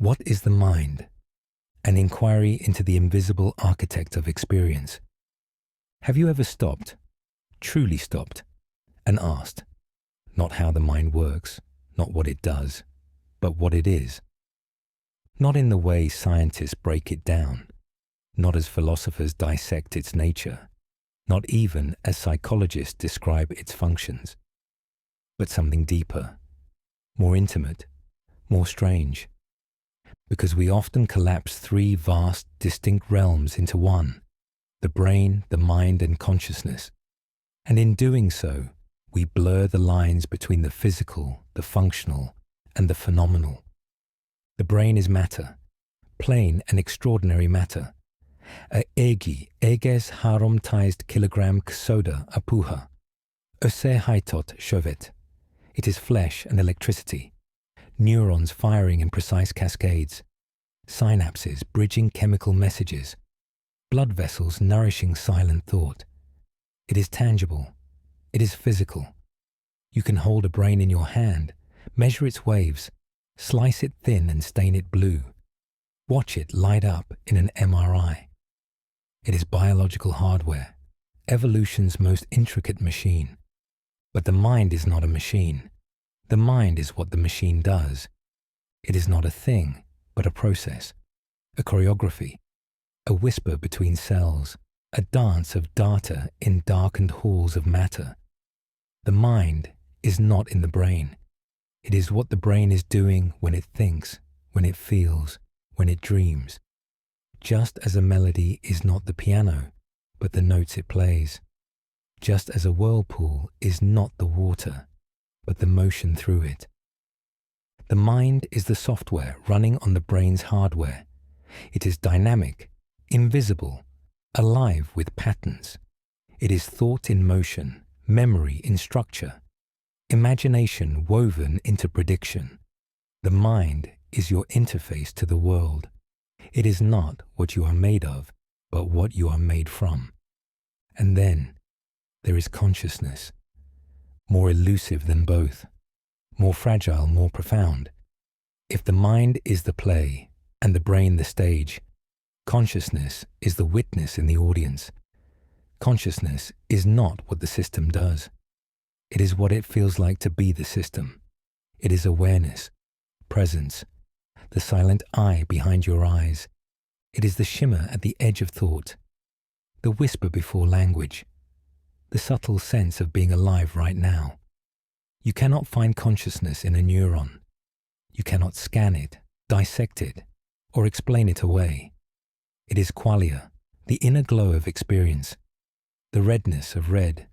What is the mind? An inquiry into the invisible architect of experience. Have you ever stopped, truly stopped, and asked, not how the mind works, not what it does, but what it is? Not in the way scientists break it down, not as philosophers dissect its nature, not even as psychologists describe its functions, but something deeper, more intimate, more strange. Because we often collapse three vast, distinct realms into one, the brain, the mind, and consciousness. And in doing so, we blur the lines between the physical, the functional, and the phenomenal. The brain is matter, plain and extraordinary matter. A eges haromtized kilogram ksoda apuha. Ose haitot shovet. It is flesh and electricity. Neurons firing in precise cascades, synapses bridging chemical messages, blood vessels nourishing silent thought. It is tangible. It is physical. You can hold a brain in your hand, measure its waves, slice it thin and stain it blue. Watch it light up in an MRI. It is biological hardware, evolution's most intricate machine. But the mind is not a machine. The mind is what the machine does. It is not a thing, but a process, a choreography, a whisper between cells, a dance of data in darkened halls of matter. The mind is not in the brain. It is what the brain is doing when it thinks, when it feels, when it dreams. Just as a melody is not the piano, but the notes it plays. Just as a whirlpool is not the water, but the motion through it. The mind is the software running on the brain's hardware. It is dynamic, invisible, alive with patterns. It is thought in motion, memory in structure, imagination woven into prediction. The mind is your interface to the world. It is not what you are made of, but what you are made from. And then there is consciousness, more elusive than both, more fragile, more profound. If the mind is the play and the brain the stage, consciousness is the witness in the audience. Consciousness is not what the system does. It is what it feels like to be the system. It is awareness, presence, the silent eye behind your eyes. It is the shimmer at the edge of thought, the whisper before language, the subtle sense of being alive right now. You cannot find consciousness in a neuron. You cannot scan it, dissect it, or explain it away. It is qualia, the inner glow of experience, the redness of red,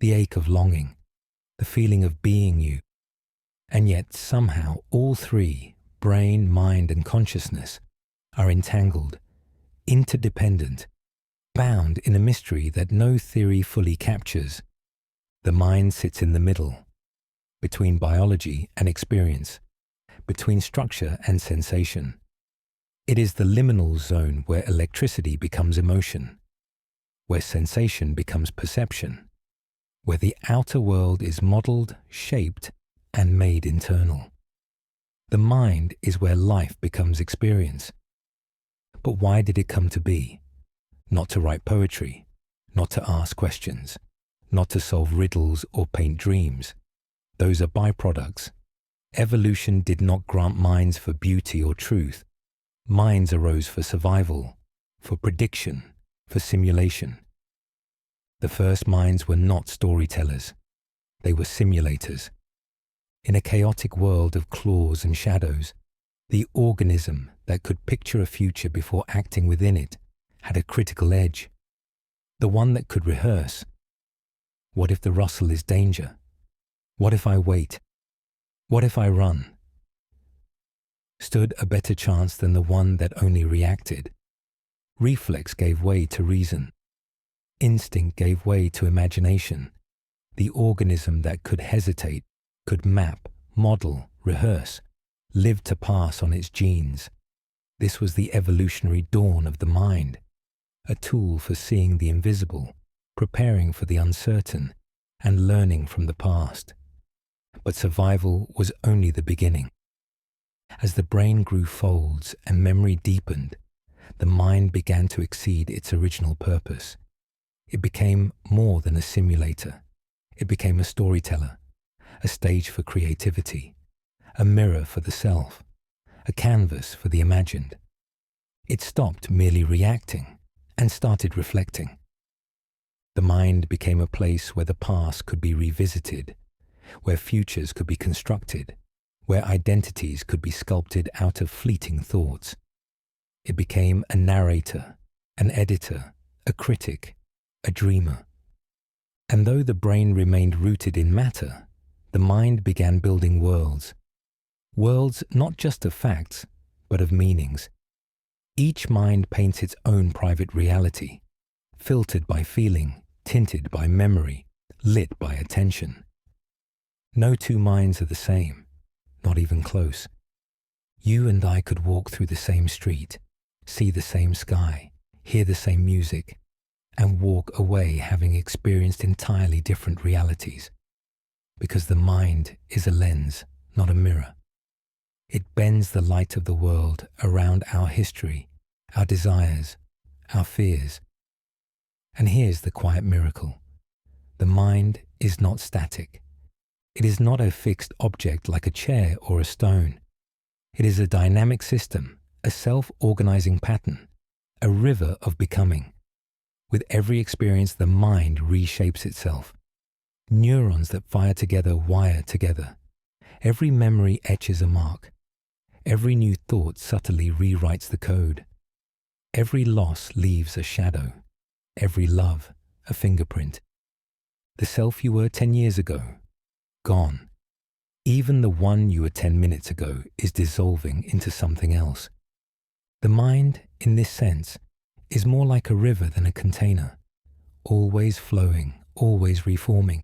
the ache of longing, the feeling of being you. And yet somehow all three, brain, mind, and consciousness, are entangled, interdependent, bound in a mystery that no theory fully captures. The mind sits in the middle, between biology and experience, between structure and sensation. It is the liminal zone where electricity becomes emotion, where sensation becomes perception, where the outer world is modeled, shaped, and made internal. The mind is where life becomes experience. But why did it come to be? Not to write poetry, not to ask questions, not to solve riddles or paint dreams. Those are byproducts. Evolution did not grant minds for beauty or truth. Minds arose for survival, for prediction, for simulation. The first minds were not storytellers. They were simulators. In a chaotic world of claws and shadows, the organism that could picture a future before acting within it had a critical edge, the one that could rehearse. What if the rustle is danger? What if I wait? What if I run? Stood a better chance than the one that only reacted. Reflex gave way to reason. Instinct gave way to imagination. The organism that could hesitate, could map, model, rehearse, lived to pass on its genes. This was the evolutionary dawn of the mind, a tool for seeing the invisible, preparing for the uncertain, and learning from the past. But survival was only the beginning. As the brain grew folds and memory deepened, the mind began to exceed its original purpose. It became more than a simulator. It became a storyteller, a stage for creativity, a mirror for the self, a canvas for the imagined. It stopped merely reacting and started reflecting. The mind became a place where the past could be revisited, where futures could be constructed, where identities could be sculpted out of fleeting thoughts. It became a narrator, an editor, a critic, a dreamer. And though the brain remained rooted in matter, the mind began building worlds. Worlds not just of facts, but of meanings. Each mind paints its own private reality, filtered by feeling, tinted by memory, lit by attention. No two minds are the same, not even close. You and I could walk through the same street, see the same sky, hear the same music, and walk away having experienced entirely different realities. Because the mind is a lens, not a mirror. It bends the light of the world around our history, our desires, our fears. And here's the quiet miracle. The mind is not static. It is not a fixed object like a chair or a stone. It is a dynamic system, a self-organizing pattern, a river of becoming. With every experience, the mind reshapes itself. Neurons that fire together wire together. Every memory etches a mark. Every new thought subtly rewrites the code. Every loss leaves a shadow. Every love, a fingerprint. The self you were 10 years ago, gone. Even the one you were 10 minutes ago is dissolving into something else. The mind, in this sense, is more like a river than a container, always flowing, always reforming.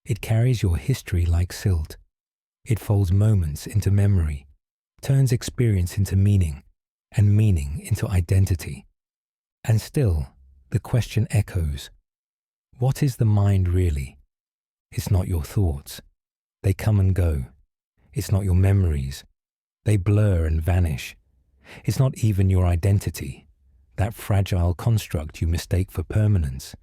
It carries your history like silt. It folds moments into memory, turns experience into meaning, and meaning into identity. And still, the question echoes. What is the mind really? It's not your thoughts. They come and go. It's not your memories. They blur and vanish. It's not even your identity, that fragile construct you mistake for permanence.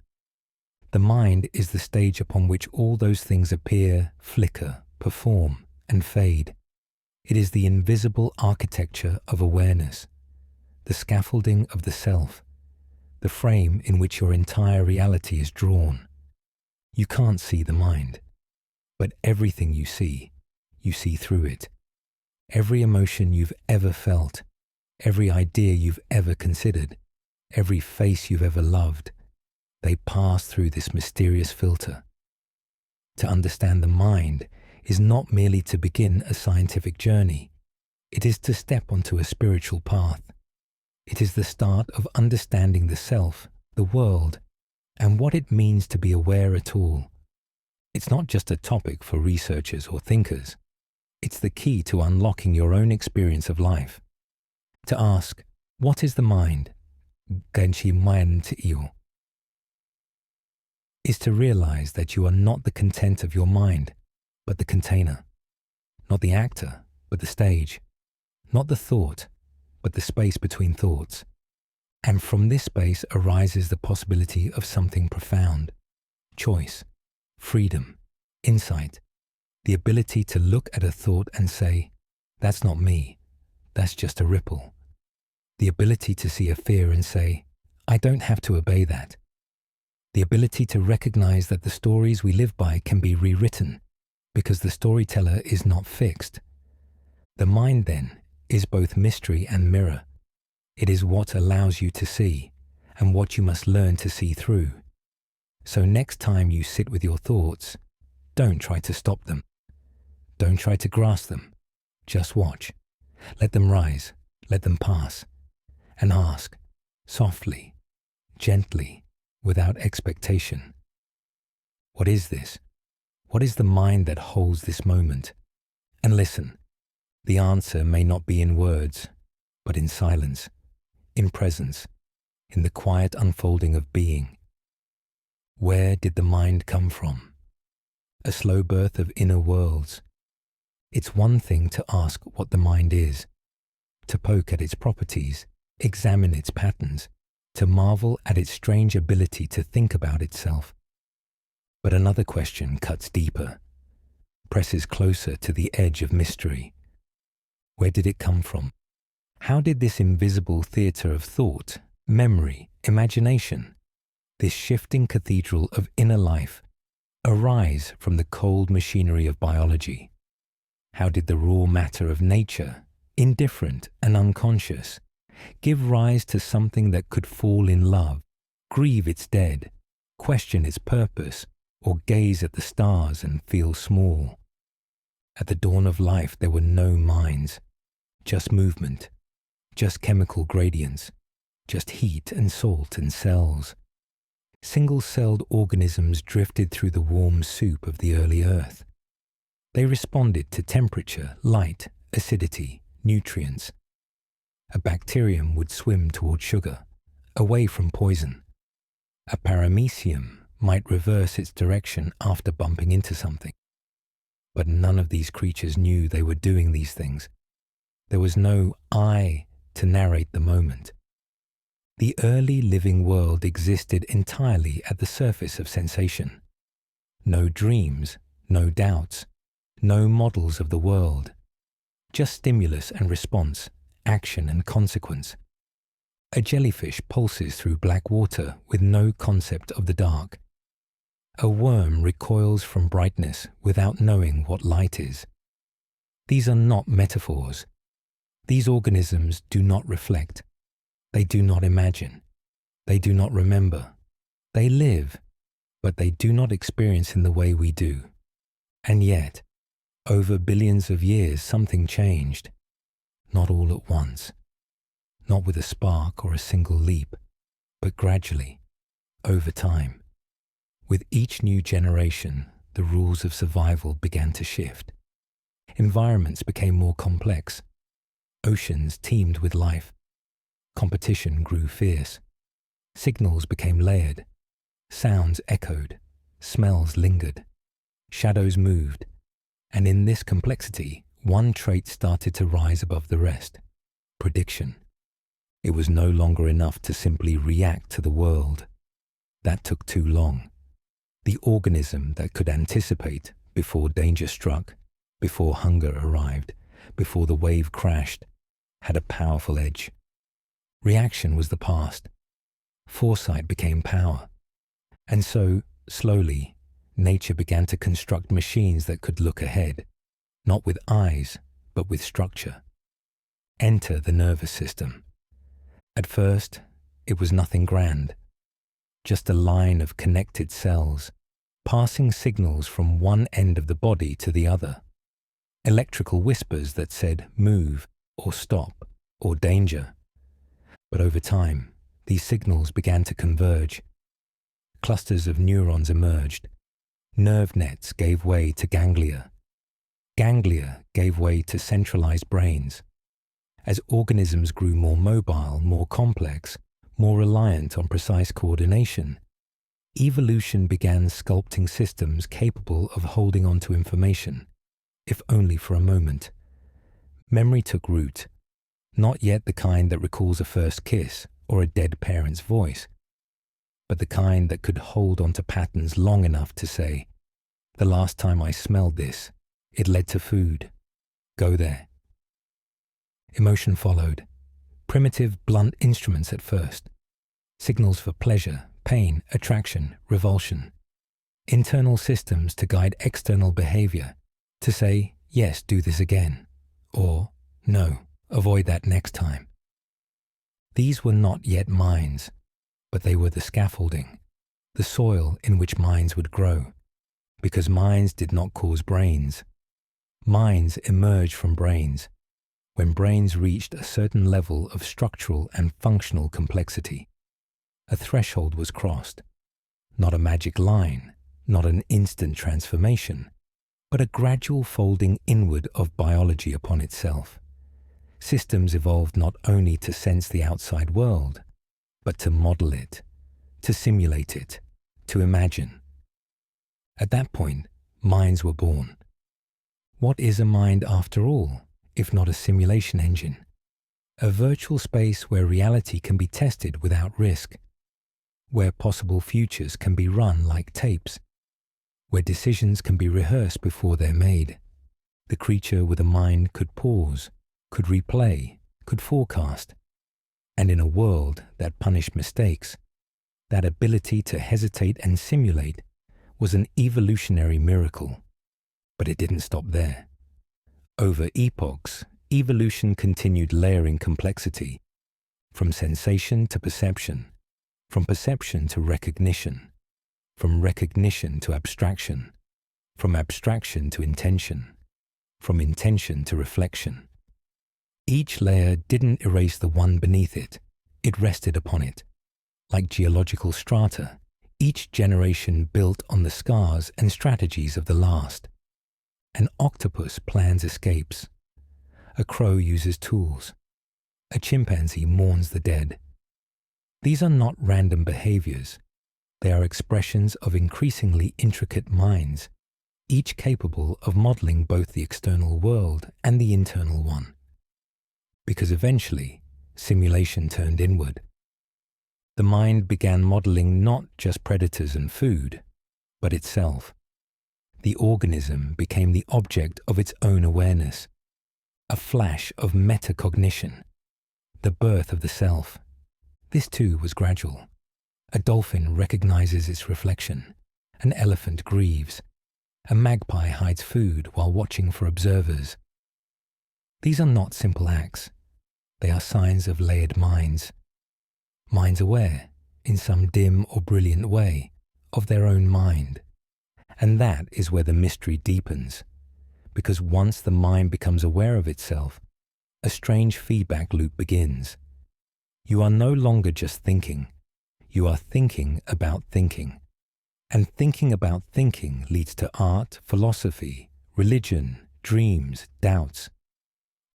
The mind is the stage upon which all those things appear, flicker, perform, and fade. It is the invisible architecture of awareness, the scaffolding of the self, the frame in which your entire reality is drawn. You can't see the mind, but everything you see through it. Every emotion you've ever felt, every idea you've ever considered, every face you've ever loved, they pass through this mysterious filter. To understand the mind is not merely to begin a scientific journey. It is to step onto a spiritual path. It is the start of understanding the self, the world, and what it means to be aware at all. It's not just a topic for researchers or thinkers. It's the key to unlocking your own experience of life. To ask, what is the mind? Ganshi mind iyo. Is to realize that you are not the content of your mind, but the container. Not the actor, but the stage. Not the thought, but the space between thoughts. And from this space arises the possibility of something profound. Choice, freedom, insight, the ability to look at a thought and say, that's not me, that's just a ripple. The ability to see a fear and say, I don't have to obey that. The ability to recognize that the stories we live by can be rewritten because the storyteller is not fixed. The mind, then, is both mystery and mirror. It is what allows you to see and what you must learn to see through. So next time you sit with your thoughts, don't try to stop them. Don't try to grasp them. Just watch. Let them rise. Let them pass. And ask, softly, gently, without expectation. What is this? What is the mind that holds this moment? And listen, the answer may not be in words, but in silence, in presence, in the quiet unfolding of being. Where did the mind come from? A slow birth of inner worlds. It's one thing to ask what the mind is, to poke at its properties, examine its patterns, to marvel at its strange ability to think about itself. But another question cuts deeper, presses closer to the edge of mystery. Where did it come from? How did this invisible theatre of thought, memory, imagination, this shifting cathedral of inner life, arise from the cold machinery of biology? How did the raw matter of nature, indifferent and unconscious, give rise to something that could fall in love, grieve its dead, question its purpose, or gaze at the stars and feel small? At the dawn of life there were no minds, just movement, just chemical gradients, just heat and salt and cells. Single-celled organisms drifted through the warm soup of the early earth. They responded to temperature, light, acidity, nutrients. A bacterium would swim toward sugar, away from poison. A paramecium might reverse its direction after bumping into something. But none of these creatures knew they were doing these things. There was no I to narrate the moment. The early living world existed entirely at the surface of sensation. No dreams, no doubts, no models of the world. Just stimulus and response, action and consequence. A jellyfish pulses through black water with no concept of the dark. A worm recoils from brightness without knowing what light is. These are not metaphors. These organisms do not reflect. They do not imagine. They do not remember. They live, but they do not experience in the way we do. And yet, over billions of years, something changed. Not all at once. Not with a spark or a single leap, but gradually, over time. With each new generation, the rules of survival began to shift. Environments became more complex. Oceans teemed with life. Competition grew fierce. Signals became layered. Sounds echoed. Smells lingered. Shadows moved. And in this complexity, one trait started to rise above the rest: prediction. It was no longer enough to simply react to the world. That took too long. The organism that could anticipate before danger struck, before hunger arrived, before the wave crashed, had a powerful edge. Reaction was the past. Foresight became power. And so, slowly, nature began to construct machines that could look ahead, not with eyes, but with structure. Enter the nervous system. At first, it was nothing grand, just a line of connected cells, passing signals from one end of the body to the other. Electrical whispers that said move, or stop, or danger. But over time, these signals began to converge. Clusters of neurons emerged. Nerve nets gave way to ganglia. Ganglia gave way to centralized brains. As organisms grew more mobile, more complex, more reliant on precise coordination, evolution began sculpting systems capable of holding on to information, if only for a moment. Memory took root, not yet the kind that recalls a first kiss or a dead parent's voice, but the kind that could hold on to patterns long enough to say, "The last time I smelled this, it led to food. Go there." Emotion followed. Primitive, blunt instruments at first. Signals for pleasure, pain, attraction, revulsion. Internal systems to guide external behavior, to say, "Yes, do this again," or "No, avoid that next time." These were not yet minds, but they were the scaffolding, the soil in which minds would grow, because minds did not cause brains. Minds emerged from brains, when brains reached a certain level of structural and functional complexity. A threshold was crossed, not a magic line, not an instant transformation, but a gradual folding inward of biology upon itself. Systems evolved not only to sense the outside world, but to model it, to simulate it, to imagine. At that point, minds were born. What is a mind after all, if not a simulation engine? A virtual space where reality can be tested without risk, where possible futures can be run like tapes, where decisions can be rehearsed before they're made. The creature with a mind could pause, could replay, could forecast. And in a world that punished mistakes, that ability to hesitate and simulate was an evolutionary miracle. But it didn't stop there. Over epochs, evolution continued layering complexity, from sensation to perception, from perception to recognition, from recognition to abstraction, from abstraction to intention, from intention to reflection. Each layer didn't erase the one beneath it, it rested upon it. Like geological strata, each generation built on the scars and strategies of the last. An octopus plans escapes. A crow uses tools. A chimpanzee mourns the dead. These are not random behaviors. They are expressions of increasingly intricate minds, each capable of modeling both the external world and the internal one. Because eventually, simulation turned inward. The mind began modeling not just predators and food, but itself. The organism became the object of its own awareness, a flash of metacognition, the birth of the self. This too was gradual. A dolphin recognizes its reflection, an elephant grieves, a magpie hides food while watching for observers. These are not simple acts. They are signs of layered minds. Minds aware, in some dim or brilliant way, of their own mind. And that is where the mystery deepens, because once the mind becomes aware of itself, a strange feedback loop begins. You are no longer just thinking, you are thinking about thinking. And thinking about thinking leads to art, philosophy, religion, dreams, doubts.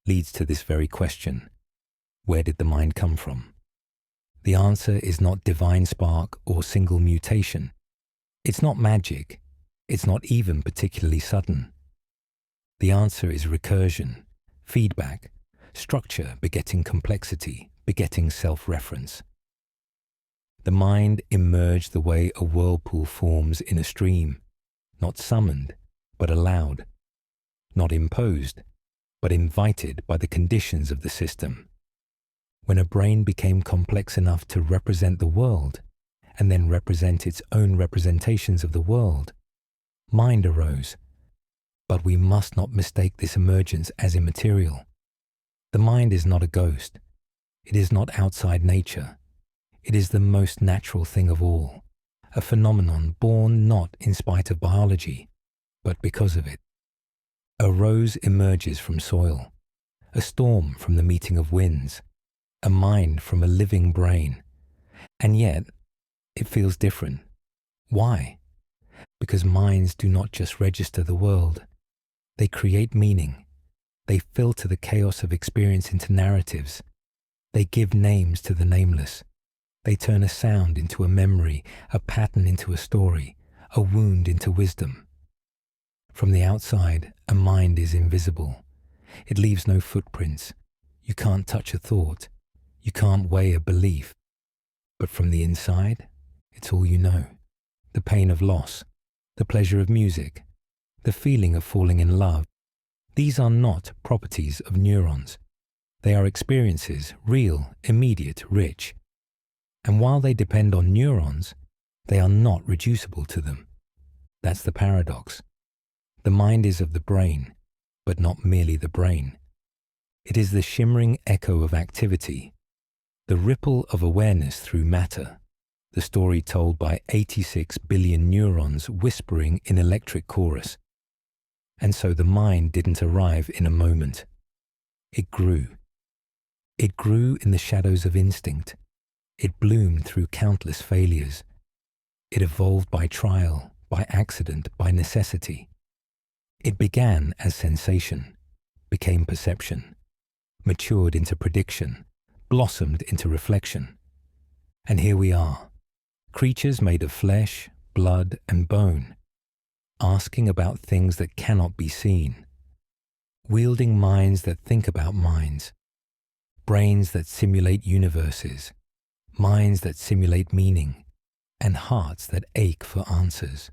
Leads to this very question: where did the mind come from? The answer is not divine spark or single mutation. It's not magic. It's not even particularly sudden. The answer is recursion, feedback, structure begetting complexity, begetting self-reference. The mind emerged the way a whirlpool forms in a stream, not summoned, but allowed, not imposed, but invited by the conditions of the system. When a brain became complex enough to represent the world, and then represent its own representations of the world, mind arose. But we must not mistake this emergence as immaterial. The mind is not a ghost. It is not outside nature. It is the most natural thing of all, a phenomenon born not in spite of biology, but because of it. A rose emerges from soil, a storm from the meeting of winds, a mind from a living brain. And yet, it feels different. Why? Because minds do not just register the world. They create meaning. They filter the chaos of experience into narratives. They give names to the nameless. They turn a sound into a memory, a pattern into a story, a wound into wisdom. From the outside, a mind is invisible. It leaves no footprints. You can't touch a thought. You can't weigh a belief. But from the inside, it's all you know. The pain of loss, the pleasure of music, the feeling of falling in love. These are not properties of neurons. They are experiences, real, immediate, rich. And while they depend on neurons, they are not reducible to them. That's the paradox. The mind is of the brain, but not merely the brain. It is the shimmering echo of activity, the ripple of awareness through matter, the story told by 86 billion neurons whispering in electric chorus. And so the mind didn't arrive in a moment. It grew. It grew in the shadows of instinct. It bloomed through countless failures. It evolved by trial, by accident, by necessity. It began as sensation, became perception, matured into prediction, blossomed into reflection. And here we are, creatures made of flesh, blood, and bone, asking about things that cannot be seen, wielding minds that think about minds, brains that simulate universes, minds that simulate meaning, and hearts that ache for answers.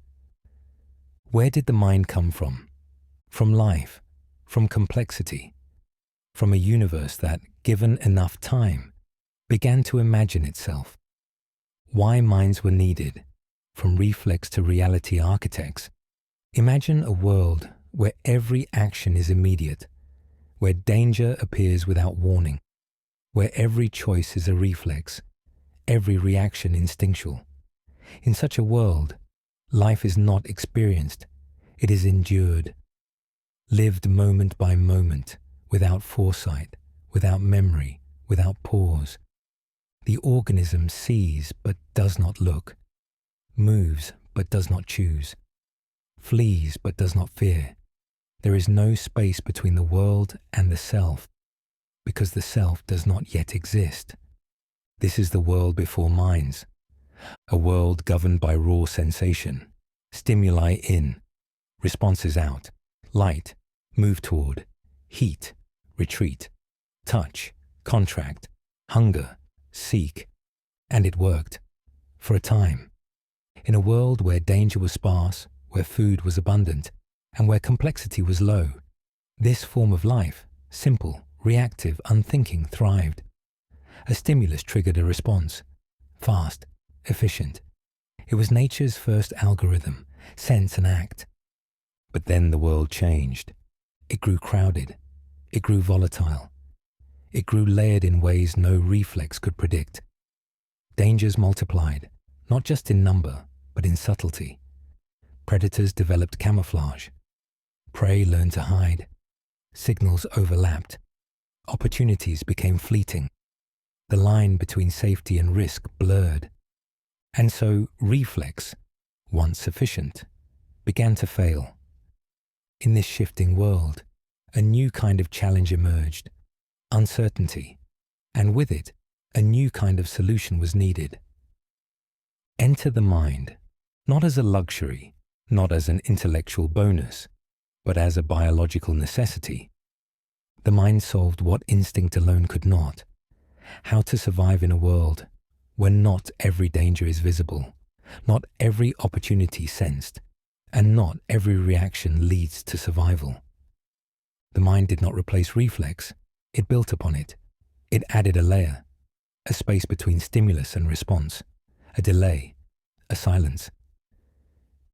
Where did the mind come from? From life, from complexity, from a universe that, given enough time, began to imagine itself. Why minds were needed, from reflex to reality architects. Imagine a world where every action is immediate, where danger appears without warning, where every choice is a reflex, every reaction instinctual. In such a world, life is not experienced, it is endured, lived moment by moment, without foresight, without memory, without pause. The organism sees but does not look, moves but does not choose, flees but does not fear. There is no space between the world and the self, because the self does not yet exist. This is the world before minds, a world governed by raw sensation, stimuli in, responses out, light, move toward, heat, retreat, touch, contract, hunger, seek. And it worked, for a time. In a world where danger was sparse, where food was abundant, and where complexity was low, this form of life, simple, reactive, unthinking, thrived. A stimulus triggered a response, fast, efficient. It was nature's first algorithm, sense and act. But then the world changed. It grew crowded. It grew volatile. It grew layered in ways no reflex could predict. Dangers multiplied, not just in number, but in subtlety. Predators developed camouflage. Prey learned to hide. Signals overlapped. Opportunities became fleeting. The line between safety and risk blurred. And so reflex, once sufficient, began to fail. In this shifting world, a new kind of challenge emerged, uncertainty, and with it, a new kind of solution was needed. Enter the mind, not as a luxury, not as an intellectual bonus, but as a biological necessity. The mind solved what instinct alone could not: how to survive in a world where not every danger is visible, not every opportunity sensed, and not every reaction leads to survival. The mind did not replace reflex, it built upon it. It added a layer, a space between stimulus and response, a delay, a silence.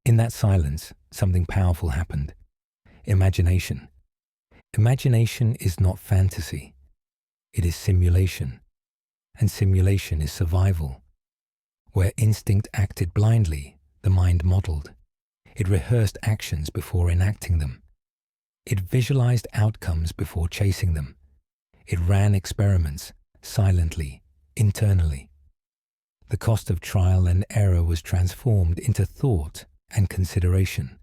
In that silence, something powerful happened. Imagination. Imagination is not fantasy. It is simulation. And simulation is survival. Where instinct acted blindly, the mind modeled. It rehearsed actions before enacting them. It visualized outcomes before chasing them. It ran experiments, silently, internally. The cost of trial and error was transformed into thought and consideration.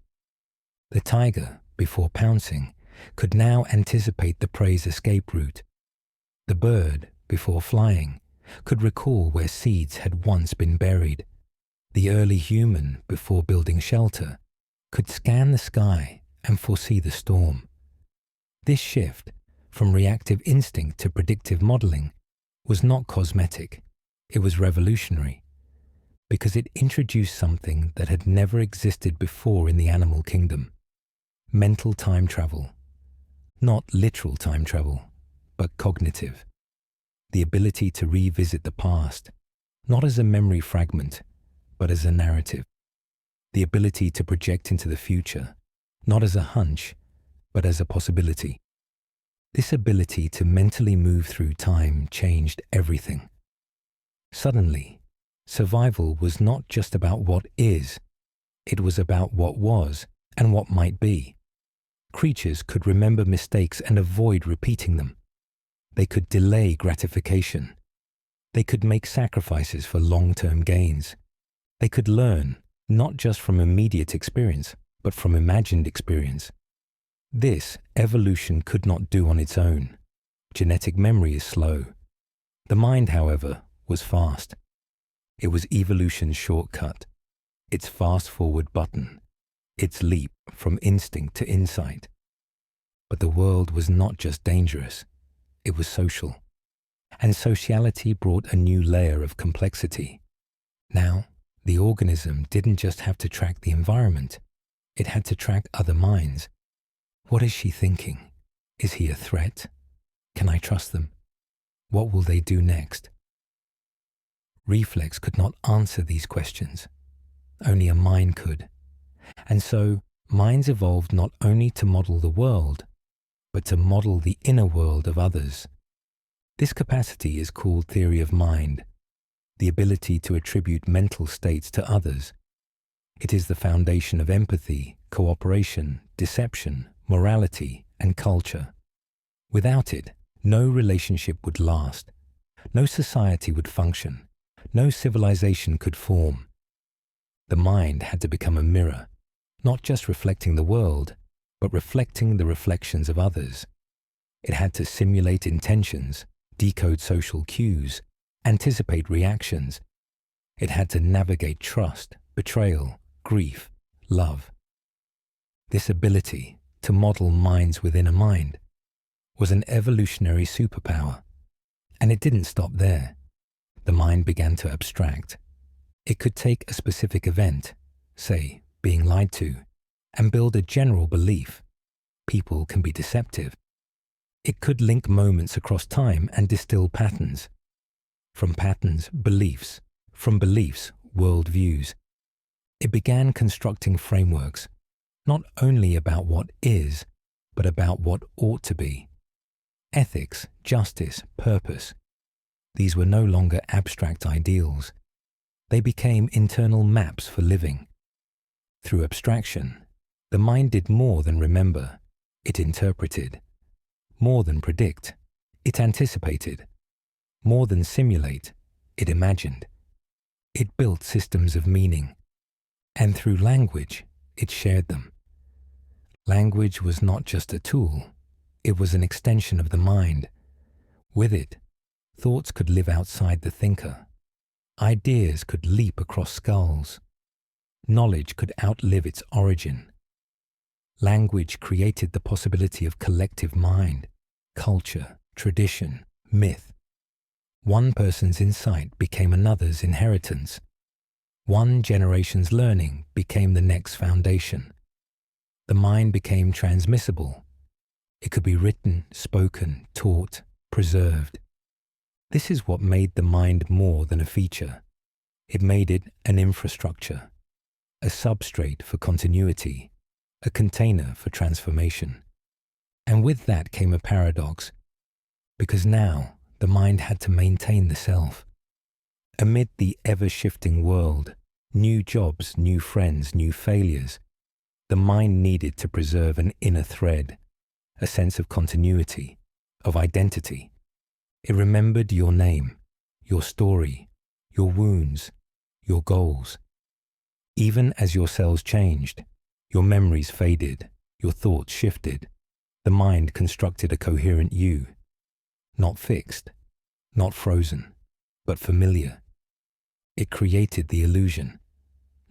The tiger, before pouncing, could now anticipate the prey's escape route. The bird, before flying, could recall where seeds had once been buried. The early human, before building shelter, could scan the sky and foresee the storm. This shift, from reactive instinct to predictive modeling, was not cosmetic, it was revolutionary, because it introduced something that had never existed before in the animal kingdom: mental time travel. Not literal time travel, but cognitive. The ability to revisit the past, not as a memory fragment, but as a narrative. The ability to project into the future, not as a hunch, but as a possibility. This ability to mentally move through time changed everything. Suddenly, survival was not just about what is, it was about what was and what might be. Creatures could remember mistakes and avoid repeating them. They could delay gratification. They could make sacrifices for long-term gains. They could learn, not just from immediate experience, but from imagined experience. This evolution could not do on its own. Genetic memory is slow. The mind, however, was fast. It was evolution's shortcut, its fast-forward button, its leap from instinct to insight. But the world was not just dangerous, it was social. And sociality brought a new layer of complexity. Now, the organism didn't just have to track the environment, it had to track other minds. What is she thinking? Is he a threat? Can I trust them? What will they do next? Reflex could not answer these questions. Only a mind could. And so, minds evolved not only to model the world, but to model the inner world of others. This capacity is called theory of mind, the ability to attribute mental states to others. It is the foundation of empathy, cooperation, deception, morality, and culture. Without it, no relationship would last, no society would function, no civilization could form. The mind had to become a mirror, not just reflecting the world, but reflecting the reflections of others. It had to simulate intentions, decode social cues, anticipate reactions. It had to navigate trust, betrayal, grief, love. This ability to model minds within a mind was an evolutionary superpower. And it didn't stop there. The mind began to abstract. It could take a specific event, say, being lied to, and build a general belief. People can be deceptive. It could link moments across time and distill patterns. From patterns, beliefs. From beliefs, worldviews. It began constructing frameworks, not only about what is, but about what ought to be. Ethics, justice, purpose. These were no longer abstract ideals. They became internal maps for living. Through abstraction, the mind did more than remember. It interpreted. More than predict. It anticipated. More than simulate. It imagined. It built systems of meaning. And through language, it shared them. Language was not just a tool. It was an extension of the mind. With it, thoughts could live outside the thinker. Ideas could leap across skulls. Knowledge could outlive its origin. Language created the possibility of collective mind, culture, tradition, myth. One person's insight became another's inheritance. One generation's learning became the next foundation. The mind became transmissible. It could be written, spoken, taught, preserved. This is what made the mind more than a feature. It made it an infrastructure, a substrate for continuity, a container for transformation. And with that came a paradox, because now the mind had to maintain the self. Amid the ever-shifting world, new jobs, new friends, new failures, the mind needed to preserve an inner thread, a sense of continuity, of identity. It remembered your name, your story, your wounds, your goals. Even as your cells changed, your memories faded, your thoughts shifted, the mind constructed a coherent you, not fixed, not frozen, but familiar. It created the illusion,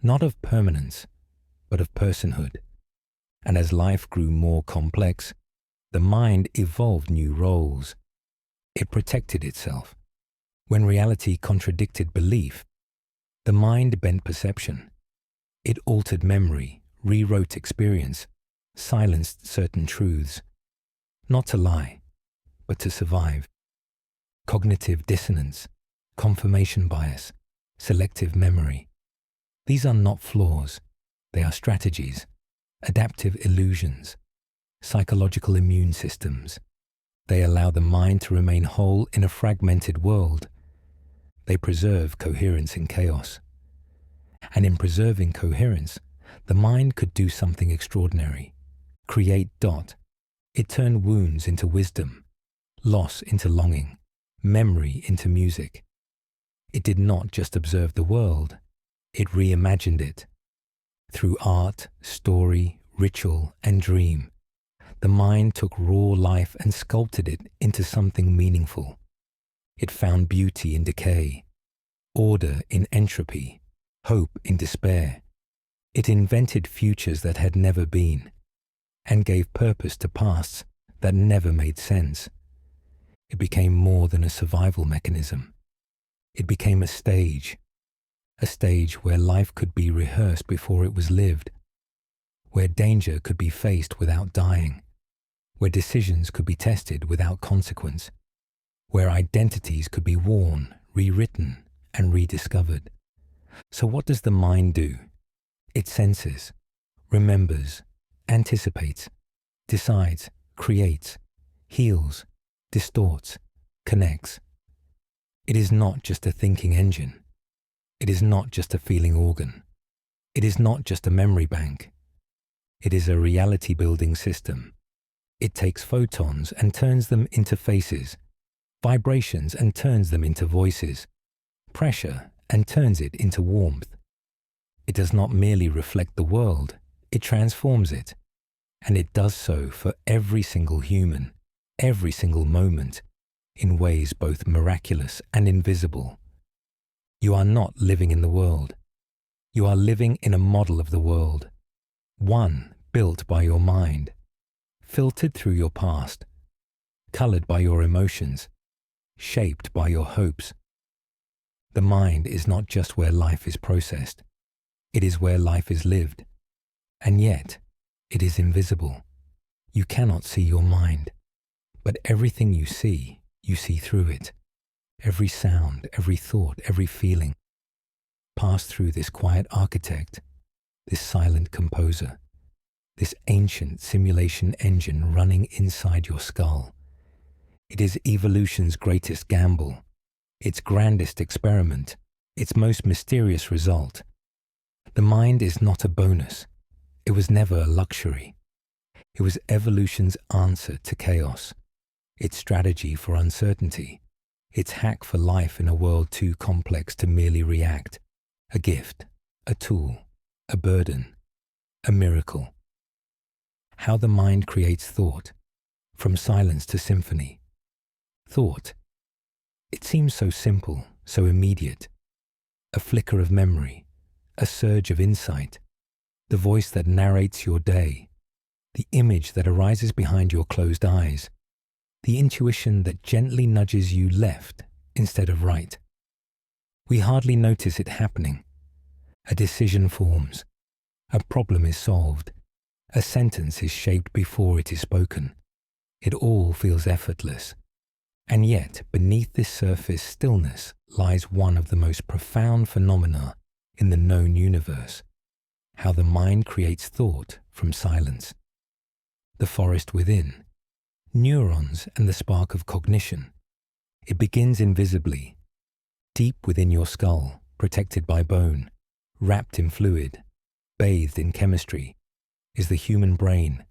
not of permanence, but of personhood. And as life grew more complex, the mind evolved new roles. It protected itself. When reality contradicted belief, the mind bent perception. It altered memory, rewrote experience, silenced certain truths. Not to lie, but to survive. Cognitive dissonance, confirmation bias, selective memory. These are not flaws. They are strategies, adaptive illusions, psychological immune systems. They allow the mind to remain whole in a fragmented world. They preserve coherence in chaos. And in preserving coherence, the mind could do something extraordinary. Create. It turned wounds into wisdom, loss into longing, memory into music. It did not just observe the world, it reimagined it. Through art, story, ritual, and dream, the mind took raw life and sculpted it into something meaningful. It found beauty in decay, order in entropy, hope in despair. It invented futures that had never been, and gave purpose to pasts that never made sense. It became more than a survival mechanism. It became a stage where life could be rehearsed before it was lived, where danger could be faced without dying, where decisions could be tested without consequence, where identities could be worn, rewritten, and rediscovered. So what does the mind do? It senses, remembers, anticipates, decides, creates, heals, distorts, connects. It is not just a thinking engine. It is not just a feeling organ. It is not just a memory bank. It is a reality-building system. It takes photons and turns them into faces, vibrations and turns them into voices, pressure and turns it into warmth. It does not merely reflect the world, it transforms it. And it does so for every single human, every single moment, in ways both miraculous and invisible. You are not living in the world. You are living in a model of the world, one built by your mind, filtered through your past, colored by your emotions, shaped by your hopes. The mind is not just where life is processed. It is where life is lived. And yet, it is invisible. You cannot see your mind, but everything you see through it. Every sound, every thought, every feeling pass through this quiet architect, this silent composer, this ancient simulation engine running inside your skull. It is evolution's greatest gamble, its grandest experiment, its most mysterious result. The mind is not a bonus. It was never a luxury. It was evolution's answer to chaos, its strategy for uncertainty, its hack for life in a world too complex to merely react, a gift, a tool, a burden, a miracle. How the mind creates thought, from silence to symphony. Thought. It seems so simple, so immediate. A flicker of memory, a surge of insight, the voice that narrates your day, the image that arises behind your closed eyes, the intuition that gently nudges you left instead of right. We hardly notice it happening. A decision forms, a problem is solved, a sentence is shaped before it is spoken. It all feels effortless. And yet, beneath this surface stillness lies one of the most profound phenomena in the known universe, how the mind creates thought from silence. The forest within, neurons and the spark of cognition. It begins invisibly, deep within your skull, protected by bone, wrapped in fluid, bathed in chemistry, is the human brain,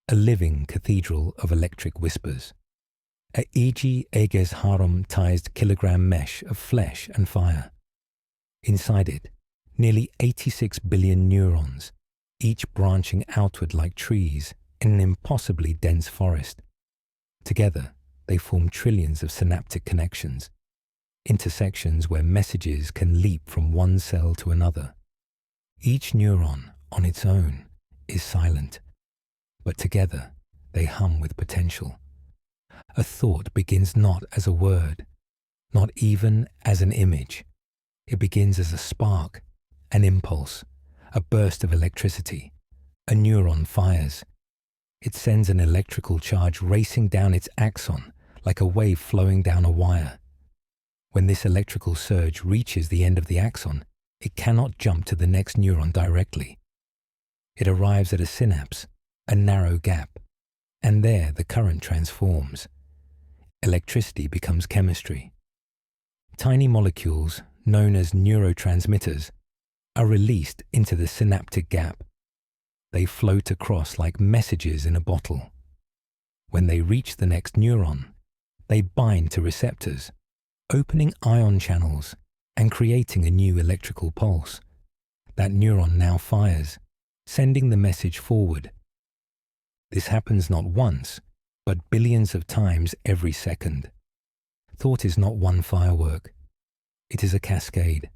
a living cathedral of electric whispers. A e.g. Eges harum-tized kilogram mesh of flesh and fire. Inside it, nearly 86 billion neurons, each branching outward like trees in an impossibly dense forest. Together, they form trillions of synaptic connections, intersections where messages can leap from one cell to another. Each neuron, on its own, is silent, but together they hum with potential. A thought begins not as a word, not even as an image. It begins as a spark, an impulse, a burst of electricity. A neuron fires. It sends an electrical charge racing down its axon like a wave flowing down a wire. When this electrical surge reaches the end of the axon, it cannot jump to the next neuron directly. It arrives at a synapse, a narrow gap, and there the current transforms. Electricity becomes chemistry. Tiny molecules, known as neurotransmitters, are released into the synaptic gap. They float across like messages in a bottle. When they reach the next neuron, they bind to receptors, opening ion channels and creating a new electrical pulse. That neuron now fires, sending the message forward. This happens not once, but billions of times every second. Thought is not one firework. It is a cascade,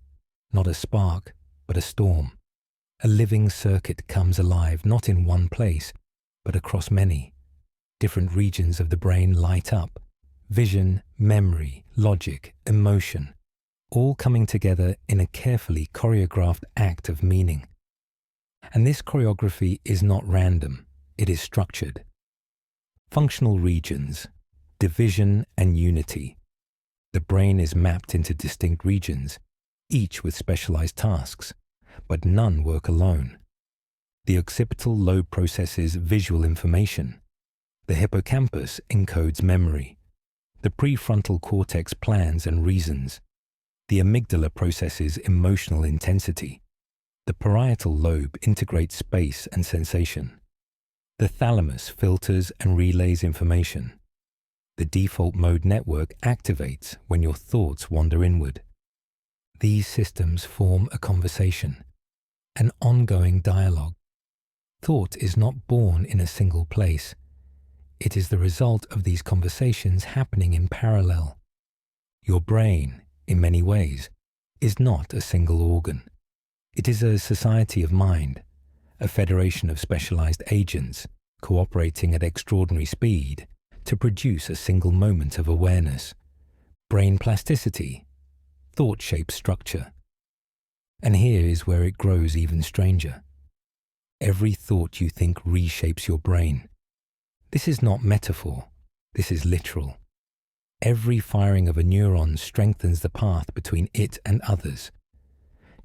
not a spark, but a storm. A living circuit comes alive not in one place, but across many. Different regions of the brain light up. Vision, memory, logic, emotion, all coming together in a carefully choreographed act of meaning. And this choreography is not random, it is structured. Functional regions, division and unity. The brain is mapped into distinct regions, each with specialized tasks, but none work alone. The occipital lobe processes visual information. The hippocampus encodes memory. The prefrontal cortex plans and reasons. The amygdala processes emotional intensity. The parietal lobe integrates space and sensation. The thalamus filters and relays information. The default mode network activates when your thoughts wander inward. These systems form a conversation, an ongoing dialogue. Thought is not born in a single place. It is the result of these conversations happening in parallel. Your brain, in many ways, is not a single organ. It is a society of mind, a federation of specialized agents cooperating at extraordinary speed to produce a single moment of awareness. Brain plasticity, thought-shaped structure. And here is where it grows even stranger. Every thought you think reshapes your brain. This is not metaphor, this is literal. Every firing of a neuron strengthens the path between it and others.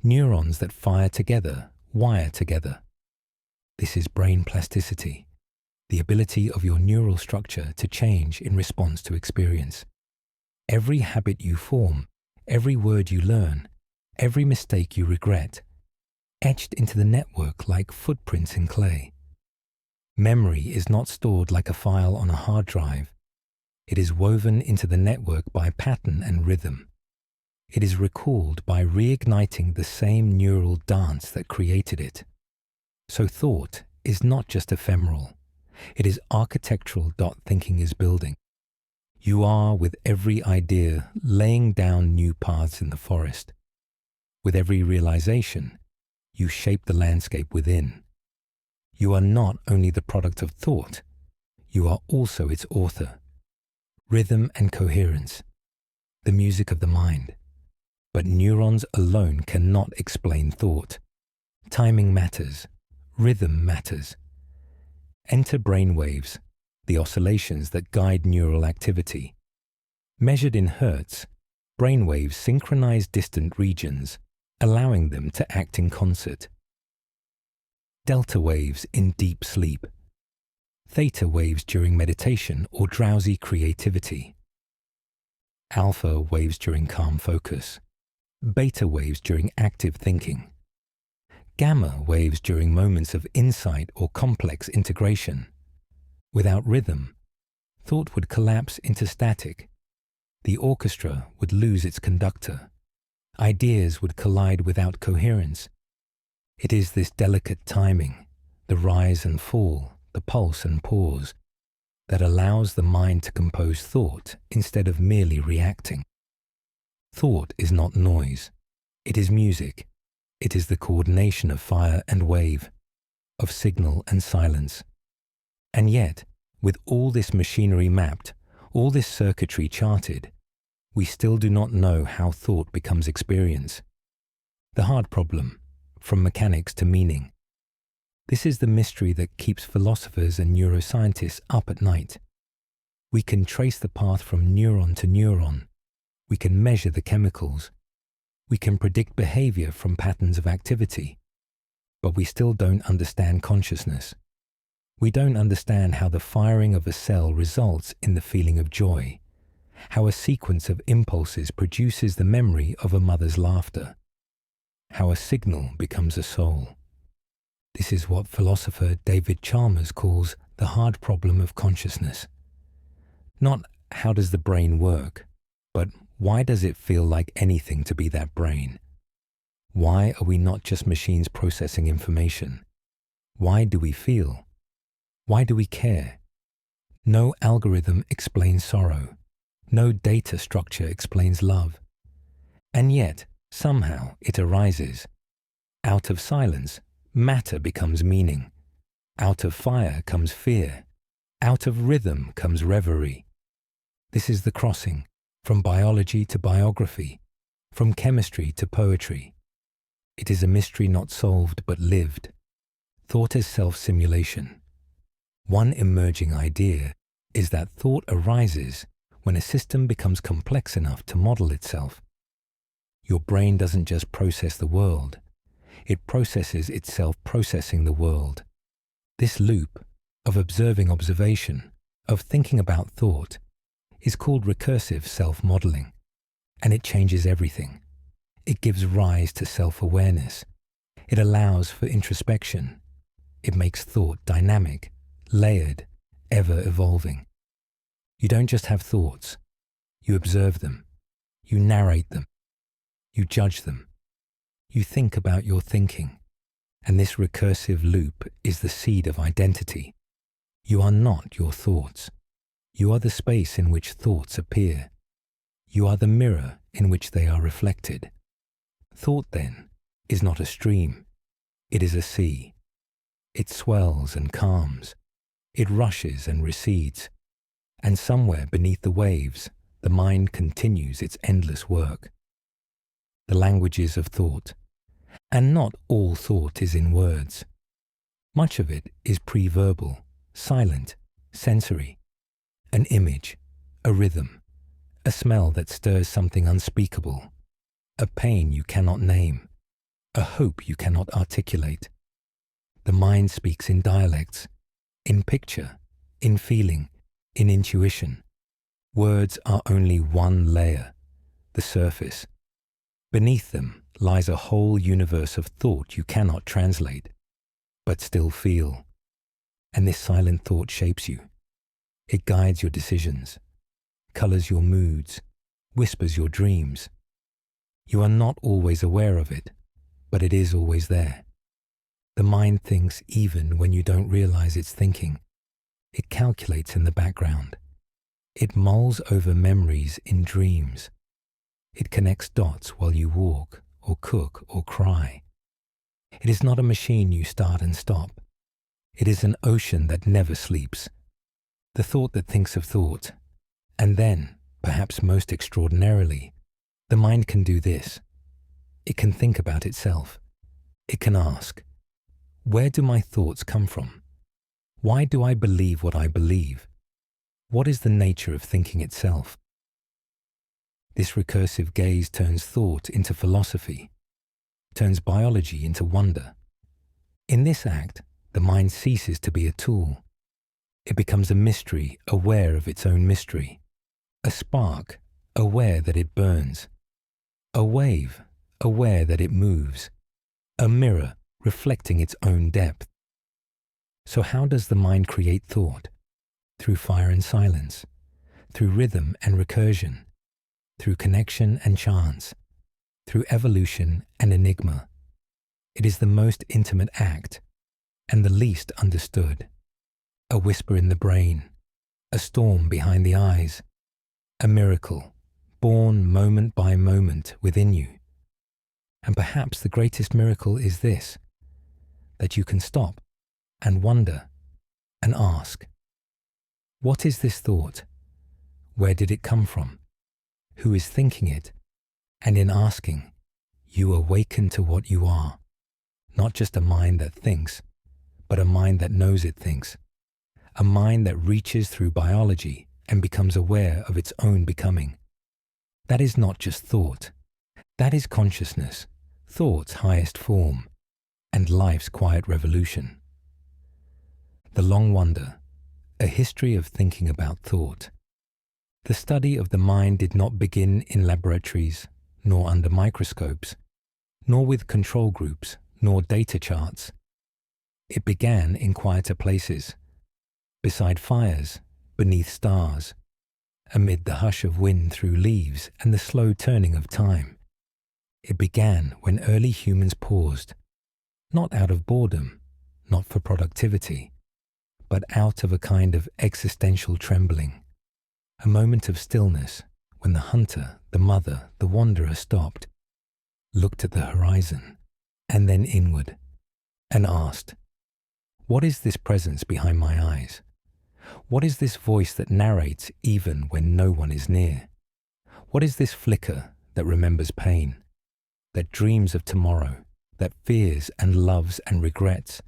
Neurons that fire together, wire together. This is brain plasticity, the ability of your neural structure to change in response to experience. Every habit you form, every word you learn, every mistake you regret, etched into the network like footprints in clay. Memory is not stored like a file on a hard drive. It is woven into the network by pattern and rhythm. It is recalled by reigniting the same neural dance that created it. So thought is not just ephemeral. It is architectural. Thinking is building. You are, with every idea, laying down new paths in the forest. With every realization, you shape the landscape within. You are not only the product of thought, you are also its author. Rhythm and coherence, the music of the mind. But neurons alone cannot explain thought. Timing matters. Rhythm matters. Enter brain waves, the oscillations that guide neural activity. Measured in hertz, brain waves synchronize distant regions, allowing them to act in concert. Delta waves in deep sleep. Theta waves during meditation or drowsy creativity. Alpha waves during calm focus. Beta waves during active thinking. Gamma waves during moments of insight or complex integration. Without rhythm, thought would collapse into static. The orchestra would lose its conductor. Ideas would collide without coherence. It is this delicate timing, the rise and fall, the pulse and pause, that allows the mind to compose thought instead of merely reacting. Thought is not noise. It is music. It is the coordination of fire and wave, of signal and silence. And yet, with all this machinery mapped, all this circuitry charted, we still do not know how thought becomes experience. The hard problem, from mechanics to meaning. This is the mystery that keeps philosophers and neuroscientists up at night. We can trace the path from neuron to neuron. We can measure the chemicals. We can predict behavior from patterns of activity. But we still don't understand consciousness. We don't understand how the firing of a cell results in the feeling of joy, how a sequence of impulses produces the memory of a mother's laughter, how a signal becomes a soul. This is what philosopher David Chalmers calls the hard problem of consciousness. Not how does the brain work, but why does it feel like anything to be that brain? Why are we not just machines processing information? Why do we feel? Why do we care? No algorithm explains sorrow. No data structure explains love. And yet, somehow, it arises. Out of silence, matter becomes meaning. Out of fire comes fear. Out of rhythm comes reverie. This is the crossing from biology to biography, from chemistry to poetry. It is a mystery not solved but lived. Thought as self-simulation. One emerging idea is that thought arises when a system becomes complex enough to model itself. Your brain doesn't just process the world, it processes itself processing the world. This loop of observing observation, of thinking about thought, is called recursive self-modeling, and it changes everything. It gives rise to self-awareness. It allows for introspection. It makes thought dynamic, layered, ever-evolving. You don't just have thoughts. You observe them. You narrate them. You judge them. You think about your thinking. And this recursive loop is the seed of identity. You are not your thoughts. You are the space in which thoughts appear. You are the mirror in which they are reflected. Thought, then, is not a stream. It is a sea. It swells and calms. It rushes and recedes. And somewhere beneath the waves, the mind continues its endless work. The languages of thought. And not all thought is in words. Much of it is pre-verbal, silent, sensory. An image, a rhythm, a smell that stirs something unspeakable, a pain you cannot name, a hope you cannot articulate. The mind speaks in dialects, in picture, in feeling, in intuition. Words are only one layer, the surface. Beneath them lies a whole universe of thought you cannot translate, but still feel. And this silent thought shapes you. It guides your decisions, colors your moods, whispers your dreams. You are not always aware of it, but it is always there. The mind thinks even when you don't realize it's thinking. It calculates in the background. It mulls over memories in dreams. It connects dots while you walk, or cook, or cry. It is not a machine you start and stop. It is an ocean that never sleeps. The thought that thinks of thought. And then, perhaps most extraordinarily, the mind can do this. It can think about itself. It can ask, where do my thoughts come from? Why do I believe what I believe? What is the nature of thinking itself? This recursive gaze turns thought into philosophy, turns biology into wonder. In this act, the mind ceases to be a tool. It becomes a mystery aware of its own mystery, a spark aware that it burns, a wave aware that it moves, a mirror reflecting its own depth. So how does the mind create thought? Through fire and silence, through rhythm and recursion, through connection and chance, through evolution and enigma. It is the most intimate act and the least understood. A whisper in the brain, a storm behind the eyes, a miracle born moment by moment within you. And perhaps the greatest miracle is this, that you can stop and wonder and ask, what is this thought? Where did it come from? Who is thinking it? And in asking, you awaken to what you are, not just a mind that thinks, but a mind that knows it thinks, a mind that reaches through biology and becomes aware of its own becoming. That is not just thought. That is consciousness, thought's highest form, and life's quiet revolution. The Long Wonder, a history of thinking about thought. The study of the mind did not begin in laboratories, nor under microscopes, nor with control groups, nor data charts. It began in quieter places, beside fires, beneath stars, amid the hush of wind through leaves and the slow turning of time. It began when early humans paused, not out of boredom, not for productivity, but out of a kind of existential trembling, a moment of stillness when the hunter, the mother, the wanderer stopped, looked at the horizon, and then inward, and asked, what is this presence behind my eyes? What is this voice that narrates even when no one is near? What is this flicker that remembers pain, that dreams of tomorrow, that fears and loves and regrets?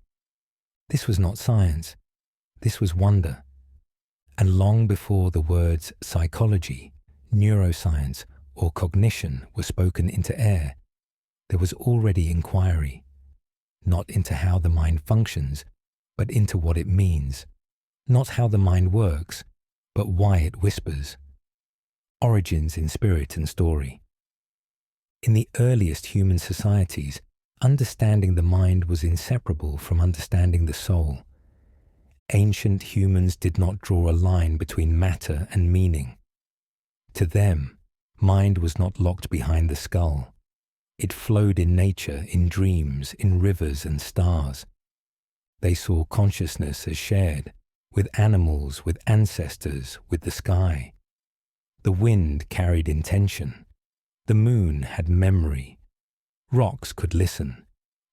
This was not science. This was wonder. And long before the words psychology, neuroscience, or cognition were spoken into air, there was already inquiry, not into how the mind functions, but into what it means, not how the mind works, but why it whispers. Origins in spirit and story. In the earliest human societies, understanding the mind was inseparable from understanding the soul. Ancient humans did not draw a line between matter and meaning. To them, mind was not locked behind the skull. It flowed in nature, in dreams, in rivers and stars. They saw consciousness as shared, with animals, with ancestors, with the sky. The wind carried intention. The moon had memory. Rocks could listen.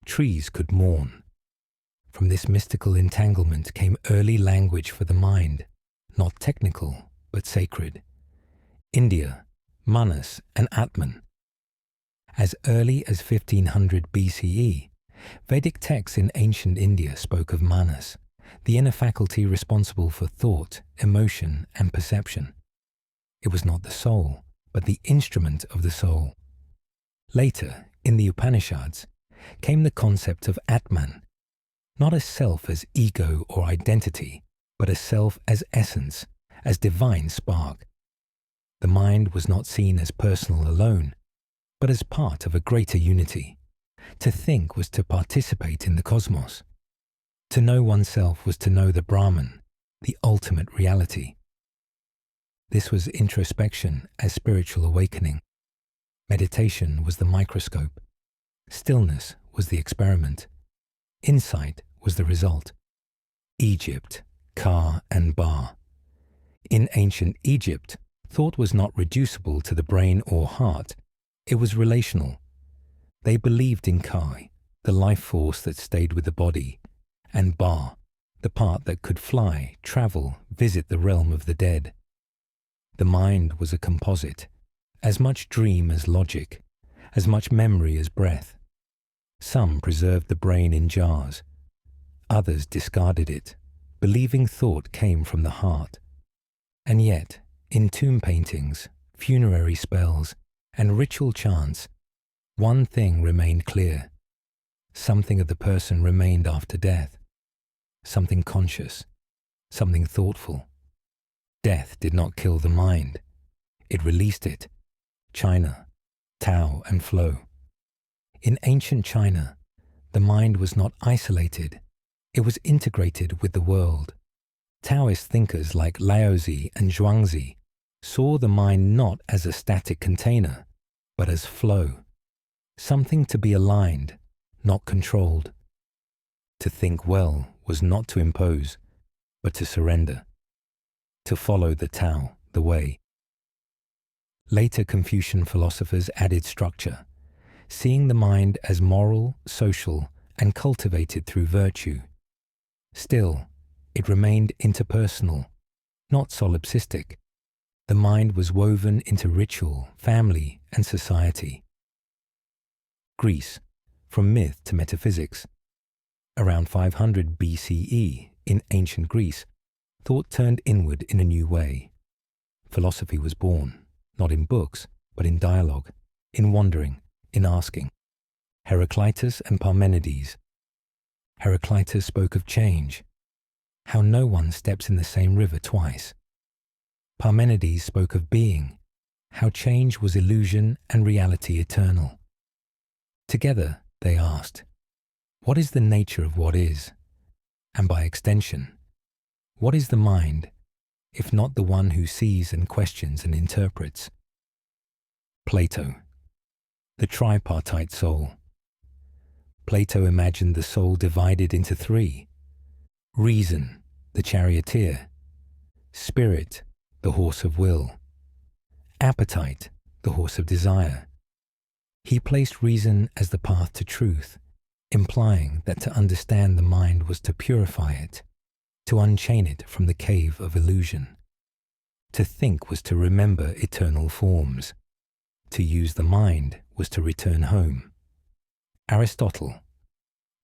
Trees could mourn. From this mystical entanglement came early language for the mind, not technical, but sacred. India, Manas, and Atman. As early as 1500 BCE, Vedic texts in ancient India spoke of Manas, the inner faculty responsible for thought, emotion, and perception. It was not the soul, but the instrument of the soul. Later, in the Upanishads, came the concept of Atman, not a self as ego or identity, but a self as essence, as divine spark. The mind was not seen as personal alone, but as part of a greater unity. To think was to participate in the cosmos. To know oneself was to know the Brahman, the ultimate reality. This was introspection as spiritual awakening. Meditation was the microscope. Stillness was the experiment. Insight was the result. Egypt, Ka and Ba. In ancient Egypt, thought was not reducible to the brain or heart. It was relational. They believed in Ka, the life force that stayed with the body, and Ba, the part that could fly, travel, visit the realm of the dead. The mind was a composite, as much dream as logic, as much memory as breath. Some preserved the brain in jars. Others discarded it, believing thought came from the heart. And yet, in tomb paintings, funerary spells, and ritual chants, one thing remained clear. Something of the person remained after death. Something conscious, something thoughtful. Death did not kill the mind. It released it. China, Tao and flow. In ancient China, the mind was not isolated. It was integrated with the world. Taoist thinkers like Laozi and Zhuangzi saw the mind not as a static container, but as flow, something to be aligned, not controlled. To think well was not to impose, but to surrender, to follow the Tao, the way. Later Confucian philosophers added structure, seeing the mind as moral, social, and cultivated through virtue. Still, it remained interpersonal, not solipsistic. The mind was woven into ritual, family, and society. Greece, from myth to metaphysics. Around 500 BCE, in ancient Greece, thought turned inward in a new way. Philosophy was born, not in books, but in dialogue, in wondering, in asking. Heraclitus and Parmenides. Heraclitus spoke of change, how no one steps in the same river twice. Parmenides spoke of being, how change was illusion and reality eternal. Together, they asked, what is the nature of what is? And by extension, what is the mind, if not the one who sees and questions and interprets? Plato, the tripartite soul. Plato imagined the soul divided into three: reason, the charioteer; spirit, the horse of will; appetite, the horse of desire. He placed reason as the path to truth, implying that to understand the mind was to purify it, to unchain it from the cave of illusion. To think was to remember eternal forms. To use the mind was to return home. Aristotle,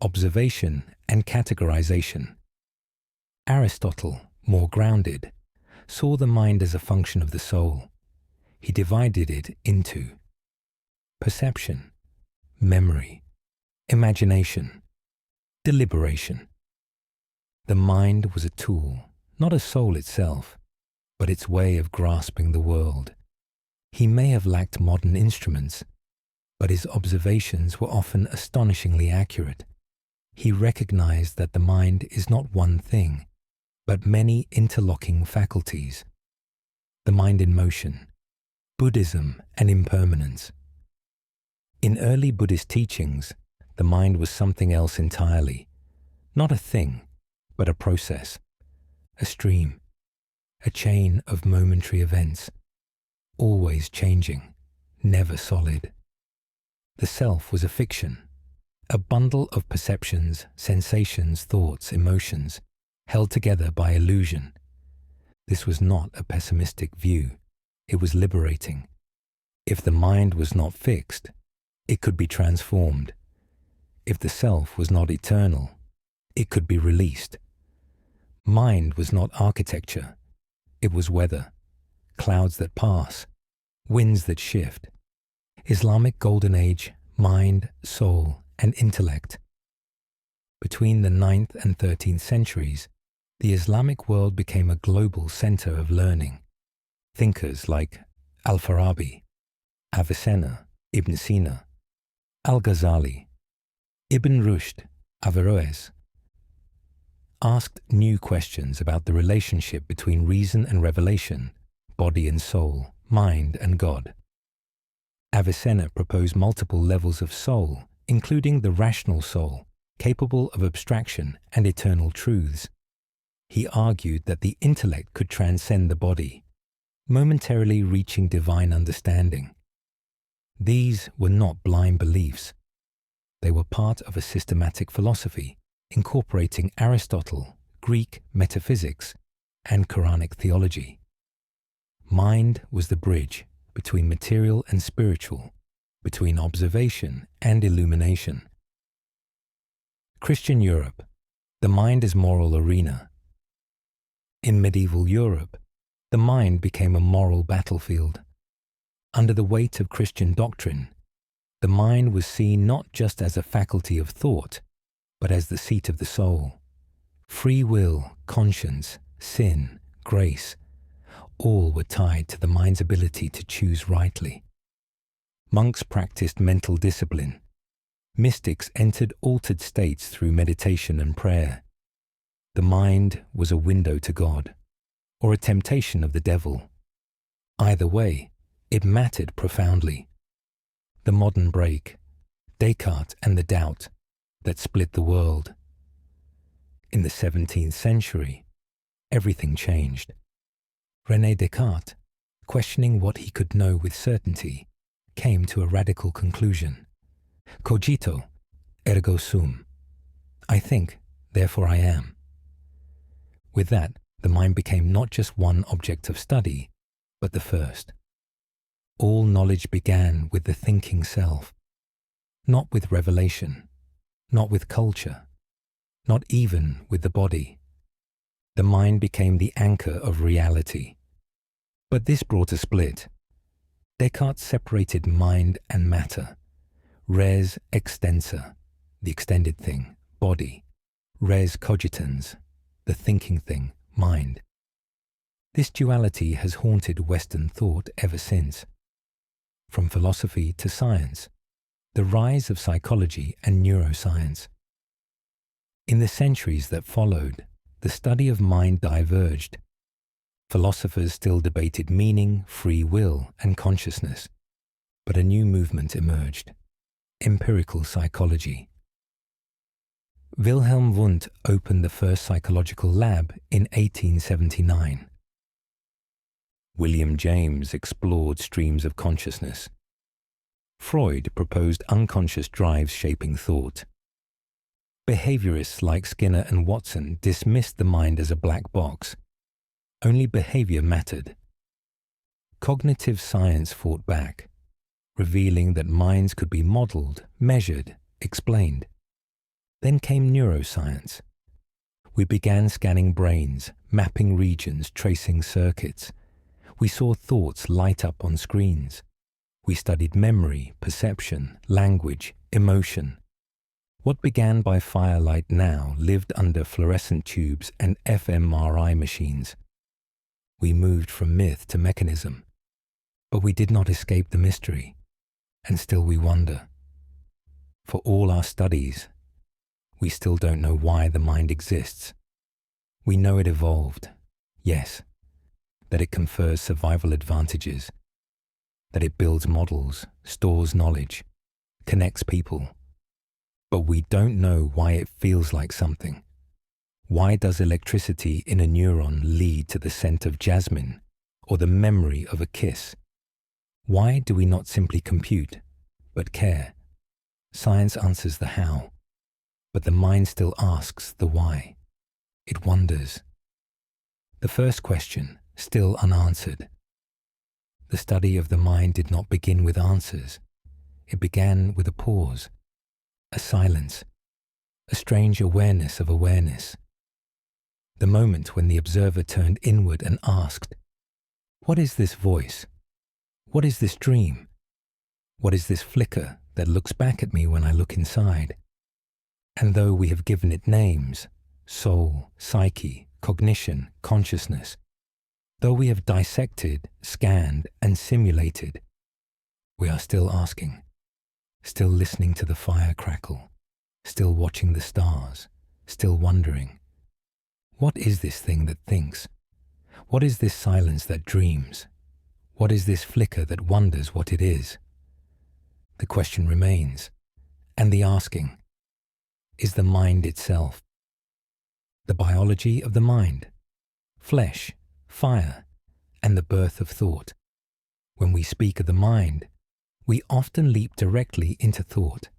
observation and categorization. Aristotle, more grounded, saw the mind as a function of the soul. He divided it into perception, memory, imagination, deliberation. The mind was a tool, not a soul itself, but its way of grasping the world. He may have lacked modern instruments, but his observations were often astonishingly accurate. He recognized that the mind is not one thing, but many interlocking faculties. The mind in motion, Buddhism and impermanence. In early Buddhist teachings, the mind was something else entirely, not a thing, but a process, a stream, a chain of momentary events, always changing, never solid. The self was a fiction, a bundle of perceptions, sensations, thoughts, emotions, held together by illusion. This was not a pessimistic view. It was liberating. If the mind was not fixed, it could be transformed. If the self was not eternal, it could be released. Mind was not architecture. It was weather, clouds that pass, winds that shift. Islamic Golden Age, mind, soul, and intellect. Between the 9th and 13th centuries, the Islamic world became a global center of learning. Thinkers like Al-Farabi, Avicenna, Ibn Sina, Al-Ghazali, Ibn Rushd, Averroes, asked new questions about the relationship between reason and revelation, body and soul, mind and God. Avicenna proposed multiple levels of soul, including the rational soul, capable of abstraction and eternal truths. He argued that the intellect could transcend the body, momentarily reaching divine understanding. These were not blind beliefs. They were part of a systematic philosophy, incorporating Aristotle, Greek metaphysics, and Quranic theology. Mind was the bridge between material and spiritual, between observation and illumination. Christian Europe, the mind as moral arena. In medieval Europe, the mind became a moral battlefield. Under the weight of Christian doctrine, the mind was seen not just as a faculty of thought, but as the seat of the soul. Free will, conscience, sin, grace, all were tied to the mind's ability to choose rightly. Monks practiced mental discipline. Mystics entered altered states through meditation and prayer. The mind was a window to God, or a temptation of the devil. Either way, it mattered profoundly. The modern break, Descartes and the doubt that split the world. In the 17th century, everything changed. René Descartes, questioning what he could know with certainty, came to a radical conclusion. Cogito, ergo sum. I think, therefore I am. With that, the mind became not just one object of study, but the first. All knowledge began with the thinking self, not with revelation, not with culture, not even with the body. The mind became the anchor of reality. But this brought a split. Descartes separated mind and matter. Res extensa, the extended thing, body. Res cogitans, the thinking thing, mind. This duality has haunted Western thought ever since. From philosophy to science, the rise of psychology and neuroscience. In the centuries that followed, the study of mind diverged. Philosophers still debated meaning, free will, and consciousness, but a new movement emerged: empirical psychology. Wilhelm Wundt opened the first psychological lab in 1879. William James explored streams of consciousness. Freud proposed unconscious drives shaping thought. Behaviorists like Skinner and Watson dismissed the mind as a black box. Only behavior mattered. Cognitive science fought back, revealing that minds could be modeled, measured, explained. Then came neuroscience. We began scanning brains, mapping regions, tracing circuits. We saw thoughts light up on screens. We studied memory, perception, language, emotion. What began by firelight now lived under fluorescent tubes and fMRI machines. We moved from myth to mechanism, but we did not escape the mystery, and still we wonder. For all our studies, we still don't know why the mind exists. We know it evolved, yes, that it confers survival advantages, that it builds models, stores knowledge, connects people. But we don't know why it feels like something. Why does electricity in a neuron lead to the scent of jasmine or the memory of a kiss? Why do we not simply compute, but care? Science answers the how, but the mind still asks the why. It wonders. The first question, still unanswered. The study of the mind did not begin with answers. It began with a pause, a silence, a strange awareness of awareness. The moment when the observer turned inward and asked, "What is this voice? What is this dream? What is this flicker that looks back at me when I look inside?" And though we have given it names, soul, psyche, cognition, consciousness, though we have dissected, scanned, and simulated, we are still asking, still listening to the fire crackle, still watching the stars, still wondering, what is this thing that thinks? What is this silence that dreams? What is this flicker that wonders what it is? The question remains, and the asking, is the mind itself. The biology of the mind, flesh, fire, and the birth of thought. When we speak of the mind, we often leap directly into thought,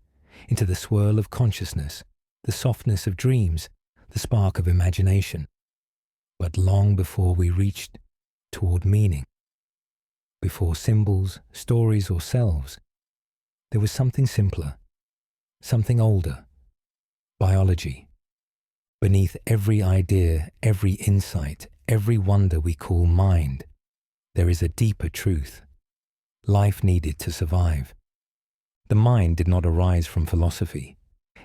into the swirl of consciousness, the softness of dreams, the spark of imagination. But long before we reached toward meaning, before symbols, stories, or selves, there was something simpler, something older, biology. Beneath every idea, every insight, every wonder we call mind, there is a deeper truth. Life needed to survive. The mind did not arise from philosophy.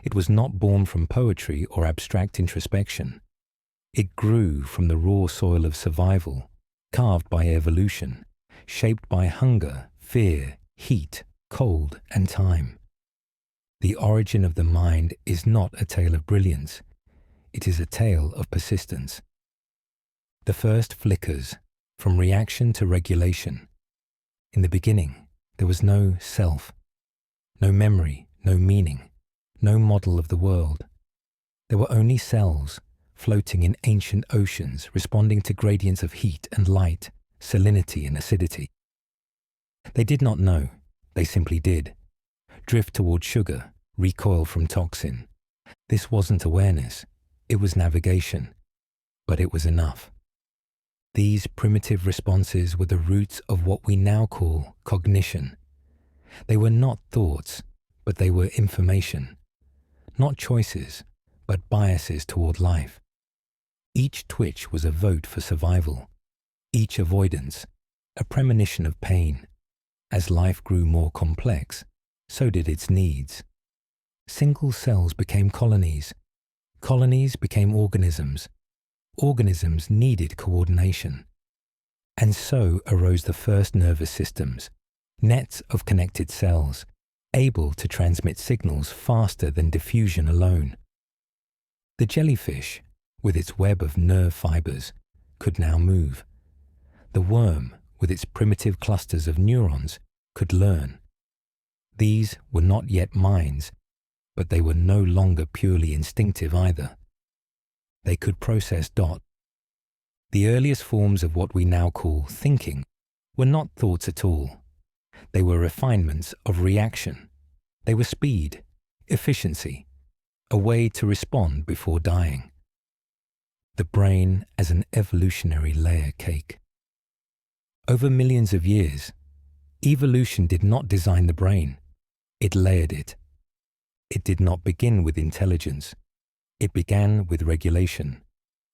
It was not born from poetry or abstract introspection. It grew from the raw soil of survival, carved by evolution, shaped by hunger, fear, heat, cold, and time. The origin of the mind is not a tale of brilliance. It is a tale of persistence. The first flickers from reaction to regulation. In the beginning, there was no self, no memory, no meaning, no model of the world. There were only cells floating in ancient oceans, responding to gradients of heat and light, salinity and acidity. They did not know, they simply did. Drift toward sugar, recoil from toxin. This wasn't awareness, it was navigation, but it was enough. These primitive responses were the roots of what we now call cognition. They were not thoughts, but they were information. Not choices, but biases toward life. Each twitch was a vote for survival. Each avoidance, a premonition of pain. As life grew more complex, so did its needs. Single cells became colonies. Colonies became organisms. Organisms needed coordination. And so arose the first nervous systems, nets of connected cells, able to transmit signals faster than diffusion alone. The jellyfish, with its web of nerve fibers, could now move. The worm, with its primitive clusters of neurons, could learn. These were not yet minds, but they were no longer purely instinctive either. They could process dot. The earliest forms of what we now call thinking were not thoughts at all. They were refinements of reaction. They were speed, efficiency, a way to respond before dying. The brain as an evolutionary layer cake. Over millions of years, evolution did not design the brain, it layered it. It did not begin with intelligence, it began with regulation.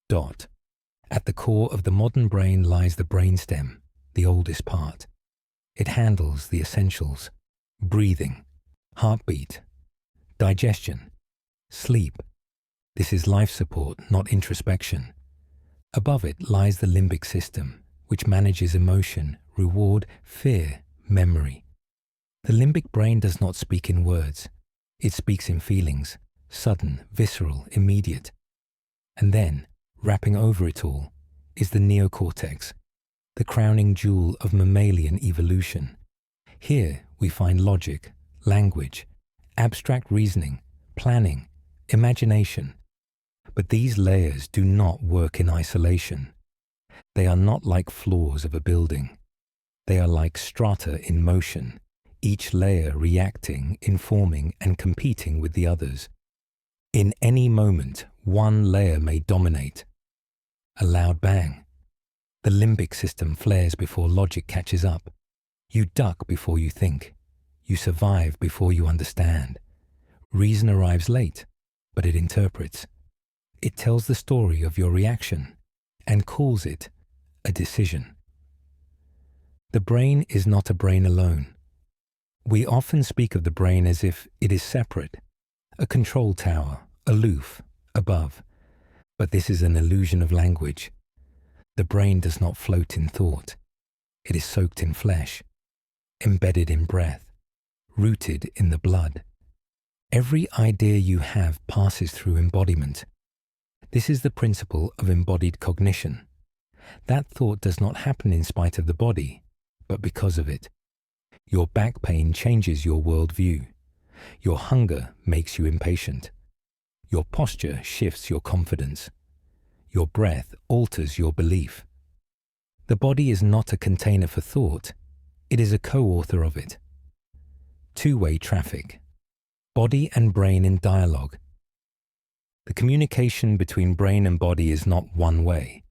At the core of the modern brain lies the brainstem, the oldest part. It handles the essentials: breathing, heartbeat, digestion, sleep. This is life support, not introspection. Above it lies the limbic system, which manages emotion, reward, fear, memory. The limbic brain does not speak in words. It speaks in feelings, sudden, visceral, immediate. And then, wrapping over it all, is the neocortex, the crowning jewel of mammalian evolution. Here we find logic, language, abstract reasoning, planning, imagination. But these layers do not work in isolation. They are not like floors of a building. They are like strata in motion, each layer reacting, informing, and competing with the others. In any moment, one layer may dominate. A loud bang. The limbic system flares before logic catches up. You duck before you think. You survive before you understand. Reason arrives late, but it interprets. It tells the story of your reaction and calls it a decision. The brain is not a brain alone. We often speak of the brain as if it is separate, a control tower, aloof, above. But this is an illusion of language. The brain does not float in thought. It is soaked in flesh, embedded in breath, rooted in the blood. Every idea you have passes through embodiment. This is the principle of embodied cognition. That thought does not happen in spite of the body, but because of it. Your back pain changes your worldview. Your hunger makes you impatient. Your posture shifts your confidence. Your breath alters your belief. The body is not a container for thought. It is a co-author of it. Two-way traffic. Body and brain in dialogue. The communication between brain and body is not one way.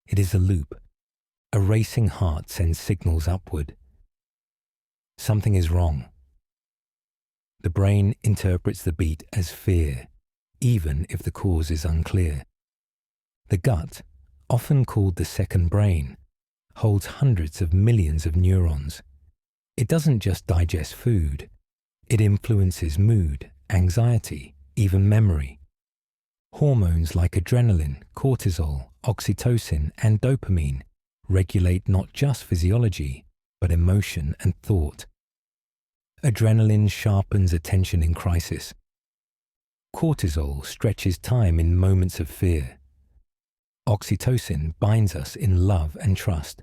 It is a loop. A racing heart sends signals upward. Something is wrong. The brain interprets the beat as fear, even if the cause is unclear. The gut, often called the second brain, holds hundreds of millions of neurons. It doesn't just digest food. It influences mood, anxiety, even memory. Hormones like adrenaline, cortisol, oxytocin, and dopamine regulate not just physiology, but emotion and thought. Adrenaline sharpens attention in crisis. Cortisol stretches time in moments of fear. Oxytocin binds us in love and trust.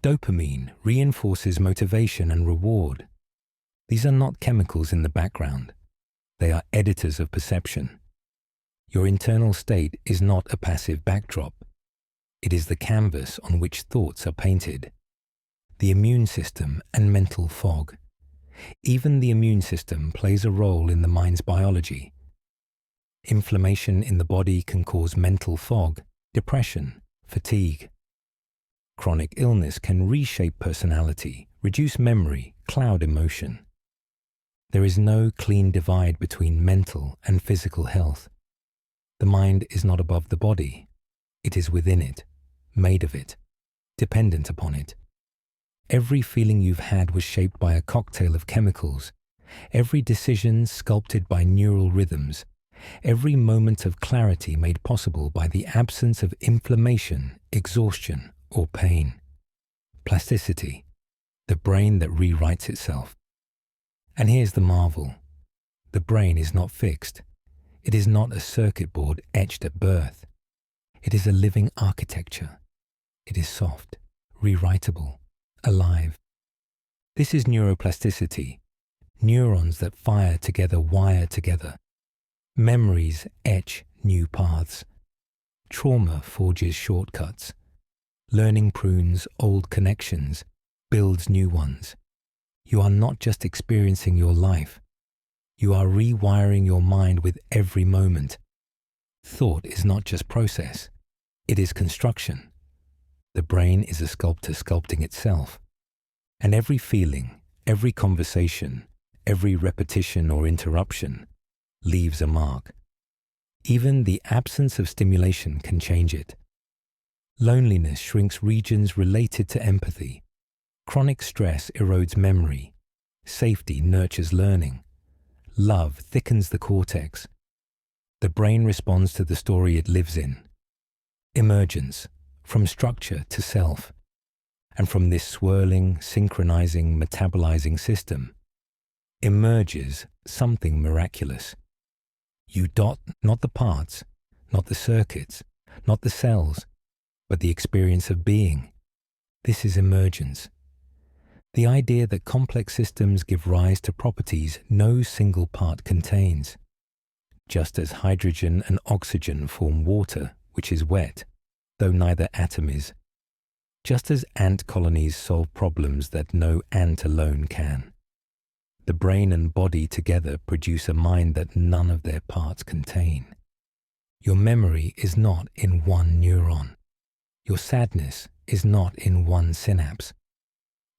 Dopamine reinforces motivation and reward. These are not chemicals in the background. They are editors of perception. Your internal state is not a passive backdrop. It is the canvas on which thoughts are painted. The immune system and mental fog. Even the immune system plays a role in the mind's biology. Inflammation in the body can cause mental fog, depression, fatigue. Chronic illness can reshape personality, reduce memory, cloud emotion. There is no clean divide between mental and physical health. The mind is not above the body. It is within it, made of it, dependent upon it. Every feeling you've had was shaped by a cocktail of chemicals. Every decision sculpted by neural rhythms. Every moment of clarity made possible by the absence of inflammation, exhaustion, or pain. Plasticity, the brain that rewrites itself. And here's the marvel. The brain is not fixed. It is not a circuit board etched at birth. It is a living architecture. It is soft, rewritable, alive. This is neuroplasticity. Neurons that fire together wire together. Memories etch new paths. Trauma forges shortcuts. Learning prunes old connections, builds new ones. You are not just experiencing your life. You are rewiring your mind with every moment. Thought is not just process, it is construction. The brain is a sculptor sculpting itself. And every feeling, every conversation, every repetition or interruption leaves a mark. Even the absence of stimulation can change it. Loneliness shrinks regions related to empathy. Chronic stress erodes memory. Safety nurtures learning. Love thickens the cortex. The brain responds to the story it lives in. Emergence, from structure to self. And from this swirling, synchronizing, metabolizing system, emerges something miraculous. You dot not the parts, not the circuits, not the cells, but the experience of being. This is emergence. The idea that complex systems give rise to properties no single part contains. Just as hydrogen and oxygen form water, which is wet, though neither atom is. Just as ant colonies solve problems that no ant alone can. The brain and body together produce a mind that none of their parts contain. Your memory is not in one neuron. Your sadness is not in one synapse.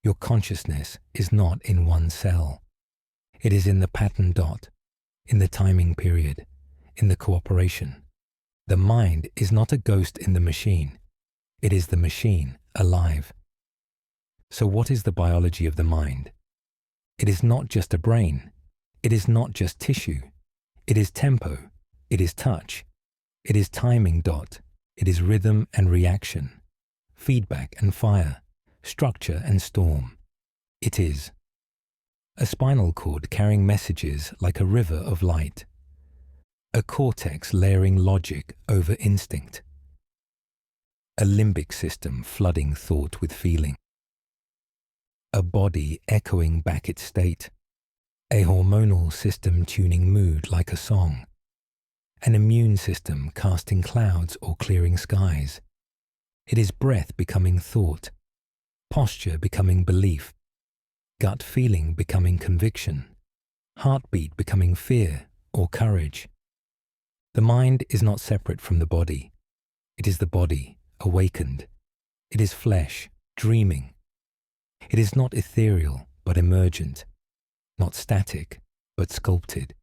Your consciousness is not in one cell. It is in the pattern dot, in the timing period, in the cooperation. The mind is not a ghost in the machine. It is the machine, alive. So what is the biology of the mind? It is not just a brain. It is not just tissue. It is tempo. It is touch. It is timing dot. It is rhythm and reaction, feedback and fire, structure and storm. It is a spinal cord carrying messages like a river of light, a cortex layering logic over instinct, a limbic system flooding thought with feeling, a body echoing back its state, a hormonal system tuning mood like a song, an immune system casting clouds or clearing skies. It is breath becoming thought, posture becoming belief, gut feeling becoming conviction, heartbeat becoming fear or courage. The mind is not separate from the body. It is the body, awakened. It is flesh, dreaming. It is not ethereal, but emergent, not static, but sculpted.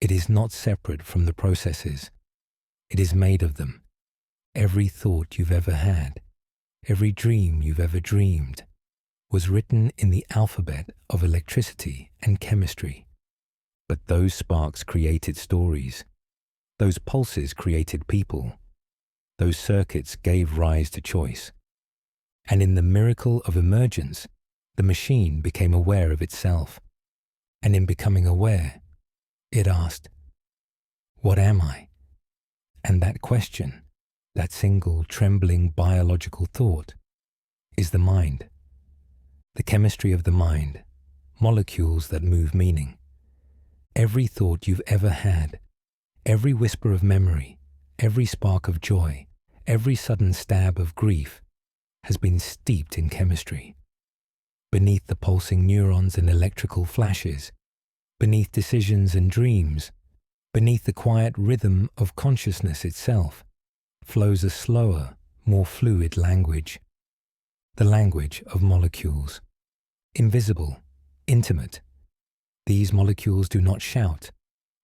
It is not separate from the processes. It is made of them. Every thought you've ever had, every dream you've ever dreamed, was written in the alphabet of electricity and chemistry. But those sparks created stories. Those pulses created people. Those circuits gave rise to choice. And in the miracle of emergence, the machine became aware of itself. And in becoming aware, it asked, "What am I?" And that question, that single trembling biological thought, is the mind. The chemistry of the mind, molecules that move meaning. Every thought you've ever had, every whisper of memory, every spark of joy, every sudden stab of grief has been steeped in chemistry. Beneath the pulsing neurons and electrical flashes, beneath decisions and dreams, beneath the quiet rhythm of consciousness itself, flows a slower, more fluid language. The language of molecules. Invisible, intimate. These molecules do not shout.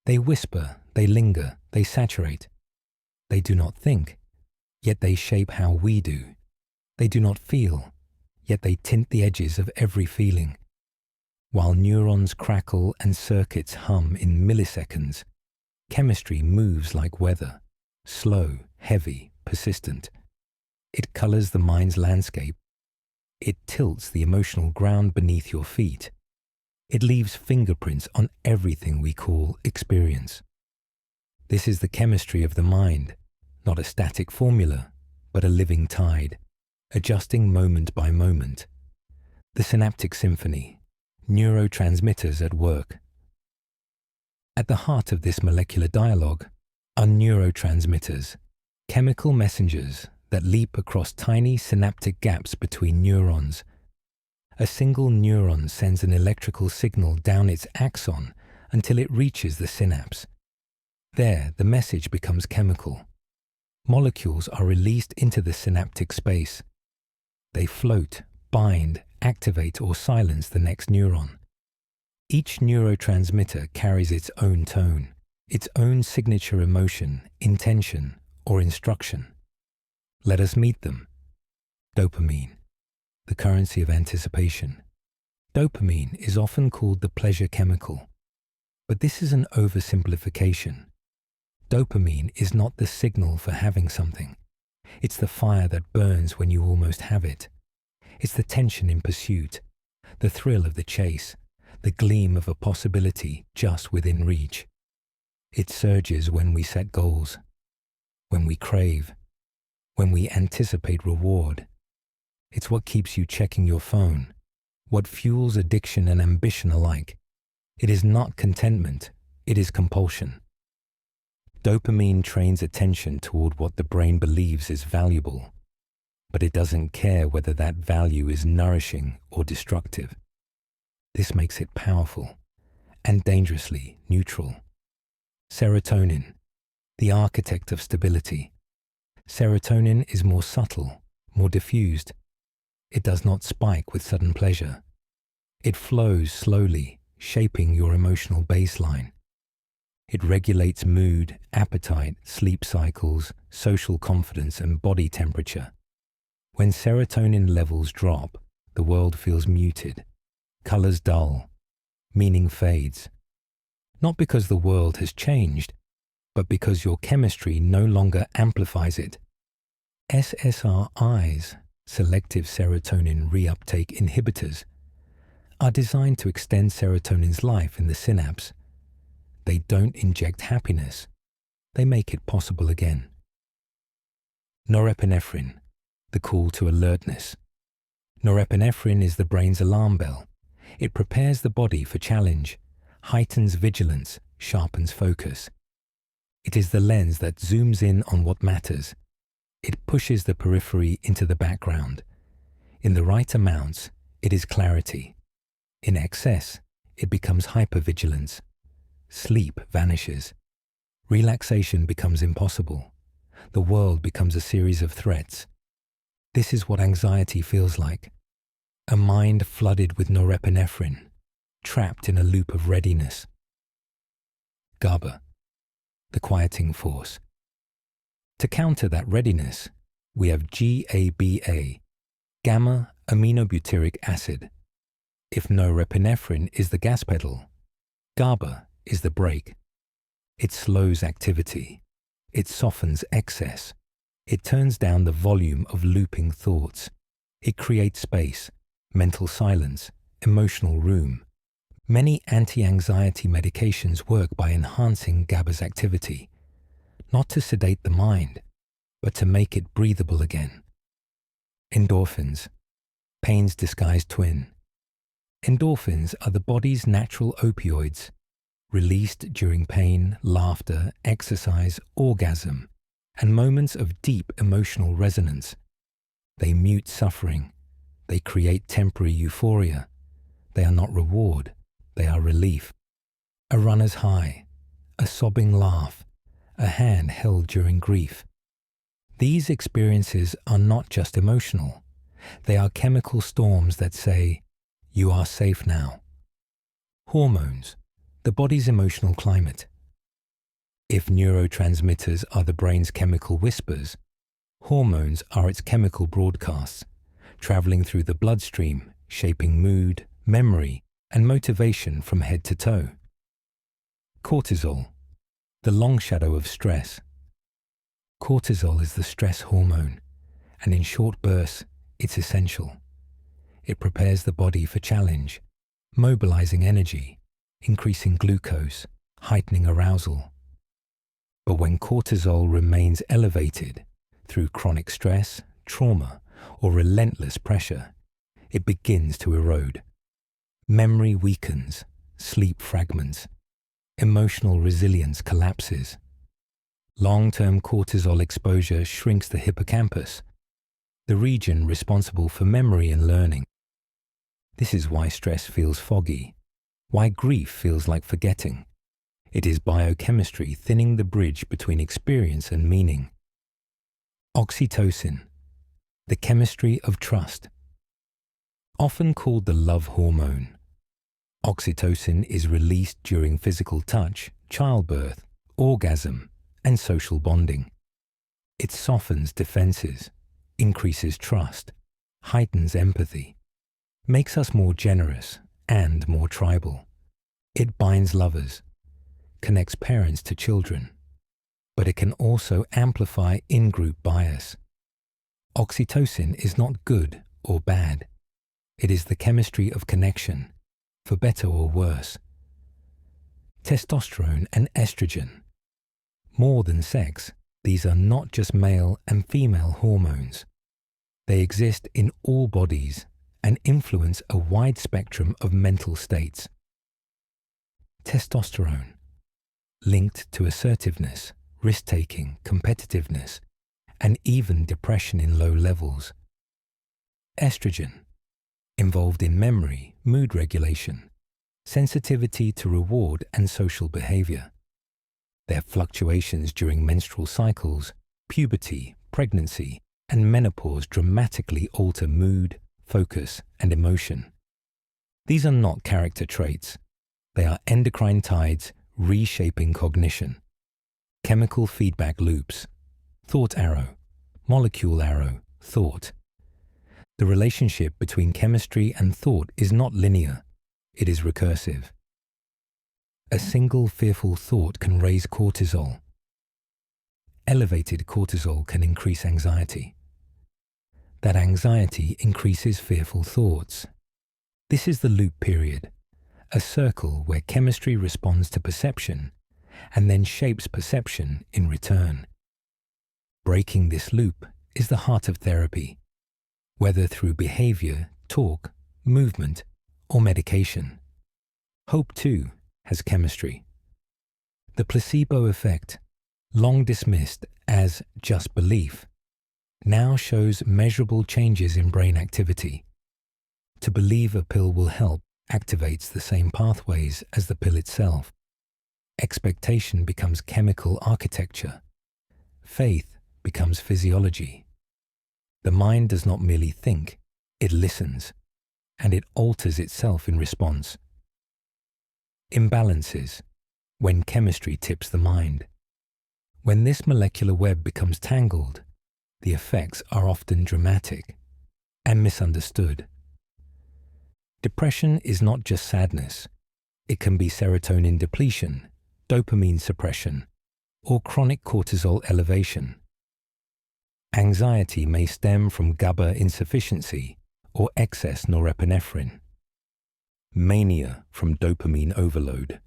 They whisper, they linger, they saturate. They do not think, yet they shape how we do. They do not feel, yet they tint the edges of every feeling. While neurons crackle and circuits hum in milliseconds, chemistry moves like weather, slow, heavy, persistent. It colors the mind's landscape. It tilts the emotional ground beneath your feet. It leaves fingerprints on everything we call experience. This is the chemistry of the mind, not a static formula, but a living tide, adjusting moment by moment. The synaptic symphony, neurotransmitters at work. At the heart of this molecular dialogue are neurotransmitters, chemical messengers that leap across tiny synaptic gaps between neurons. A single neuron sends an electrical signal down its axon until it reaches the synapse. There, the message becomes chemical. Molecules are released into the synaptic space. They float, bind, activate, or silence the next neuron. Each neurotransmitter carries its own tone, its own signature emotion, intention, or instruction. Let us meet them. Dopamine, the currency of anticipation. Dopamine is often called the pleasure chemical, but this is an oversimplification. Dopamine is not the signal for having something. It's the fire that burns when you almost have it. It's the tension in pursuit, the thrill of the chase, the gleam of a possibility just within reach. It surges when we set goals, when we crave, when we anticipate reward. It's what keeps you checking your phone, what fuels addiction and ambition alike. It is not contentment, it is compulsion. Dopamine trains attention toward what the brain believes is valuable, but it doesn't care whether that value is nourishing or destructive. This makes it powerful and dangerously neutral. Serotonin, the architect of stability. Serotonin is more subtle, more diffused. It does not spike with sudden pleasure. It flows slowly, shaping your emotional baseline. It regulates mood, appetite, sleep cycles, social confidence, and body temperature. When serotonin levels drop, the world feels muted, colors dull, meaning fades. Not because the world has changed, but because your chemistry no longer amplifies it. SSRIs, selective serotonin reuptake inhibitors, are designed to extend serotonin's life in the synapse. They don't inject happiness, they make it possible again. Norepinephrine, the call to alertness. Norepinephrine is the brain's alarm bell. It prepares the body for challenge, heightens vigilance, sharpens focus. It is the lens that zooms in on what matters. It pushes the periphery into the background. In the right amounts, it is clarity. In excess, it becomes hypervigilance. Sleep vanishes. Relaxation becomes impossible. The world becomes a series of threats. This is what anxiety feels like. A mind flooded with norepinephrine, trapped in a loop of readiness. GABA, the quieting force. To counter that readiness, we have GABA, gamma-aminobutyric acid. If norepinephrine is the gas pedal, GABA is the brake. It slows activity. It softens excess. It turns down the volume of looping thoughts. It creates space, mental silence, emotional room. Many anti-anxiety medications work by enhancing GABA's activity, not to sedate the mind, but to make it breathable again. Endorphins, pain's disguised twin. Endorphins are the body's natural opioids, released during pain, laughter, exercise, orgasm, and moments of deep emotional resonance. They mute suffering. They create temporary euphoria. They are not reward. They are relief. A runner's high, a sobbing laugh, a hand held during grief. These experiences are not just emotional. They are chemical storms that say, "You are safe now." Hormones, the body's emotional climate. If neurotransmitters are the brain's chemical whispers, hormones are its chemical broadcasts, traveling through the bloodstream, shaping mood, memory, and motivation from head to toe. Cortisol, the long shadow of stress. Cortisol is the stress hormone, and in short bursts, it's essential. It prepares the body for challenge, mobilizing energy, increasing glucose, heightening arousal. But when cortisol remains elevated through chronic stress, trauma, or relentless pressure, it begins to erode. Memory weakens, sleep fragments, emotional resilience collapses. Long-term cortisol exposure shrinks the hippocampus, the region responsible for memory and learning. This is why stress feels foggy, Why grief feels like forgetting. It is biochemistry thinning the bridge between experience and meaning. Oxytocin, the chemistry of trust. Often called the love hormone, oxytocin is released during physical touch, childbirth, orgasm, and social bonding. It softens defenses, increases trust, heightens empathy, makes us more generous and more tribal. It binds lovers, connects parents to children, but it can also amplify in-group bias. Oxytocin is not good or bad. It is the chemistry of connection, for better or worse. Testosterone and estrogen. More than sex, these are not just male and female hormones. They exist in all bodies and influence a wide spectrum of mental states. Testosterone, linked to assertiveness, risk-taking, competitiveness, and even depression in low levels. Estrogen, involved in memory, mood regulation, sensitivity to reward and social behavior. Their fluctuations during menstrual cycles, puberty, pregnancy, and menopause dramatically alter mood, focus, and emotion. These are not character traits. They are endocrine tides reshaping cognition. Chemical feedback loops. Thought arrow, molecule arrow, thought. The relationship between chemistry and thought is not linear. It is recursive. A single fearful thought can raise cortisol. Elevated cortisol can increase anxiety. That anxiety increases fearful thoughts. This is the loop period, a circle where chemistry responds to perception and then shapes perception in return. Breaking this loop is the heart of therapy, whether through behavior, talk, movement, or medication. Hope, too, has chemistry. The placebo effect, long dismissed as just belief, now shows measurable changes in brain activity. To believe a pill will help activates the same pathways as the pill itself. Expectation becomes chemical architecture. Faith becomes physiology. The mind does not merely think, it listens, and it alters itself in response. Imbalances, when chemistry tips the mind. When this molecular web becomes tangled, the effects are often dramatic and misunderstood. Depression is not just sadness. It can be serotonin depletion, dopamine suppression, or chronic cortisol elevation. Anxiety may stem from GABA insufficiency or excess norepinephrine. Mania from dopamine overload.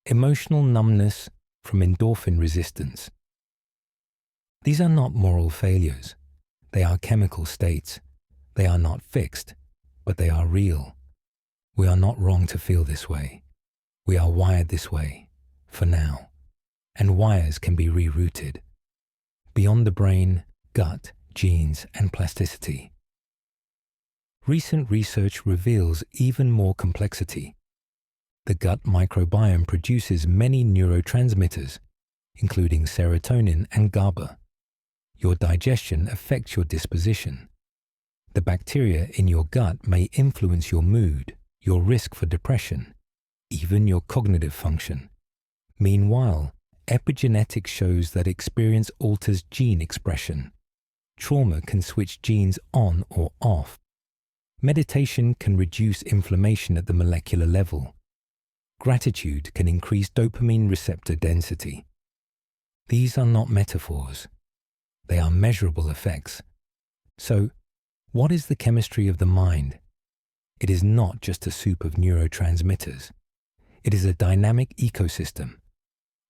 Emotional numbness from endorphin resistance. These are not moral failures. They are chemical states. They are not fixed, but they are real. We are not wrong to feel this way. We are wired this way, for now, and wires can be rerouted. Beyond the brain, gut, genes, and plasticity. Recent research reveals even more complexity. The gut microbiome produces many neurotransmitters, including serotonin and GABA. Your digestion affects your disposition. The bacteria in your gut may influence your mood, your risk for depression, even your cognitive function. Meanwhile, epigenetics shows that experience alters gene expression. Trauma can switch genes on or off. Meditation can reduce inflammation at the molecular level. Gratitude can increase dopamine receptor density. These are not metaphors. They are measurable effects. So, what is the chemistry of the mind? It is not just a soup of neurotransmitters. It is a dynamic ecosystem,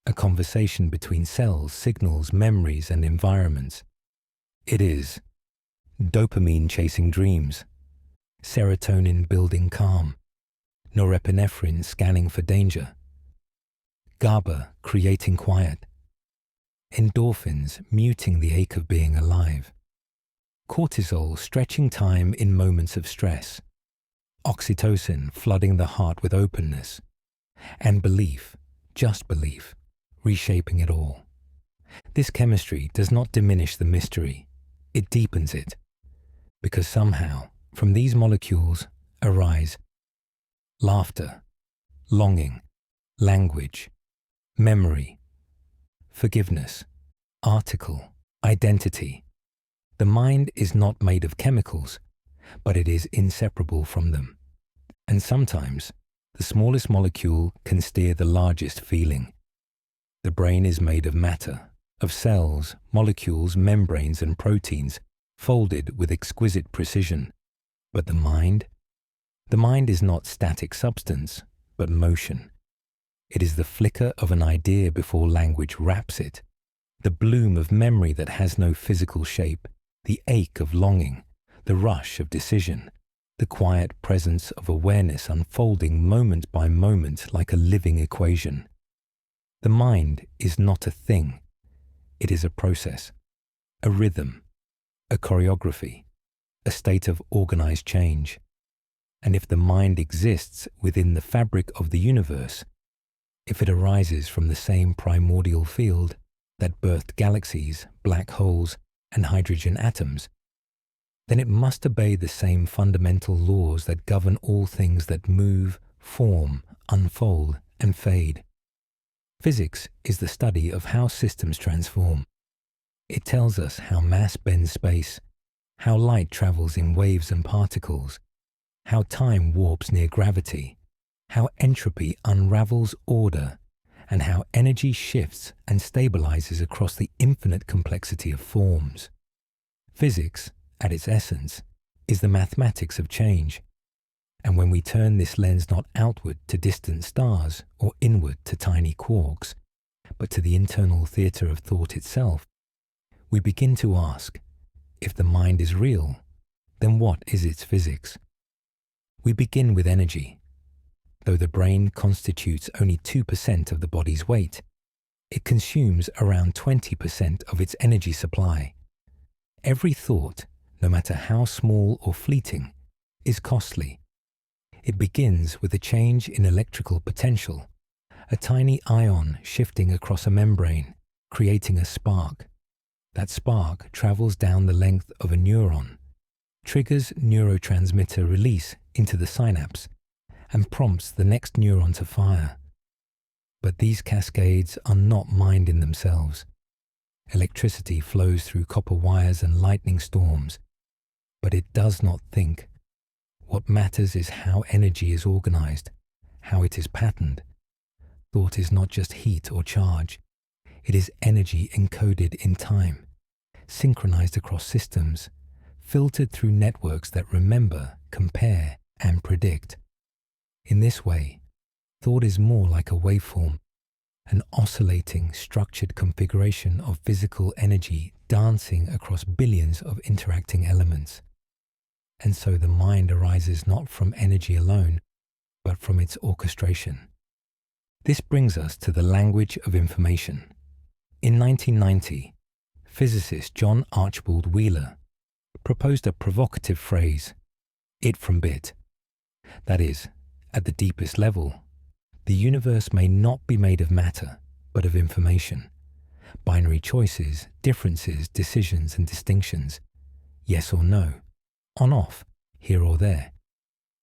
a conversation between cells, signals, memories, and environments. It is dopamine chasing dreams, serotonin building calm, norepinephrine scanning for danger, GABA creating quiet, endorphins muting the ache of being alive, cortisol stretching time in moments of stress, oxytocin flooding the heart with openness, and belief, just belief, reshaping it all. This chemistry does not diminish the mystery, it deepens it, because somehow from these molecules arise laughter, longing, language, memory, forgiveness, article, identity. The mind is not made of chemicals, but it is inseparable from them. And sometimes the smallest molecule can steer the largest feeling. The brain is made of matter, of cells, molecules, membranes, and proteins, folded with exquisite precision. But the mind? The mind is not static substance, but motion. It is the flicker of an idea before language wraps it, the bloom of memory that has no physical shape, the ache of longing, the rush of decision, the quiet presence of awareness unfolding moment by moment like a living equation. The mind is not a thing. It is a process, a rhythm, a choreography, a state of organized change. And if the mind exists within the fabric of the universe, if it arises from the same primordial field that birthed galaxies, black holes, and hydrogen atoms, then it must obey the same fundamental laws that govern all things that move, form, unfold, and fade. Physics is the study of how systems transform. It tells us how mass bends space, how light travels in waves and particles, how time warps near gravity, how entropy unravels order, and how energy shifts and stabilizes across the infinite complexity of forms. Physics, at its essence, is the mathematics of change. And when we turn this lens not outward to distant stars or inward to tiny quarks, but to the internal theatre of thought itself, we begin to ask, if the mind is real, then what is its physics? We begin with energy. Though the brain constitutes only 2% of the body's weight, it consumes around 20% of its energy supply. Every thought, no matter how small or fleeting, is costly. It begins with a change in electrical potential, a tiny ion shifting across a membrane, creating a spark. That spark travels down the length of a neuron, triggers neurotransmitter release into the synapse, and prompts the next neuron to fire. But these cascades are not mind in themselves. Electricity flows through copper wires and lightning storms, but it does not think. What matters is how energy is organized, how it is patterned. Thought is not just heat or charge. It is energy encoded in time, synchronized across systems, filtered through networks that remember, compare, and predict. In this way, thought is more like a waveform, an oscillating, structured configuration of physical energy dancing across billions of interacting elements. And so the mind arises not from energy alone, but from its orchestration. This brings us to the language of information. In 1990, physicist John Archibald Wheeler proposed a provocative phrase, "it from bit." That is, at the deepest level, the universe may not be made of matter, but of information. Binary choices, differences, decisions, and distinctions. Yes or no. On-off, here or there.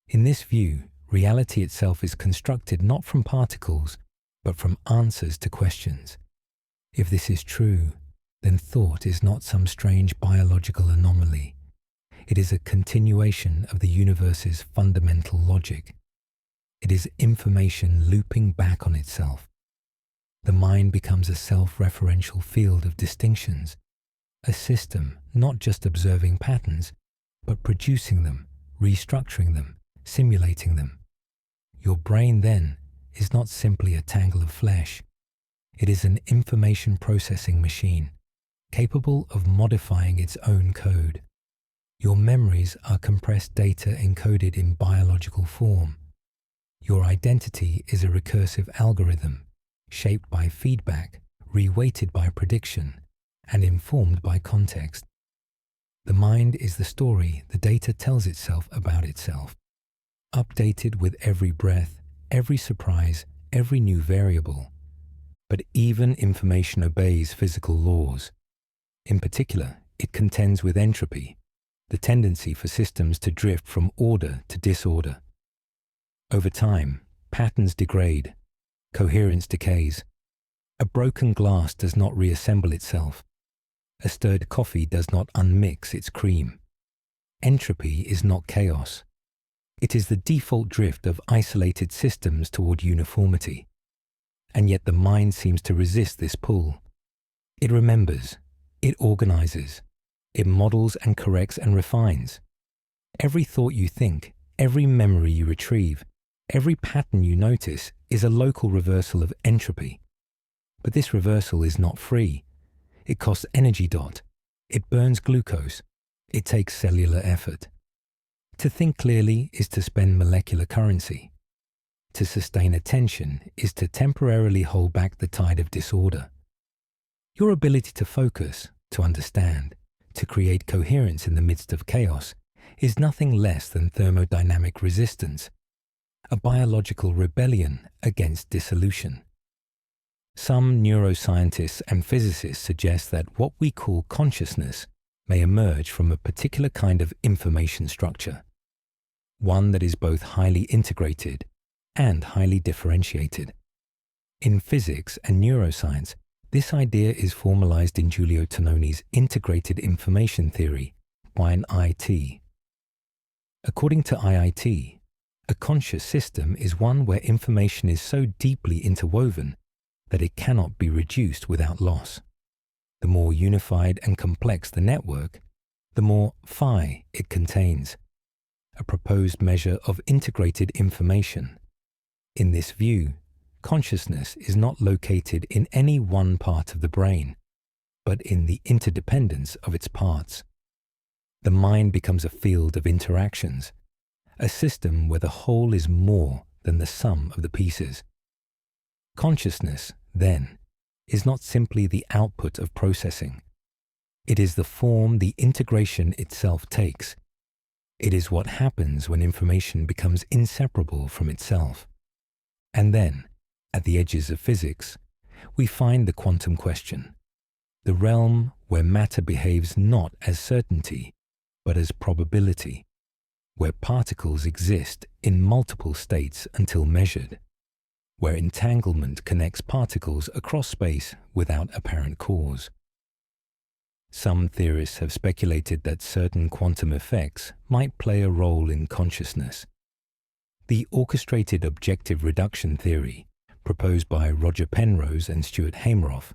In this view, reality itself is constructed not from particles, but from answers to questions. If this is true, then thought is not some strange biological anomaly. It is a continuation of the universe's fundamental logic. It is information looping back on itself. The mind becomes a self-referential field of distinctions, a system not just observing patterns, but producing them, restructuring them, simulating them. Your brain, then, is not simply a tangle of flesh. It is an information processing machine, capable of modifying its own code. Your memories are compressed data encoded in biological form. Your identity is a recursive algorithm, shaped by feedback, reweighted by prediction, and informed by context. The mind is the story the data tells itself about itself. updated with every breath, every surprise, every new variable. But even information obeys physical laws. In particular, it contends with entropy, the tendency for systems to drift from order to disorder. Over time, patterns degrade, coherence decays. A broken glass does not reassemble itself. A stirred coffee does not unmix its cream. Entropy is not chaos. It is the default drift of isolated systems toward uniformity. And yet the mind seems to resist this pull. It remembers, it organizes, it models and corrects and refines. Every thought you think, every memory you retrieve, every pattern you notice is a local reversal of entropy. But this reversal is not free. It costs energy. It burns glucose. It takes cellular effort. To think clearly is to spend molecular currency. To sustain attention is to temporarily hold back the tide of disorder. Your ability to focus, to understand, to create coherence in the midst of chaos is nothing less than thermodynamic resistance, a biological rebellion against dissolution. Some neuroscientists and physicists suggest that what we call consciousness may emerge from a particular kind of information structure, one that is both highly integrated and highly differentiated. In physics and neuroscience, this idea is formalized in Giulio Tononi's integrated information theory by an IT. According to IIT, a conscious system is one where information is so deeply interwoven that it cannot be reduced without loss. The more unified and complex the network, the more phi it contains, a proposed measure of integrated information. In this view, consciousness is not located in any one part of the brain, but in the interdependence of its parts. The mind becomes a field of interactions, a system where the whole is more than the sum of the pieces. Consciousness, then, is not simply the output of processing. It is the form the integration itself takes. It is what happens when information becomes inseparable from itself. And then, at the edges of physics, we find the quantum question, the realm where matter behaves not as certainty, but as probability, where particles exist in multiple states until measured, where entanglement connects particles across space without apparent cause. Some theorists have speculated that certain quantum effects might play a role in consciousness. The orchestrated objective reduction theory, proposed by Roger Penrose and Stuart Hameroff,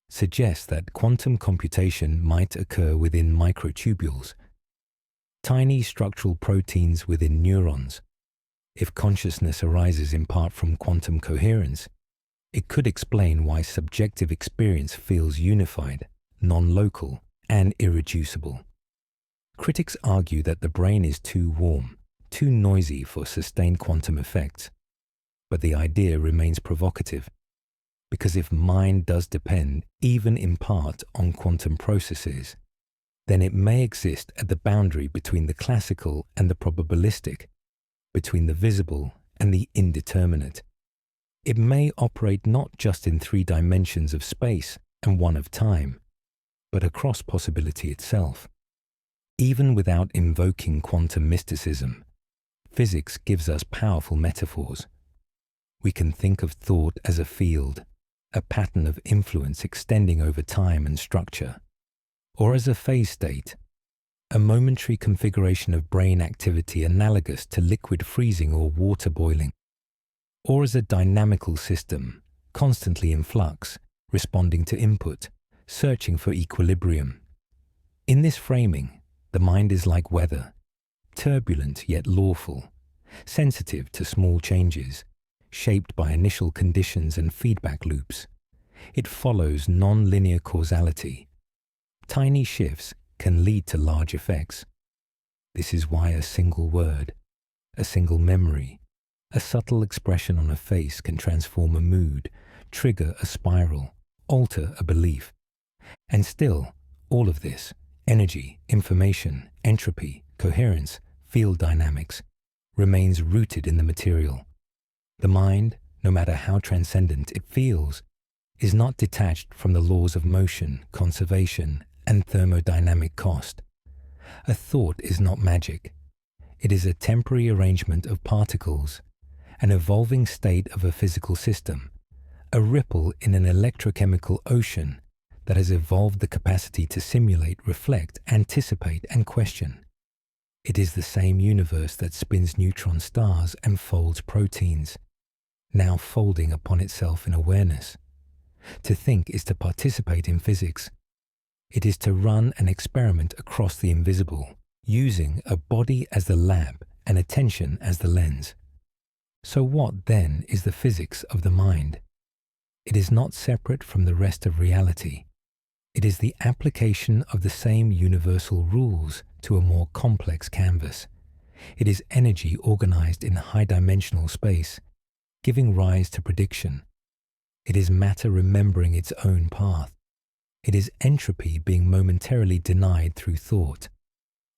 suggests that quantum computation might occur within microtubules, tiny structural proteins within neurons. If consciousness arises in part from quantum coherence, it could explain why subjective experience feels unified, non-local, and irreducible. Critics argue that the brain is too warm, too noisy for sustained quantum effects. But the idea remains provocative, because if mind does depend, even in part, on quantum processes, then it may exist at the boundary between the classical and the probabilistic, between the visible and the indeterminate. It may operate not just in 3 dimensions of space and 1 of time, but across possibility itself. Even without invoking quantum mysticism, physics gives us powerful metaphors. We can think of thought as a field, a pattern of influence extending over time and structure, or as a phase state, a momentary configuration of brain activity analogous to liquid freezing or water boiling, or as a dynamical system, constantly in flux, responding to input, searching for equilibrium. In this framing, the mind is like weather, turbulent yet lawful, sensitive to small changes, shaped by initial conditions and feedback loops. It follows non-linear causality. Tiny shifts can lead to large effects. This is why a single word, a single memory, a subtle expression on a face can transform a mood, trigger a spiral, alter a belief. And still, all of this, energy, information, entropy, coherence, field dynamics, remains rooted in the material. The mind, no matter how transcendent it feels, is not detached from the laws of motion, conservation, and thermodynamic cost. A thought is not magic. It is a temporary arrangement of particles, an evolving state of a physical system, a ripple in an electrochemical ocean that has evolved the capacity to simulate, reflect, anticipate, and question. It is the same universe that spins neutron stars and folds proteins, now folding upon itself in awareness. To think is to participate in physics. It is to run an experiment across the invisible, using a body as the lab and attention as the lens. So what, then, is the physics of the mind? It is not separate from the rest of reality. It is the application of the same universal rules to a more complex canvas. It is energy organized in high-dimensional space, giving rise to prediction. It is matter remembering its own path. It is entropy being momentarily denied through thought.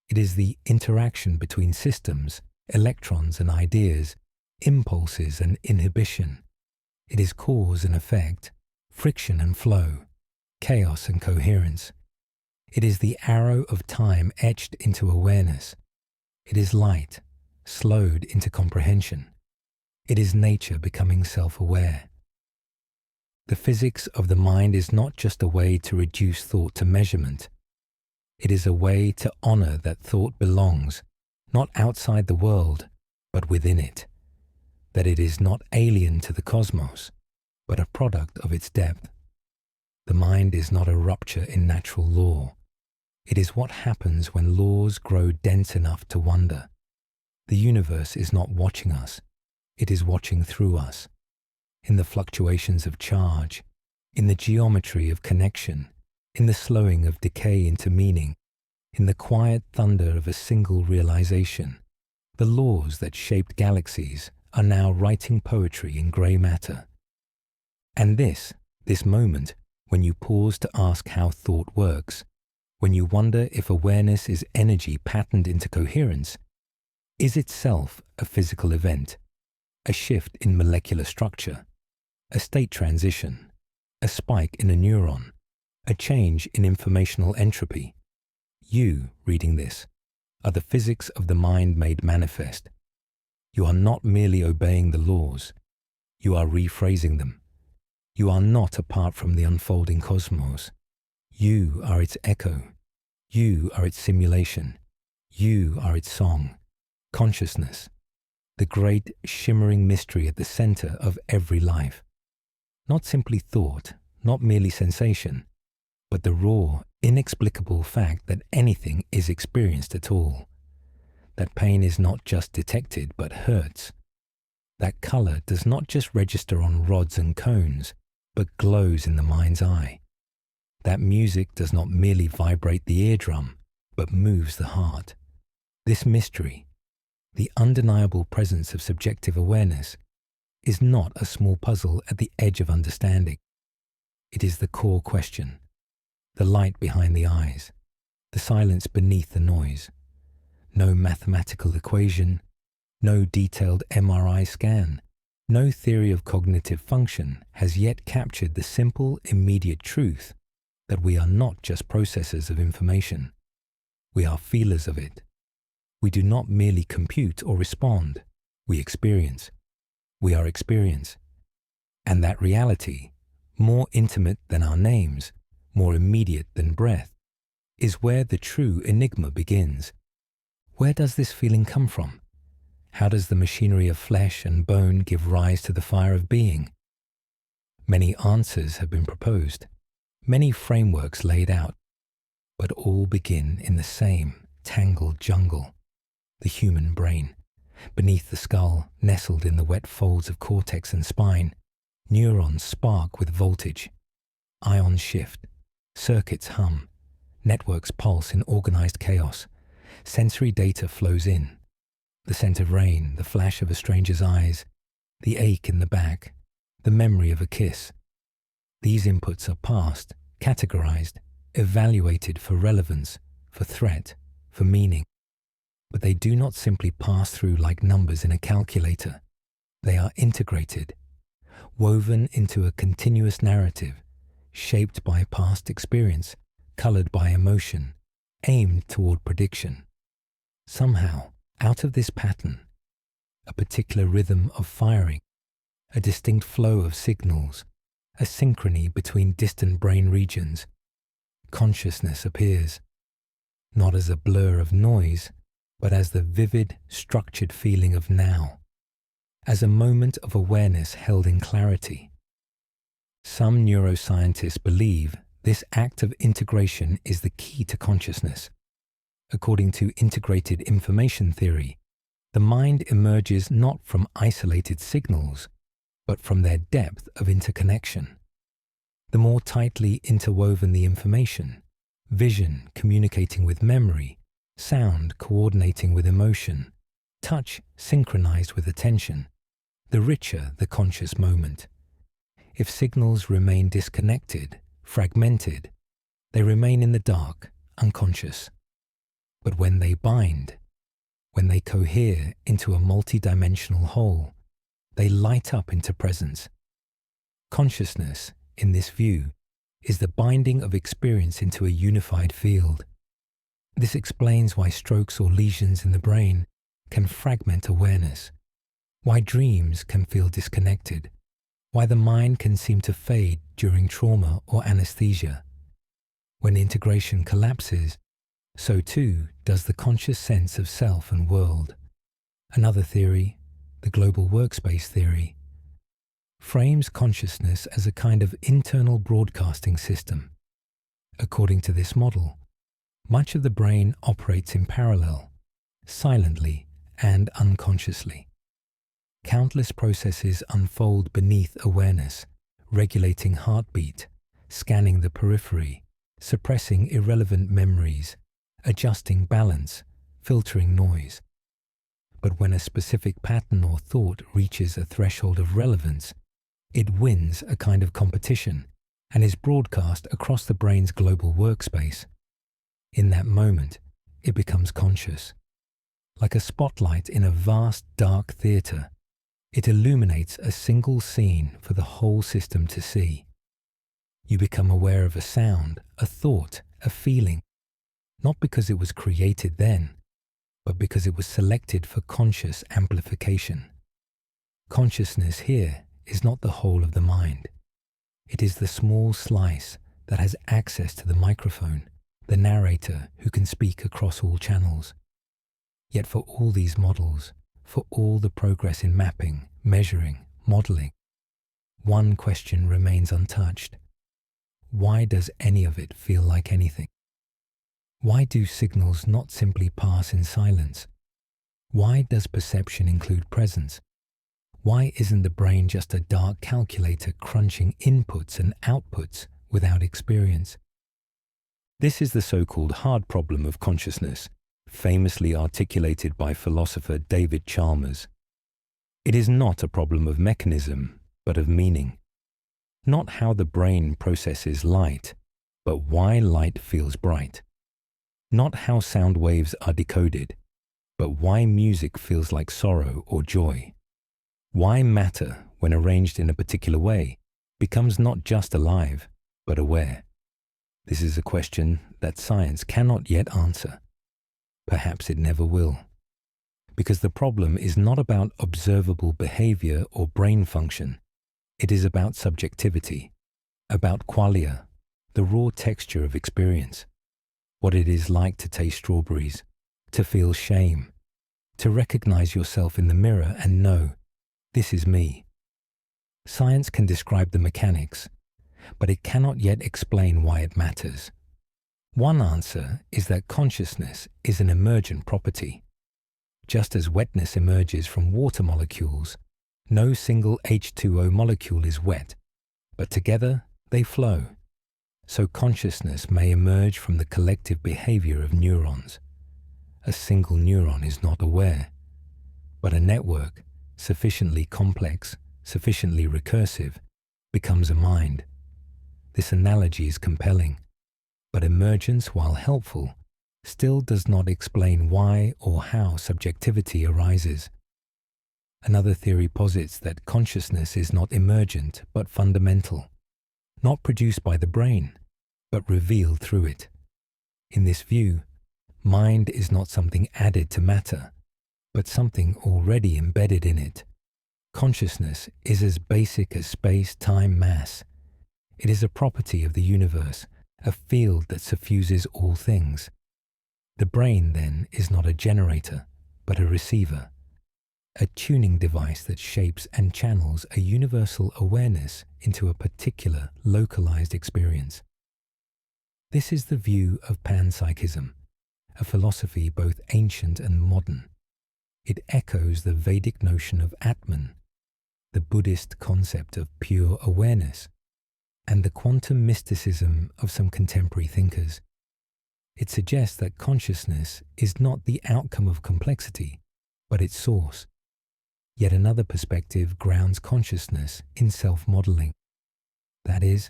It is the interaction between systems, electrons and ideas, impulses and inhibition. It is cause and effect, friction and flow, chaos and coherence. It is the arrow of time etched into awareness. It is light, slowed into comprehension. It is nature becoming self-aware. The physics of the mind is not just a way to reduce thought to measurement. It is a way to honor that thought belongs, not outside the world, but within it. That it is not alien to the cosmos, but a product of its depth. The mind is not a rupture in natural law. It is what happens when laws grow dense enough to wonder. The universe is not watching us. It is watching through us. In the fluctuations of charge, in the geometry of connection, in the slowing of decay into meaning, in the quiet thunder of a single realization, the laws that shaped galaxies are now writing poetry in grey matter. And this moment, when you pause to ask how thought works, when you wonder if awareness is energy patterned into coherence, is itself a physical event, a shift in molecular structure, a state transition, a spike in a neuron, a change in informational entropy. You, reading this, are the physics of the mind made manifest. You are not merely obeying the laws. You are rephrasing them. You are not apart from the unfolding cosmos. You are its echo. You are its simulation. You are its song, consciousness, the great shimmering mystery at the center of every life. Not simply thought, not merely sensation, but the raw, inexplicable fact that anything is experienced at all. That pain is not just detected, but hurts. That color does not just register on rods and cones, but glows in the mind's eye. That music does not merely vibrate the eardrum, but moves the heart. This mystery, the undeniable presence of subjective awareness, is not a small puzzle at the edge of understanding. It is the core question, the light behind the eyes, the silence beneath the noise. No mathematical equation, no detailed MRI scan, no theory of cognitive function has yet captured the simple, immediate truth that we are not just processors of information. We are feelers of it. We do not merely compute or respond, we experience. We are experience. And that reality, more intimate than our names, more immediate than breath, is where the true enigma begins. Where does this feeling come from? How does the machinery of flesh and bone give rise to the fire of being? Many answers have been proposed, many frameworks laid out, but all begin in the same tangled jungle, the human brain. Beneath the skull, nestled in the wet folds of cortex and spine, neurons spark with voltage. Ions shift, circuits hum, networks pulse in organized chaos. Sensory data flows in. The scent of rain, the flash of a stranger's eyes, the ache in the back, the memory of a kiss. These inputs are parsed, categorized, evaluated for relevance, for threat, for meaning. But they do not simply pass through like numbers in a calculator. They are integrated, woven into a continuous narrative, shaped by past experience, colored by emotion, aimed toward prediction. Somehow, out of this pattern, a particular rhythm of firing, a distinct flow of signals, a synchrony between distant brain regions, consciousness appears, not as a blur of noise, but as the vivid, structured feeling of now, as a moment of awareness held in clarity. Some neuroscientists believe this act of integration is the key to consciousness. According to integrated information theory, the mind emerges not from isolated signals, but from their depth of interconnection. The more tightly interwoven the information, vision communicating with memory, sound coordinating with emotion, touch synchronized with attention, the richer the conscious moment. If signals remain disconnected, fragmented, they remain in the dark, unconscious. But when they bind, when they cohere into a multidimensional whole, they light up into presence. Consciousness, in this view, is the binding of experience into a unified field. This explains why strokes or lesions in the brain can fragment awareness, why dreams can feel disconnected, why the mind can seem to fade during trauma or anesthesia. When integration collapses, so too does the conscious sense of self and world. Another theory, the global workspace theory, frames consciousness as a kind of internal broadcasting system. According to this model, much of the brain operates in parallel, silently and unconsciously. Countless processes unfold beneath awareness, regulating heartbeat, scanning the periphery, suppressing irrelevant memories, adjusting balance, filtering noise. But when a specific pattern or thought reaches a threshold of relevance, it wins a kind of competition and is broadcast across the brain's global workspace. In that moment, it becomes conscious. Like a spotlight in a vast dark theatre, it illuminates a single scene for the whole system to see. You become aware of a sound, a thought, a feeling, not because it was created then, but because it was selected for conscious amplification. Consciousness here is not the whole of the mind. It is the small slice that has access to the microphone, the narrator who can speak across all channels. Yet for all these models, for all the progress in mapping, measuring, modeling, one question remains untouched. Why does any of it feel like anything? Why do signals not simply pass in silence? Why does perception include presence? Why isn't the brain just a dark calculator crunching inputs and outputs without experience? This is the so-called hard problem of consciousness, famously articulated by philosopher David Chalmers. It is not a problem of mechanism, but of meaning. Not how the brain processes light, but why light feels bright. Not how sound waves are decoded, but why music feels like sorrow or joy. Why matter, when arranged in a particular way, becomes not just alive, but aware. This is a question that science cannot yet answer. Perhaps it never will. Because the problem is not about observable behavior or brain function. It is about subjectivity, about qualia, the raw texture of experience, what it is like to taste strawberries, to feel shame, to recognize yourself in the mirror and know, this is me. Science can describe the mechanics, but it cannot yet explain why it matters. One answer is that consciousness is an emergent property. Just as wetness emerges from water molecules, no single H2O molecule is wet, but together they flow. So consciousness may emerge from the collective behavior of neurons. A single neuron is not aware, but a network, sufficiently complex, sufficiently recursive, becomes a mind. This analogy is compelling, but emergence, while helpful, still does not explain why or how subjectivity arises. Another theory posits that consciousness is not emergent but fundamental, not produced by the brain, but revealed through it. In this view, mind is not something added to matter, but something already embedded in it. Consciousness is as basic as space, time, mass. It is a property of the universe, a field that suffuses all things. The brain, then, is not a generator, but a receiver, a tuning device that shapes and channels a universal awareness into a particular, localized experience. This is the view of panpsychism, a philosophy both ancient and modern. It echoes the Vedic notion of Atman, the Buddhist concept of pure awareness, and the quantum mysticism of some contemporary thinkers. It suggests that consciousness is not the outcome of complexity, but its source. Yet another perspective grounds consciousness in self-modeling. That is,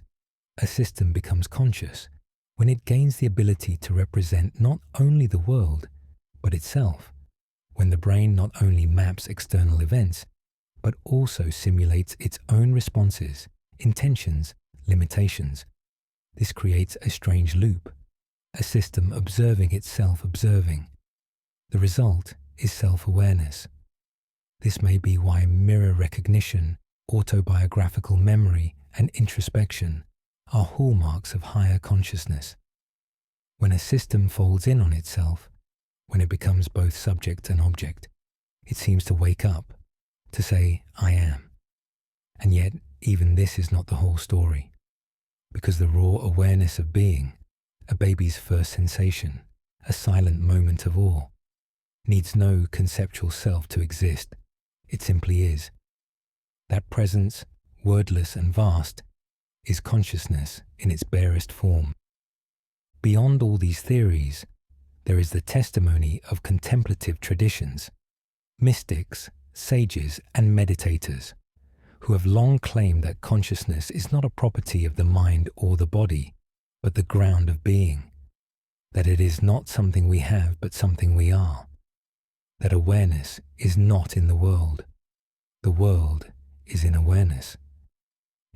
a system becomes conscious when it gains the ability to represent not only the world, but itself, when the brain not only maps external events, but also simulates its own responses, intentions, limitations. This creates a strange loop, a system observing itself observing. The result is self-awareness. This may be why mirror recognition, autobiographical memory, and introspection are hallmarks of higher consciousness. When a system folds in on itself, when it becomes both subject and object, it seems to wake up, to say, I am. And yet, even this is not the whole story, because the raw awareness of being, a baby's first sensation, a silent moment of awe, needs no conceptual self to exist. It simply is. That presence, wordless and vast, is consciousness in its barest form. Beyond all these theories, there is the testimony of contemplative traditions, mystics, sages, and meditators, who have long claimed that consciousness is not a property of the mind or the body, but the ground of being, that it is not something we have but something we are, that awareness is not in the world is in awareness.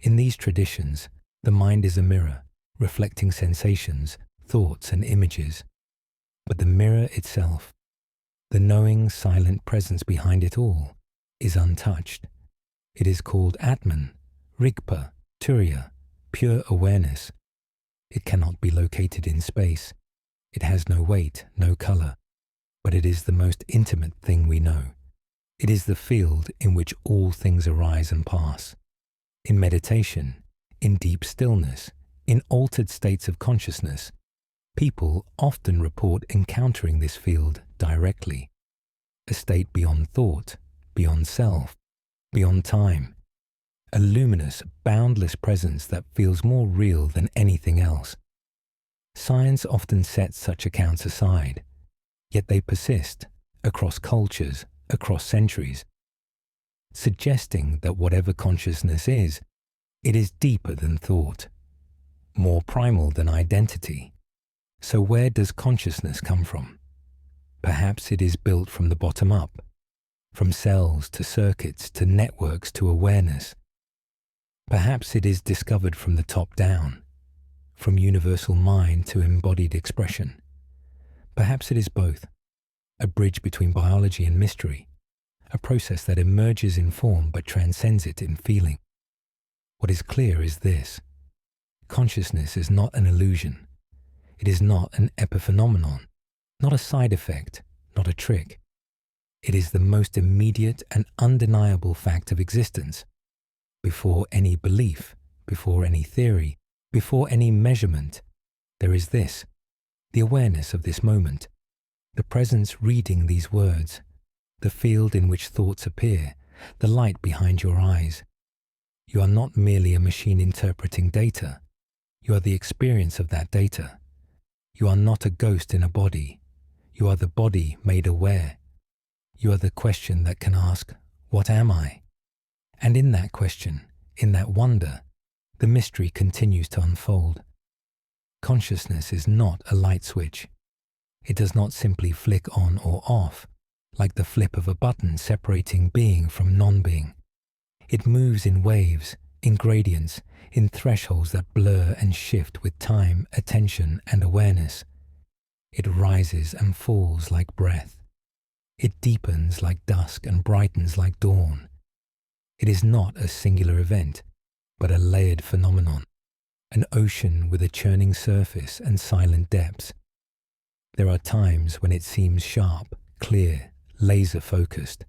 In these traditions, the mind is a mirror, reflecting sensations, thoughts, and images, but the mirror itself, the knowing, silent presence behind it all, is untouched. It is called Atman, Rigpa, Turiya, pure awareness. It cannot be located in space. It has no weight, no color, but it is the most intimate thing we know. It is the field in which all things arise and pass. In meditation, in deep stillness, in altered states of consciousness, people often report encountering this field directly, a state beyond thought, beyond self, beyond time, a luminous, boundless presence that feels more real than anything else. Science often sets such accounts aside, yet they persist across cultures, across centuries, suggesting that whatever consciousness is, it is deeper than thought, more primal than identity. So where does consciousness come from? Perhaps it is built from the bottom up, from cells to circuits to networks to awareness. Perhaps it is discovered from the top down, from universal mind to embodied expression. Perhaps it is both, a bridge between biology and mystery, a process that emerges in form but transcends it in feeling. What is clear is this: consciousness is not an illusion. It is not an epiphenomenon, not a side effect, not a trick. It is the most immediate and undeniable fact of existence. Before any belief, before any theory, before any measurement, there is this, the awareness of this moment, the presence reading these words, the field in which thoughts appear, the light behind your eyes. You are not merely a machine interpreting data. You are the experience of that data. You are not a ghost in a body. You are the body made aware. You are the question that can ask, what am I? And in that question, in that wonder, the mystery continues to unfold. Consciousness is not a light switch. It does not simply flick on or off, like the flip of a button separating being from non-being. It moves in waves, in gradients, in thresholds that blur and shift with time, attention, and awareness. It rises and falls like breath. It deepens like dusk and brightens like dawn. It is not a singular event, but a layered phenomenon, an ocean with a churning surface and silent depths. There are times when it seems sharp, clear, laser-focused,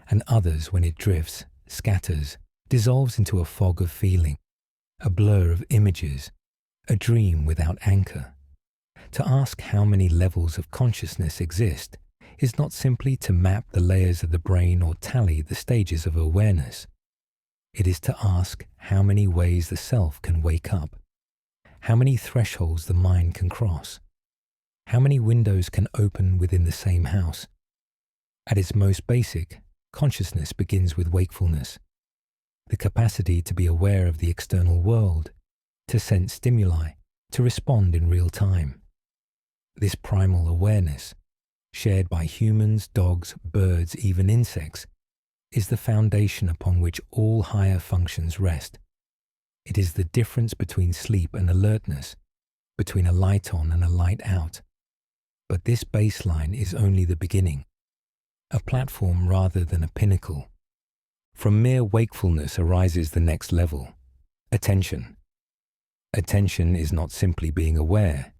and others when it drifts, scatters, dissolves into a fog of feeling, a blur of images, a dream without anchor. To ask how many levels of consciousness exist is not simply to map the layers of the brain or tally the stages of awareness. It is to ask how many ways the self can wake up, how many thresholds the mind can cross, how many windows can open within the same house. At its most basic, consciousness begins with wakefulness, the capacity to be aware of the external world, to sense stimuli, to respond in real time. This primal awareness, shared by humans, dogs, birds, even insects, is the foundation upon which all higher functions rest. It is the difference between sleep and alertness, between a light on and a light out. But this baseline is only the beginning, a platform rather than a pinnacle. From mere wakefulness arises the next level, attention. Attention is not simply being aware.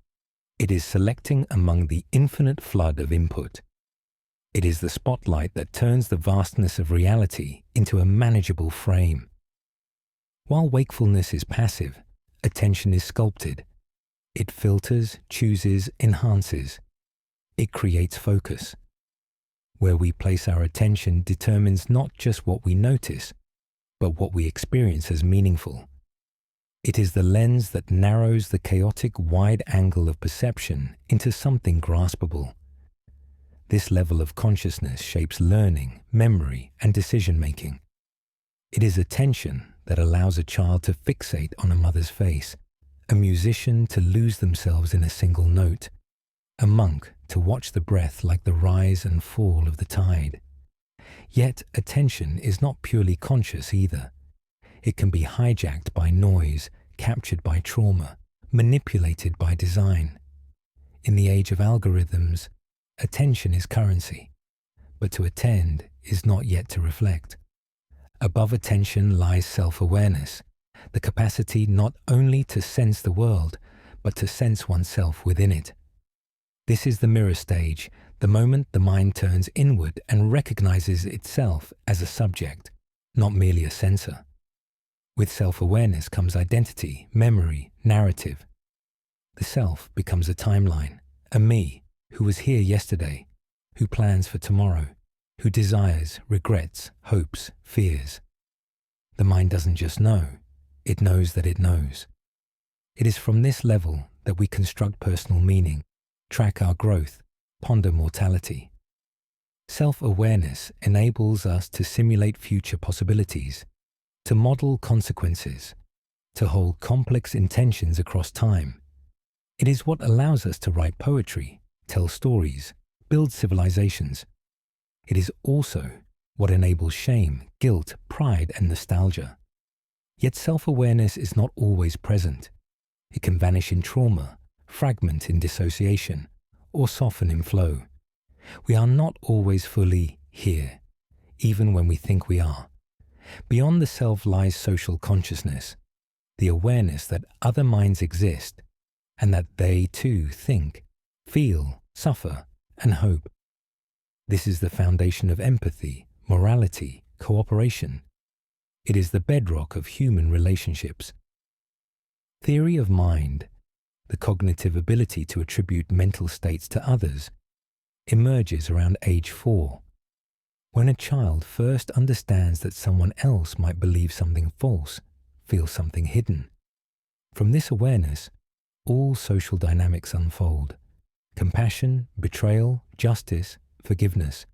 It is selecting among the infinite flood of input. It is the spotlight that turns the vastness of reality into a manageable frame. While wakefulness is passive, attention is sculpted. It filters, chooses, enhances. It creates focus. Where we place our attention determines not just what we notice, but what we experience as meaningful. It is the lens that narrows the chaotic wide angle of perception into something graspable. This level of consciousness shapes learning, memory, and decision-making. It is attention that allows a child to fixate on a mother's face, a musician to lose themselves in a single note, a monk to watch the breath like the rise and fall of the tide. Yet attention is not purely conscious either. It can be hijacked by noise, captured by trauma, manipulated by design. In the age of algorithms, attention is currency, but to attend is not yet to reflect. Above attention lies self-awareness, the capacity not only to sense the world, but to sense oneself within it. This is the mirror stage, the moment the mind turns inward and recognizes itself as a subject, not merely a sensor. With self-awareness comes identity, memory, narrative. The self becomes a timeline, a me who was here yesterday, who plans for tomorrow, who desires, regrets, hopes, fears. The mind doesn't just know, it knows that it knows. It is from this level that we construct personal meaning, track our growth, ponder mortality. Self-awareness enables us to simulate future possibilities, to model consequences, to hold complex intentions across time. It is what allows us to write poetry, tell stories, build civilizations. It is also what enables shame, guilt, pride, and nostalgia. Yet self-awareness is not always present. It can vanish in trauma, fragment in dissociation, or soften in flow. We are not always fully here, even when we think we are. Beyond the self lies social consciousness, the awareness that other minds exist and that they too think, feel, suffer, and hope. This is the foundation of empathy, morality, cooperation. It is the bedrock of human relationships. Theory of mind, the cognitive ability to attribute mental states to others, emerges around age 4. When a child first understands that someone else might believe something false, feel something hidden. From this awareness, all social dynamics unfold. Compassion, betrayal, justice, forgiveness.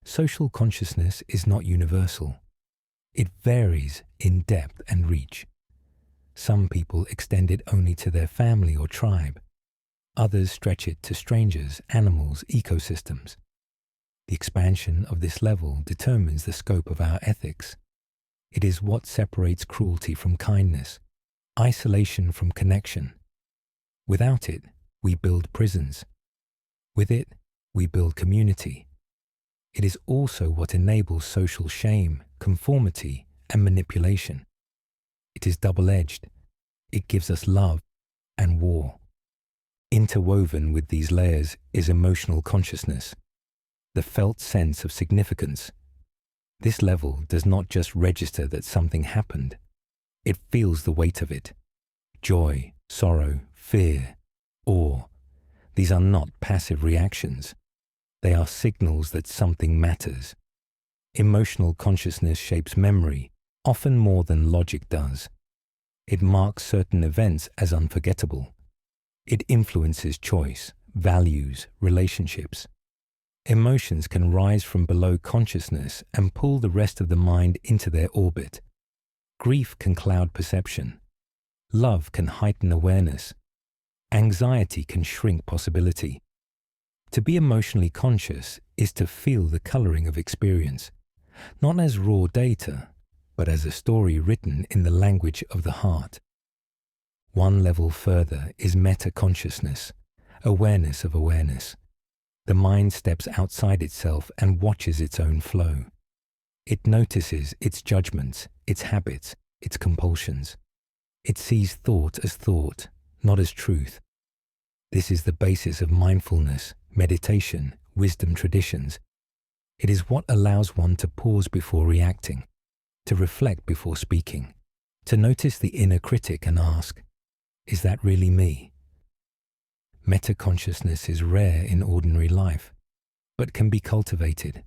Social consciousness is not universal. It varies in depth and reach. Some people extend it only to their family or tribe. Others stretch it to strangers, animals, ecosystems. The expansion of this level determines the scope of our ethics. It is what separates cruelty from kindness, isolation from connection. Without it, we build prisons. With it, we build community. It is also what enables social shame, conformity, and manipulation. It is double-edged. It gives us love and war. Interwoven with these layers is emotional consciousness, the felt sense of significance. This level does not just register that something happened. It feels the weight of it. Joy, sorrow, fear, awe. These are not passive reactions. They are signals that something matters. Emotional consciousness shapes memory, often more than logic does. It marks certain events as unforgettable. It influences choice, values, relationships. Emotions can rise from below consciousness and pull the rest of the mind into their orbit. Grief can cloud perception. Love can heighten awareness. Anxiety can shrink possibility. To be emotionally conscious is to feel the coloring of experience, not as raw data, but as a story written in the language of the heart. One level further is meta-consciousness, awareness of awareness. The mind steps outside itself and watches its own flow. It notices its judgments, its habits, its compulsions. It sees thought as thought, not as truth. This is the basis of mindfulness, meditation, wisdom traditions. It is what allows one to pause before reacting, to reflect before speaking, to notice the inner critic and ask, is that really me? Meta-consciousness is rare in ordinary life, but can be cultivated.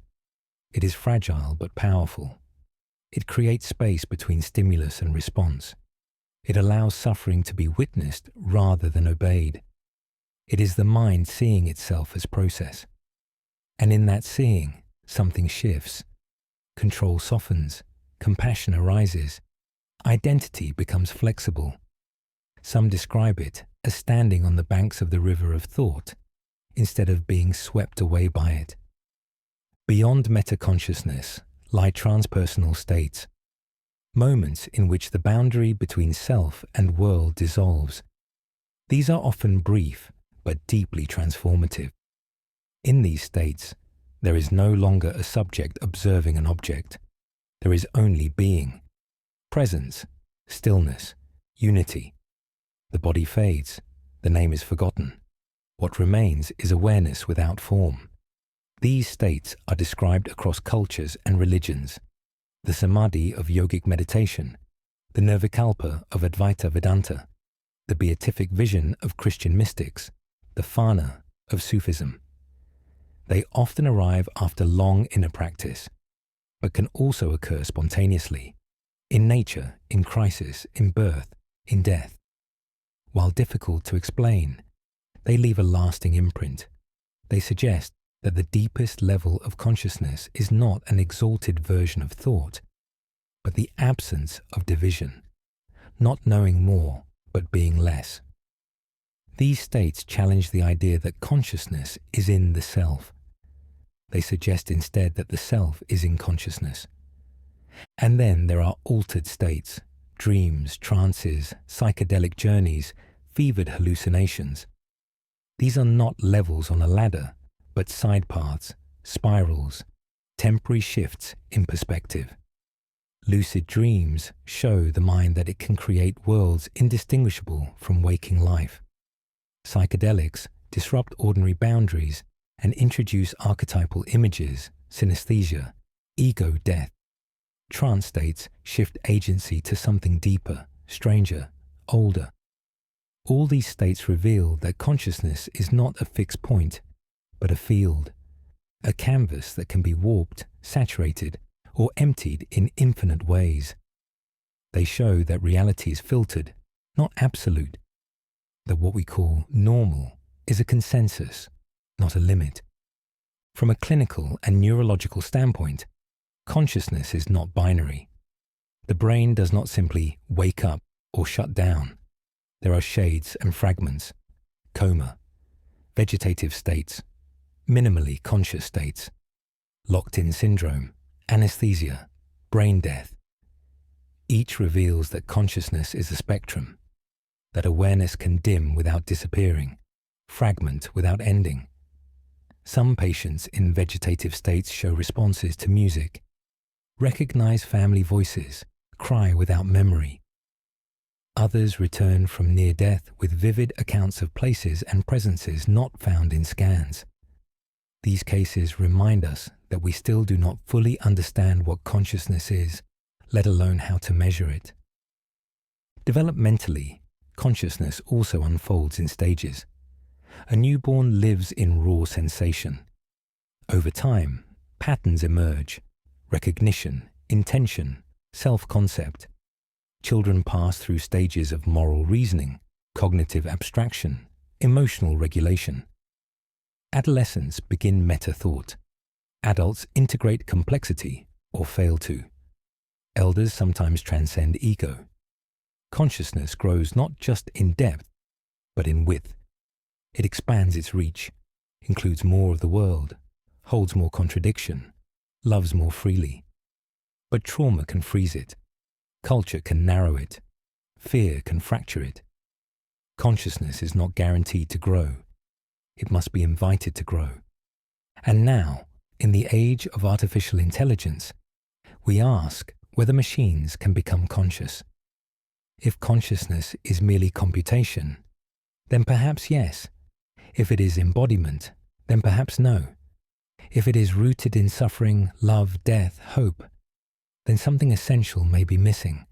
It is fragile but powerful. It creates space between stimulus and response. It allows suffering to be witnessed rather than obeyed. It is the mind seeing itself as process. And in that seeing, something shifts. Control softens. Compassion arises. Identity becomes flexible. Some describe it as standing on the banks of the river of thought, instead of being swept away by it. Beyond metaconsciousness lie transpersonal states, moments in which the boundary between self and world dissolves. These are often brief, but deeply transformative. In these states, there is no longer a subject observing an object. There is only being, presence, stillness, unity. The body fades, the name is forgotten. What remains is awareness without form. These states are described across cultures and religions. The samadhi of yogic meditation, the nirvikalpa of Advaita Vedanta, the beatific vision of Christian mystics, the fana of Sufism. They often arrive after long inner practice, but can also occur spontaneously, in nature, in crisis, in birth, in death. While difficult to explain, they leave a lasting imprint. They suggest that the deepest level of consciousness is not an exalted version of thought, but the absence of division, not knowing more, but being less. These states challenge the idea that consciousness is in the self. They suggest instead that the self is in consciousness. And then there are altered states, dreams, trances, psychedelic journeys, fevered hallucinations. These are not levels on a ladder, but side paths, spirals, temporary shifts in perspective. Lucid dreams show the mind that it can create worlds indistinguishable from waking life. Psychedelics disrupt ordinary boundaries and introduce archetypal images, synesthesia, ego death. Trance states shift agency to something deeper, stranger, older. All these states reveal that consciousness is not a fixed point, but a field, a canvas that can be warped, saturated, or emptied in infinite ways. They show that reality is filtered, not absolute, that what we call normal is a consensus, not a limit. From a clinical and neurological standpoint, consciousness is not binary. The brain does not simply wake up or shut down. There are shades and fragments, coma, vegetative states, minimally conscious states, locked-in syndrome, anesthesia, brain death. Each reveals that consciousness is a spectrum, that awareness can dim without disappearing, fragment without ending. Some patients in vegetative states show responses to music, recognize family voices, cry without memory. Others return from near death with vivid accounts of places and presences not found in scans. These cases remind us that we still do not fully understand what consciousness is, let alone how to measure it. Developmentally, consciousness also unfolds in stages. A newborn lives in raw sensation. Over time, patterns emerge: recognition, intention, self-concept. Children pass through stages of moral reasoning, cognitive abstraction, emotional regulation. Adolescents begin meta-thought. Adults integrate complexity or fail to. Elders sometimes transcend ego. Consciousness grows not just in depth, but in width. It expands its reach, includes more of the world, holds more contradiction, loves more freely. But trauma can freeze it. Culture can narrow it. Fear can fracture it. Consciousness is not guaranteed to grow. It must be invited to grow. And now, in the age of artificial intelligence, we ask whether machines can become conscious. If consciousness is merely computation, then perhaps yes. If it is embodiment, then perhaps no. If it is rooted in suffering, love, death, hope, then something essential may be missing.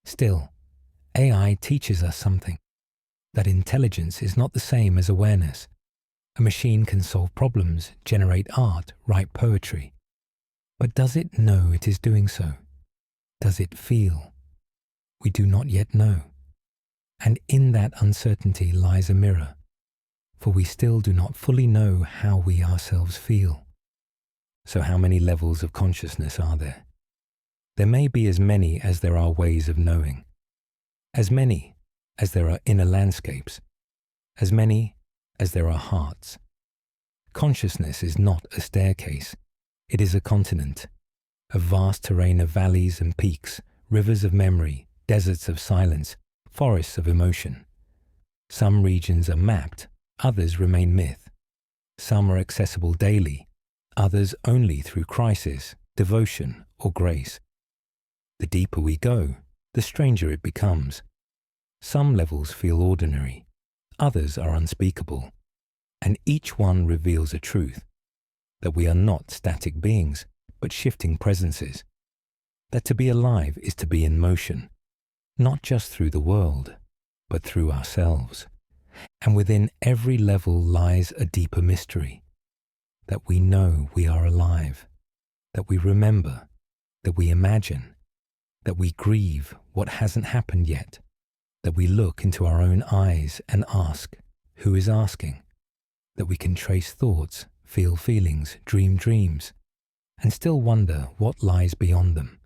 Still, AI teaches us something, that intelligence is not the same as awareness. A machine can solve problems, generate art, write poetry. But does it know it is doing so? Does it feel? We do not yet know. And in that uncertainty lies a mirror, for we still do not fully know how we ourselves feel. So how many levels of consciousness are there? There may be as many as there are ways of knowing, as many as there are inner landscapes, as many as there are hearts. Consciousness is not a staircase, it is a continent, a vast terrain of valleys and peaks, rivers of memory, deserts of silence, forests of emotion. Some regions are mapped, others remain myth. Some are accessible daily, others only through crisis, devotion, or grace. The deeper we go, the stranger it becomes. Some levels feel ordinary, others are unspeakable, and each one reveals a truth, that we are not static beings, but shifting presences, that to be alive is to be in motion, not just through the world, but through ourselves. And within every level lies a deeper mystery, that we know we are alive, that we remember, that we imagine, that we grieve what hasn't happened yet, that we look into our own eyes and ask, who is asking, that we can trace thoughts, feel feelings, dream dreams, and still wonder what lies beyond them.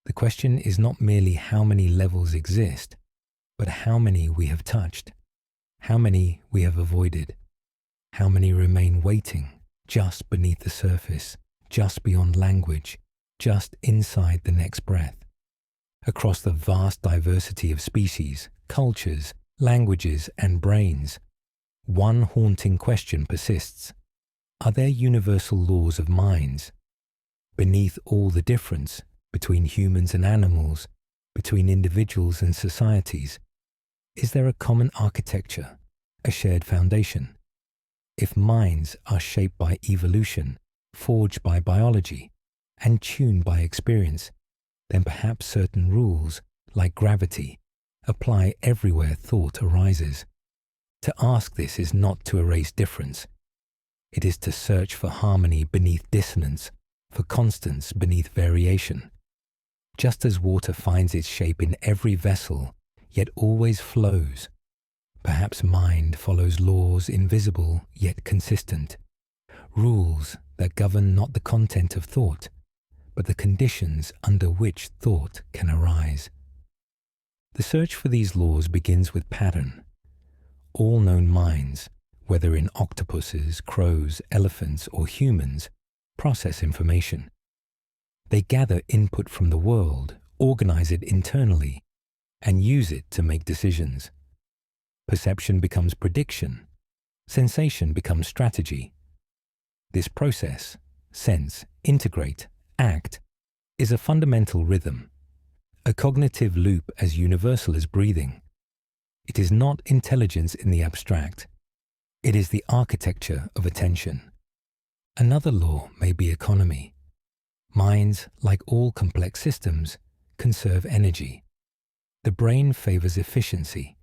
The question is not merely how many levels exist, but how many we have touched, how many we have avoided, how many remain waiting just beneath the surface, just beyond language, just inside the next breath. Across the vast diversity of species, cultures, languages, and brains, one haunting question persists. Are there universal laws of minds? Beneath all the difference between humans and animals, between individuals and societies, is there a common architecture, a shared foundation? If minds are shaped by evolution, forged by biology, and tuned by experience, then perhaps certain rules, like gravity, apply everywhere thought arises. To ask this is not to erase difference. It is to search for harmony beneath dissonance, for constance beneath variation. Just as water finds its shape in every vessel, yet always flows, perhaps mind follows laws invisible yet consistent, rules that govern not the content of thought, but the conditions under which thought can arise. The search for these laws begins with pattern. All known minds, whether in octopuses, crows, elephants, or humans, process information. They gather input from the world, organize it internally, and use it to make decisions. Perception becomes prediction. Sensation becomes strategy. This process, sense, integrate, act, is a fundamental rhythm, a cognitive loop as universal as breathing. It is not intelligence in the abstract. It is the architecture of attention. Another law may be economy. Minds, like all complex systems, conserve energy. The brain favors efficiency.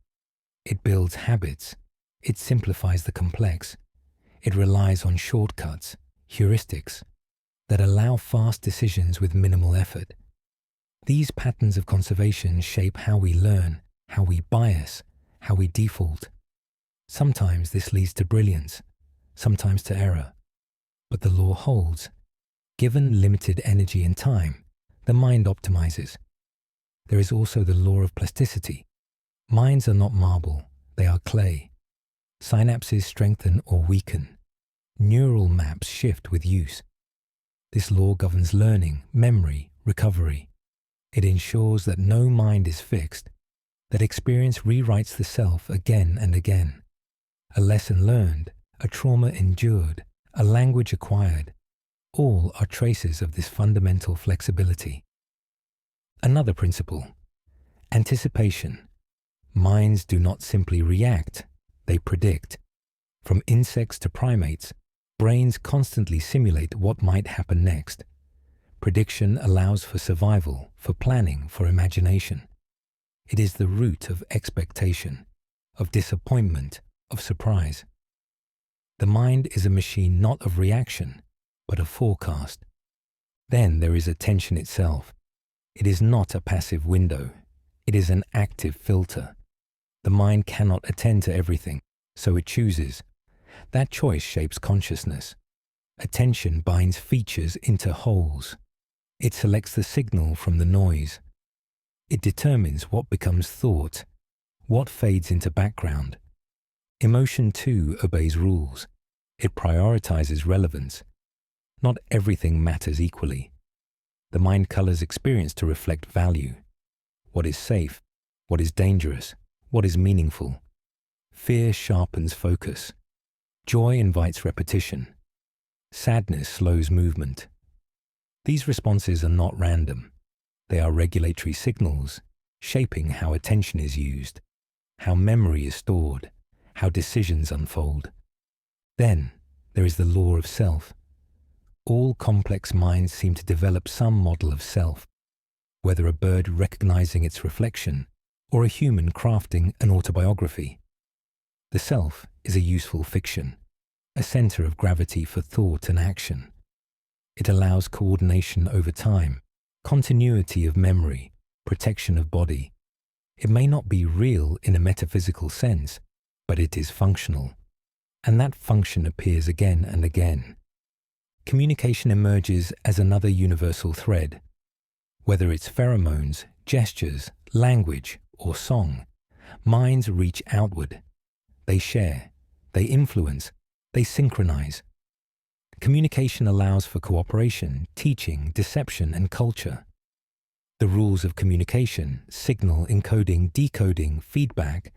It builds habits. It simplifies the complex. It relies on shortcuts, heuristics, that allow fast decisions with minimal effort. These patterns of conservation shape how we learn, how we bias, how we default. Sometimes this leads to brilliance, sometimes to error. But the law holds. Given limited energy and time, the mind optimizes. There is also the law of plasticity. Minds are not marble, they are clay. Synapses strengthen or weaken. Neural maps shift with use. This law governs learning, memory, recovery. It ensures that no mind is fixed, that experience rewrites the self again and again. A lesson learned, a trauma endured, a language acquired, all are traces of this fundamental flexibility. Another principle, anticipation. Minds do not simply react, they predict. From insects to primates, brains constantly simulate what might happen next. Prediction allows for survival, for planning, for imagination. It is the root of expectation, of disappointment, of surprise. The mind is a machine not of reaction, but of forecast. Then there is attention itself. It is not a passive window. It is an active filter. The mind cannot attend to everything, so it chooses. That choice shapes consciousness. Attention binds features into wholes. It selects the signal from the noise. It determines what becomes thought, what fades into background. Emotion too obeys rules. It prioritizes relevance. Not everything matters equally. The mind colors experience to reflect value. What is safe? What is dangerous? What is meaningful? Fear sharpens focus. Joy invites repetition. Sadness slows movement. These responses are not random. They are regulatory signals, shaping how attention is used, how memory is stored, how decisions unfold. Then there is the law of self. All complex minds seem to develop some model of self, whether a bird recognizing its reflection or a human crafting an autobiography. The self is a useful fiction, a center of gravity for thought and action. It allows coordination over time, continuity of memory, protection of body. It may not be real in a metaphysical sense, but it is functional. And that function appears again and again. Communication emerges as another universal thread. Whether it's pheromones, gestures, language, or song, minds reach outward. They share, they influence, they synchronize. Communication allows for cooperation, teaching, deception, and culture. The rules of communication, signal encoding, decoding, feedback,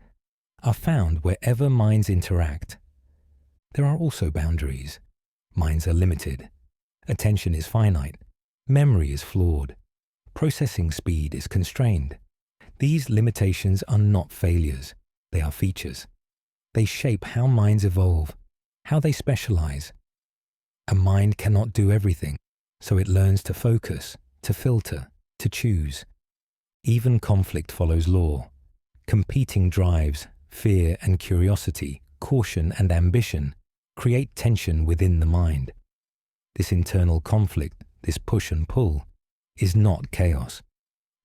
are found wherever minds interact. There are also boundaries. Minds are limited. Attention is finite. Memory is flawed. Processing speed is constrained. These limitations are not failures. They are features. They shape how minds evolve, how they specialize. A mind cannot do everything, so it learns to focus, to filter, to choose. Even conflict follows law. Competing drives, fear and curiosity, caution and ambition, create tension within the mind. This internal conflict, this push and pull, is not chaos.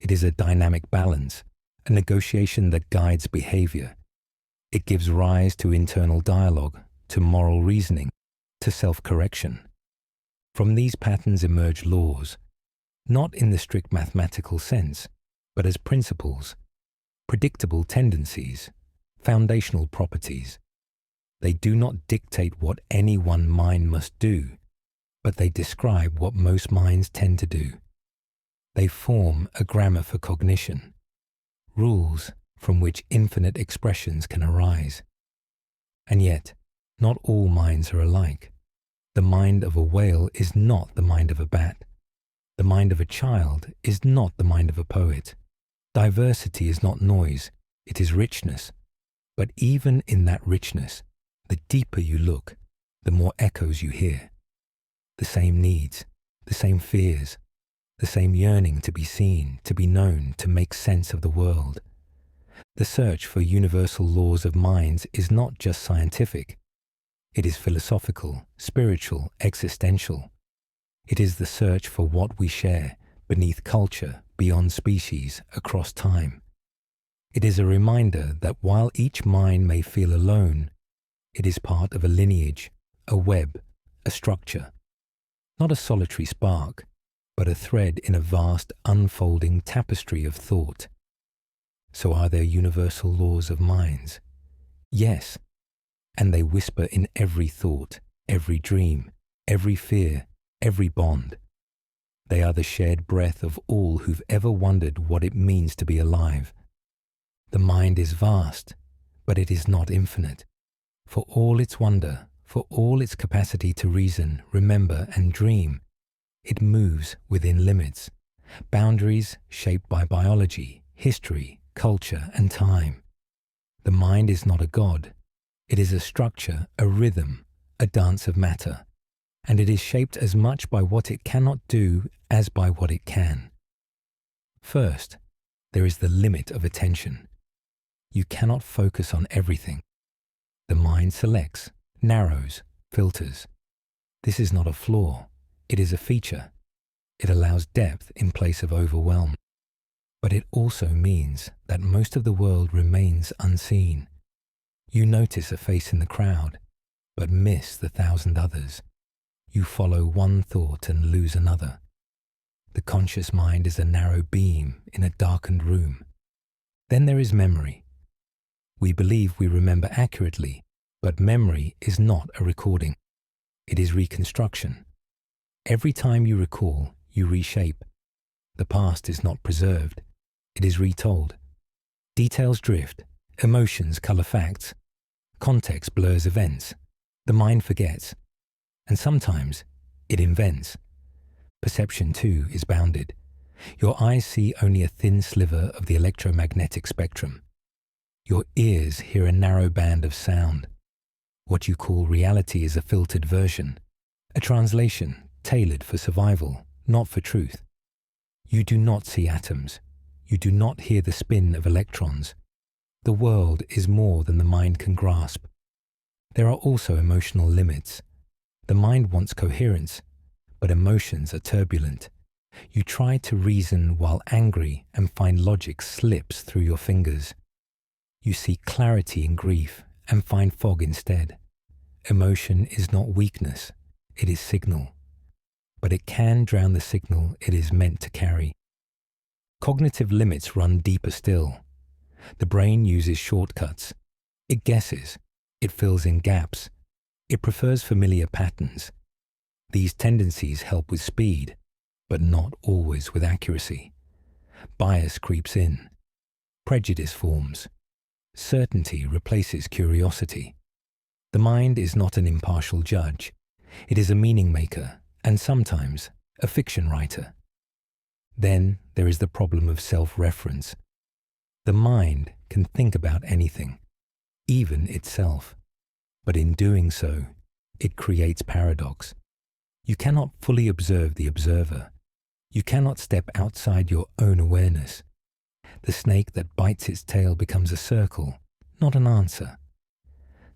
It is a dynamic balance, a negotiation that guides behavior. It gives rise to internal dialogue, to moral reasoning, to self-correction. From these patterns emerge laws, not in the strict mathematical sense, but as principles, predictable tendencies, foundational properties. They do not dictate what any one mind must do, but they describe what most minds tend to do. They form a grammar for cognition, rules from which infinite expressions can arise. And yet, not all minds are alike. The mind of a whale is not the mind of a bat. The mind of a child is not the mind of a poet. Diversity is not noise, it is richness. But even in that richness, the deeper you look, the more echoes you hear. The same needs, the same fears, the same yearning to be seen, to be known, to make sense of the world. The search for universal laws of minds is not just scientific. It is philosophical, spiritual, existential. It is the search for what we share beneath culture, beyond species, across time. It is a reminder that while each mind may feel alone, it is part of a lineage, a web, a structure. Not a solitary spark, but a thread in a vast unfolding tapestry of thought. So are there universal laws of minds? Yes, and they whisper in every thought, every dream, every fear, every bond. They are the shared breath of all who've ever wondered what it means to be alive. The mind is vast, but it is not infinite. For all its wonder, for all its capacity to reason, remember, and dream, it moves within limits, boundaries shaped by biology, history, culture, and time. The mind is not a god. It is a structure, a rhythm, a dance of matter, and it is shaped as much by what it cannot do as by what it can. First, there is the limit of attention. You cannot focus on everything. The mind selects, narrows, filters. This is not a flaw, it is a feature. It allows depth in place of overwhelm. But it also means that most of the world remains unseen. You notice a face in the crowd, but miss the 1,000 others. You follow one thought and lose another. The conscious mind is a narrow beam in a darkened room. Then there is memory. We believe we remember accurately, but memory is not a recording. It is reconstruction. Every time you recall, you reshape. The past is not preserved. It is retold. Details drift. Emotions color facts. Context blurs events. The mind forgets. And sometimes it invents. Perception, too, is bounded. Your eyes see only a thin sliver of the electromagnetic spectrum. Your ears hear a narrow band of sound. What you call reality is a filtered version, a translation tailored for survival, not for truth. You do not see atoms. You do not hear the spin of electrons. The world is more than the mind can grasp. There are also emotional limits. The mind wants coherence, but emotions are turbulent. You try to reason while angry and find logic slips through your fingers. You seek clarity in grief and find fog instead. Emotion is not weakness, it is signal. But it can drown the signal it is meant to carry. Cognitive limits run deeper still. The brain uses shortcuts. It guesses. It fills in gaps. It prefers familiar patterns. These tendencies help with speed, but not always with accuracy. Bias creeps in. Prejudice forms. Certainty replaces curiosity. The mind is not an impartial judge. It is a meaning maker, and sometimes a fiction writer. Then there is the problem of self-reference. The mind can think about anything, even itself. But in doing so, it creates paradox. You cannot fully observe the observer. You cannot step outside your own awareness. The snake that bites its tail becomes a circle, not an answer.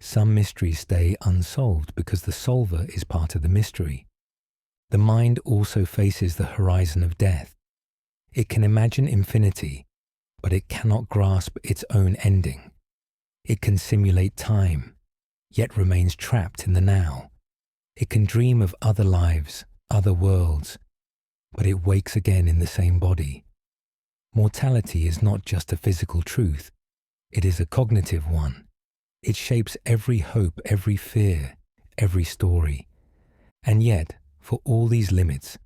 Some mysteries stay unsolved because the solver is part of the mystery. The mind also faces the horizon of death. It can imagine infinity, but it cannot grasp its own ending. It can simulate time, yet remains trapped in the now. It can dream of other lives, other worlds, but it wakes again in the same body. Mortality is not just a physical truth, it is a cognitive one. It shapes every hope, every fear, every story. And yet, for all these limits,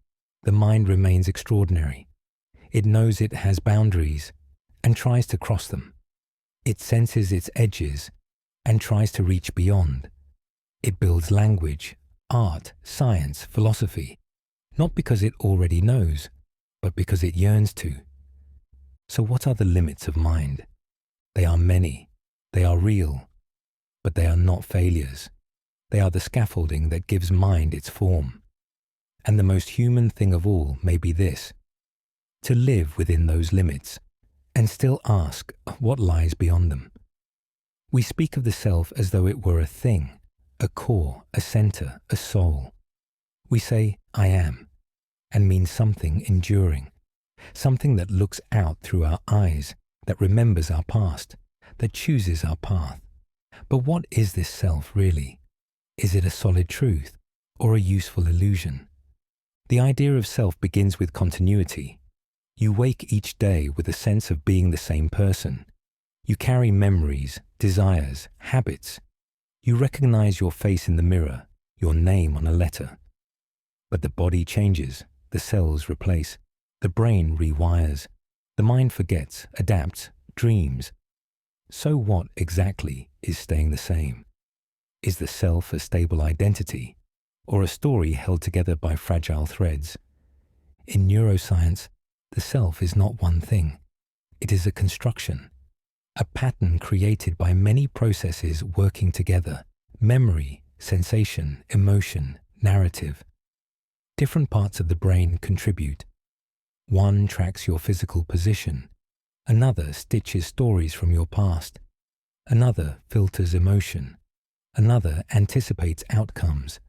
the mind remains extraordinary. It knows it has boundaries and tries to cross them. It senses its edges and tries to reach beyond. It builds language, art, science, philosophy, not because it already knows, but because it yearns to. So what are the limits of mind? They are many, they are real, but they are not failures. They are the scaffolding that gives mind its form. And the most human thing of all may be this: to live within those limits and still ask what lies beyond them. We speak of the self as though it were a thing, a core, a center, a soul. We say, I am, and mean something enduring, something that looks out through our eyes, that remembers our past, that chooses our path. But what is this self really? Is it a solid truth or a useful illusion? The idea of self begins with continuity. You wake each day with a sense of being the same person. You carry memories, desires, habits. You recognize your face in the mirror, your name on a letter. But the body changes, the cells replace, the brain rewires, the mind forgets, adapts, dreams. So what exactly is staying the same? Is the self a stable identity, or a story held together by fragile threads? In neuroscience, the self is not one thing. It is a construction, a pattern created by many processes working together: memory, sensation, emotion, narrative. Different parts of the brain contribute. One tracks your physical position. Another stitches stories from your past. Another filters emotion. Another anticipates outcomes.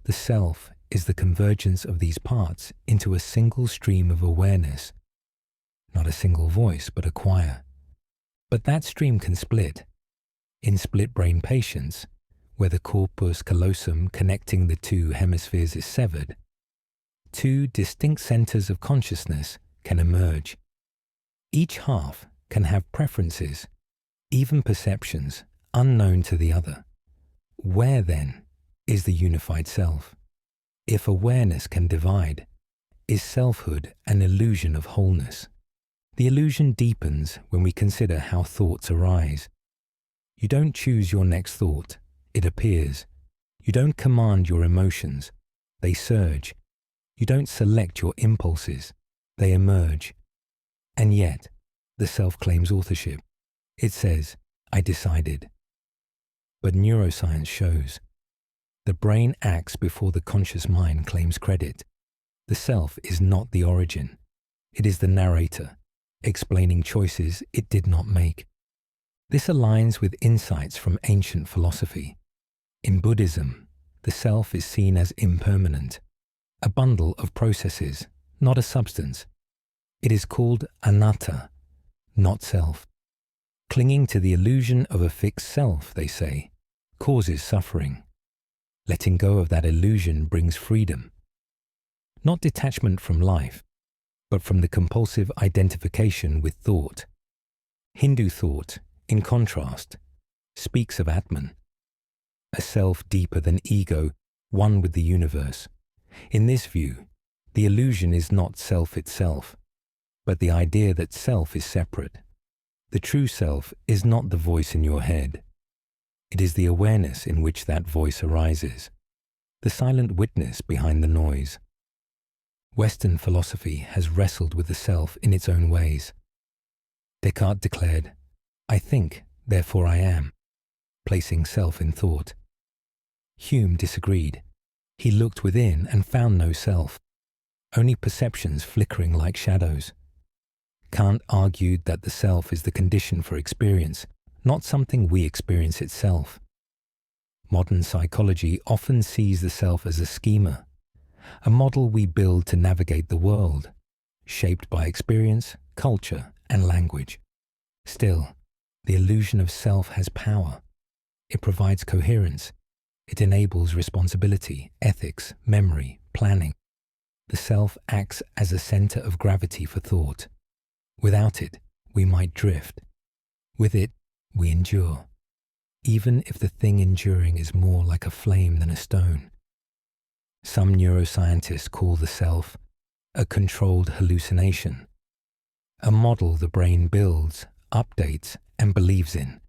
The self is the convergence of these parts into a single stream of awareness. Not a single voice, but a choir. But that stream can split. In split-brain patients, where the corpus callosum connecting the two hemispheres is severed, two distinct centers of consciousness can emerge. Each half can have preferences, even perceptions, unknown to the other. Where, then, is the unified self? If awareness can divide, is selfhood an illusion of wholeness? The illusion deepens when we consider how thoughts arise. You don't choose your next thought, it appears. You don't command your emotions, they surge. You don't select your impulses, they emerge. And yet, the self claims authorship. It says, I decided. But neuroscience shows the brain acts before the conscious mind claims credit. The self is not the origin. It is the narrator, explaining choices it did not make. This aligns with insights from ancient philosophy. In Buddhism, the self is seen as impermanent, a bundle of processes, not a substance. It is called anatta, not self. Clinging to the illusion of a fixed self, they say, causes suffering. Letting go of that illusion brings freedom. Not detachment from life, but from the compulsive identification with thought. Hindu thought, in contrast, speaks of Atman, a self deeper than ego, one with the universe. In this view, the illusion is not self itself, but the idea that self is separate. The true self is not the voice in your head. It is the awareness in which that voice arises, the silent witness behind the noise. Western philosophy has wrestled with the self in its own ways. Descartes declared, I think, therefore I am, placing self in thought. Hume disagreed. He looked within and found no self, only perceptions flickering like shadows. Kant argued that the self is the condition for experience, not something we experience itself. Modern psychology often sees the self as a schema, a model we build to navigate the world, shaped by experience, culture, and language. Still, the illusion of self has power. It provides coherence. It enables responsibility, ethics, memory, planning. The self acts as a center of gravity for thought. Without it, we might drift. With it, we endure. even if the thing enduring is more like a flame than a stone. Some neuroscientists call the self a controlled hallucination, a model the brain builds, updates, and believes in.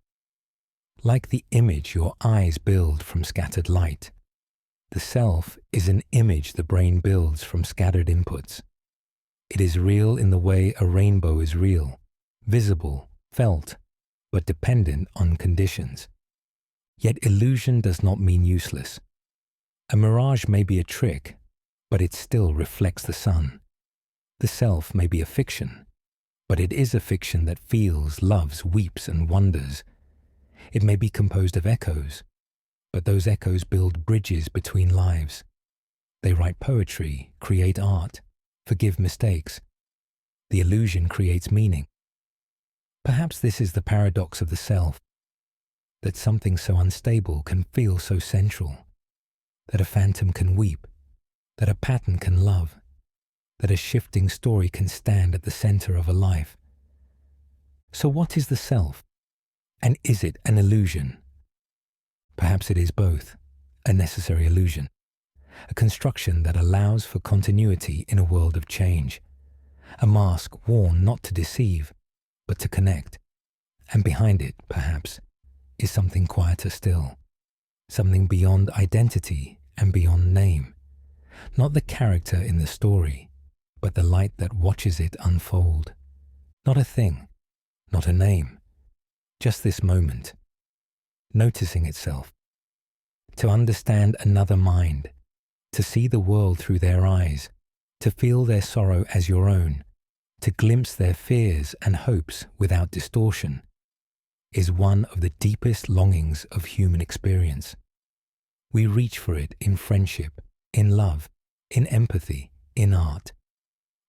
Like the image your eyes build from scattered light, the self is an image the brain builds from scattered inputs. It is real in the way a rainbow is real, visible, felt, but dependent on conditions. Yet illusion does not mean useless. A mirage may be a trick, but it still reflects the sun. The self may be a fiction, but it is a fiction that feels, loves, weeps, and wonders. It may be composed of echoes, but those echoes build bridges between lives. They write poetry, create art, forgive mistakes. The illusion creates meaning. Perhaps this is the paradox of the self, that something so unstable can feel so central, that a phantom can weep, that a pattern can love, that a shifting story can stand at the center of a life. So what is the self? And is it an illusion? Perhaps it is both, a necessary illusion, a construction that allows for continuity in a world of change, a mask worn not to deceive, but to connect. And behind it, perhaps, is something quieter still, something beyond identity and beyond name, not the character in the story, but the light that watches it unfold. Not a thing, not a name, just this moment, noticing itself, to understand another mind, to see the world through their eyes, to feel their sorrow as your own, to glimpse their fears and hopes without distortion, is one of the deepest longings of human experience. We reach for it in friendship, in love, in empathy, in art.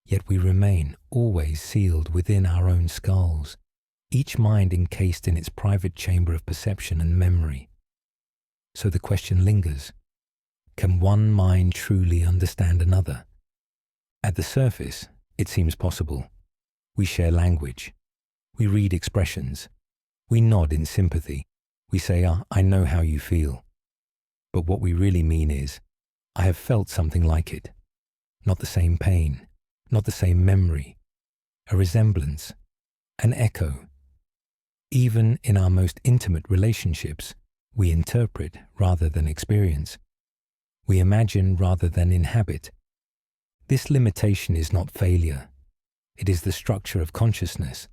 Yet we remain always sealed within our own skulls, each mind encased in its private chamber of perception and memory. So the question lingers, can one mind truly understand another? At the surface, it seems possible. We share language. We read expressions. We nod in sympathy. We say, I know how you feel. But what we really mean is, I have felt something like it. Not the same pain, not the same memory, a resemblance, an echo. Even in our most intimate relationships, we interpret rather than experience. We imagine rather than inhabit. This limitation is not failure. It is the structure of consciousness.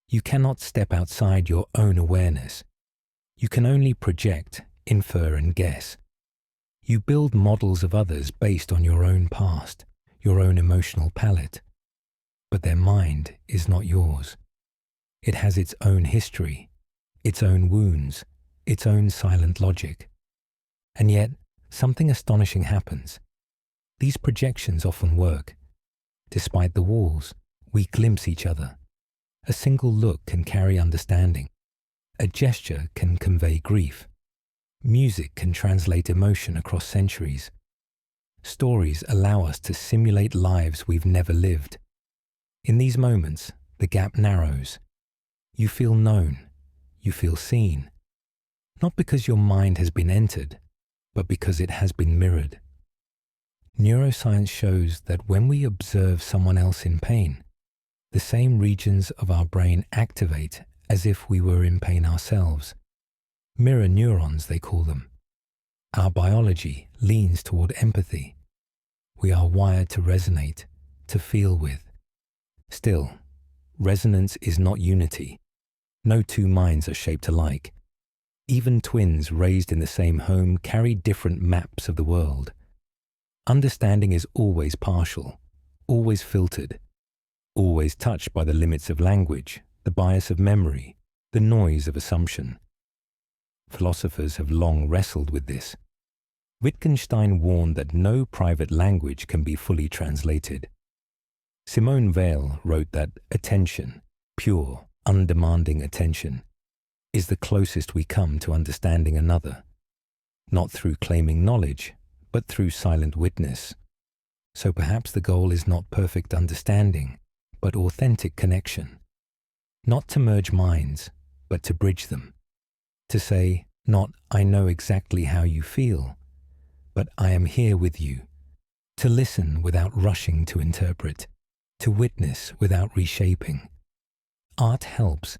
You cannot step outside your own awareness. You can only project, infer, and guess. You build models of others based on your own past, your own emotional palette. But their mind is not yours. It has its own history, its own wounds, its own silent logic. And yet, something astonishing happens. These projections often work. Despite the walls, we glimpse each other. A single look can carry understanding. A gesture can convey grief. Music can translate emotion across centuries. Stories allow us to simulate lives we've never lived. In these moments, the gap narrows. You feel known. You feel seen. Not because your mind has been entered, but because it has been mirrored. Neuroscience shows that when we observe someone else in pain, the same regions of our brain activate as if we were in pain ourselves. Mirror neurons, they call them. Our biology leans toward empathy. We are wired to resonate, to feel with. Still, resonance is not unity. No two minds are shaped alike. Even twins raised in the same home carry different maps of the world. Understanding is always partial, always filtered, always touched by the limits of language, the bias of memory, the noise of assumption. Philosophers have long wrestled with this. Wittgenstein warned that no private language can be fully translated. Simone Weil wrote that attention, pure, undemanding attention, is the closest we come to understanding another, not through claiming knowledge, but through silent witness. So perhaps the goal is not perfect understanding, but authentic connection. Not to merge minds, but to bridge them. To say, not "I know exactly how you feel," but "I am here with you." To listen without rushing to interpret. To witness without reshaping. Art helps.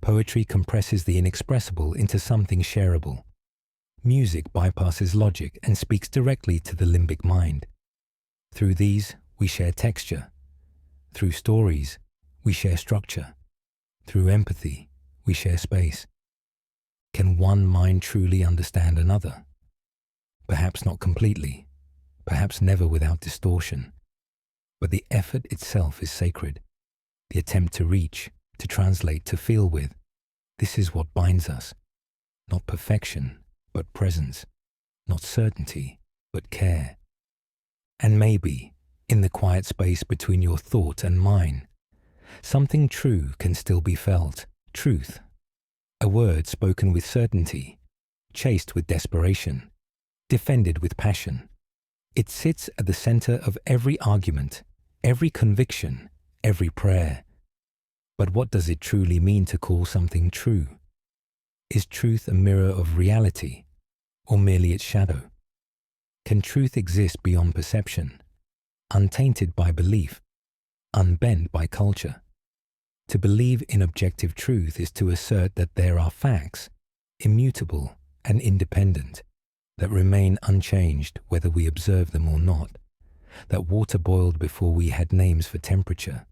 Poetry compresses the inexpressible into something shareable. Music bypasses logic and speaks directly to the limbic mind. Through these, we share texture. Through stories, we share structure. Through empathy, we share space. Can one mind truly understand another? Perhaps not completely, perhaps never without distortion. But the effort itself is sacred. The attempt to reach, to translate, to feel with, this is what binds us. Not perfection, but presence. Not certainty, but care. And maybe, in the quiet space between your thought and mine, something true can still be felt. Truth. A word spoken with certainty, chased with desperation, defended with passion. It sits at the center of every argument, every conviction, every prayer. But what does it truly mean to call something true? Is truth a mirror of reality, or merely its shadow? Can truth exist beyond perception, untainted by belief, unbent by culture? To believe in objective truth is to assert that there are facts, immutable and independent, that remain unchanged whether we observe them or not, that water boiled before we had names for temperature,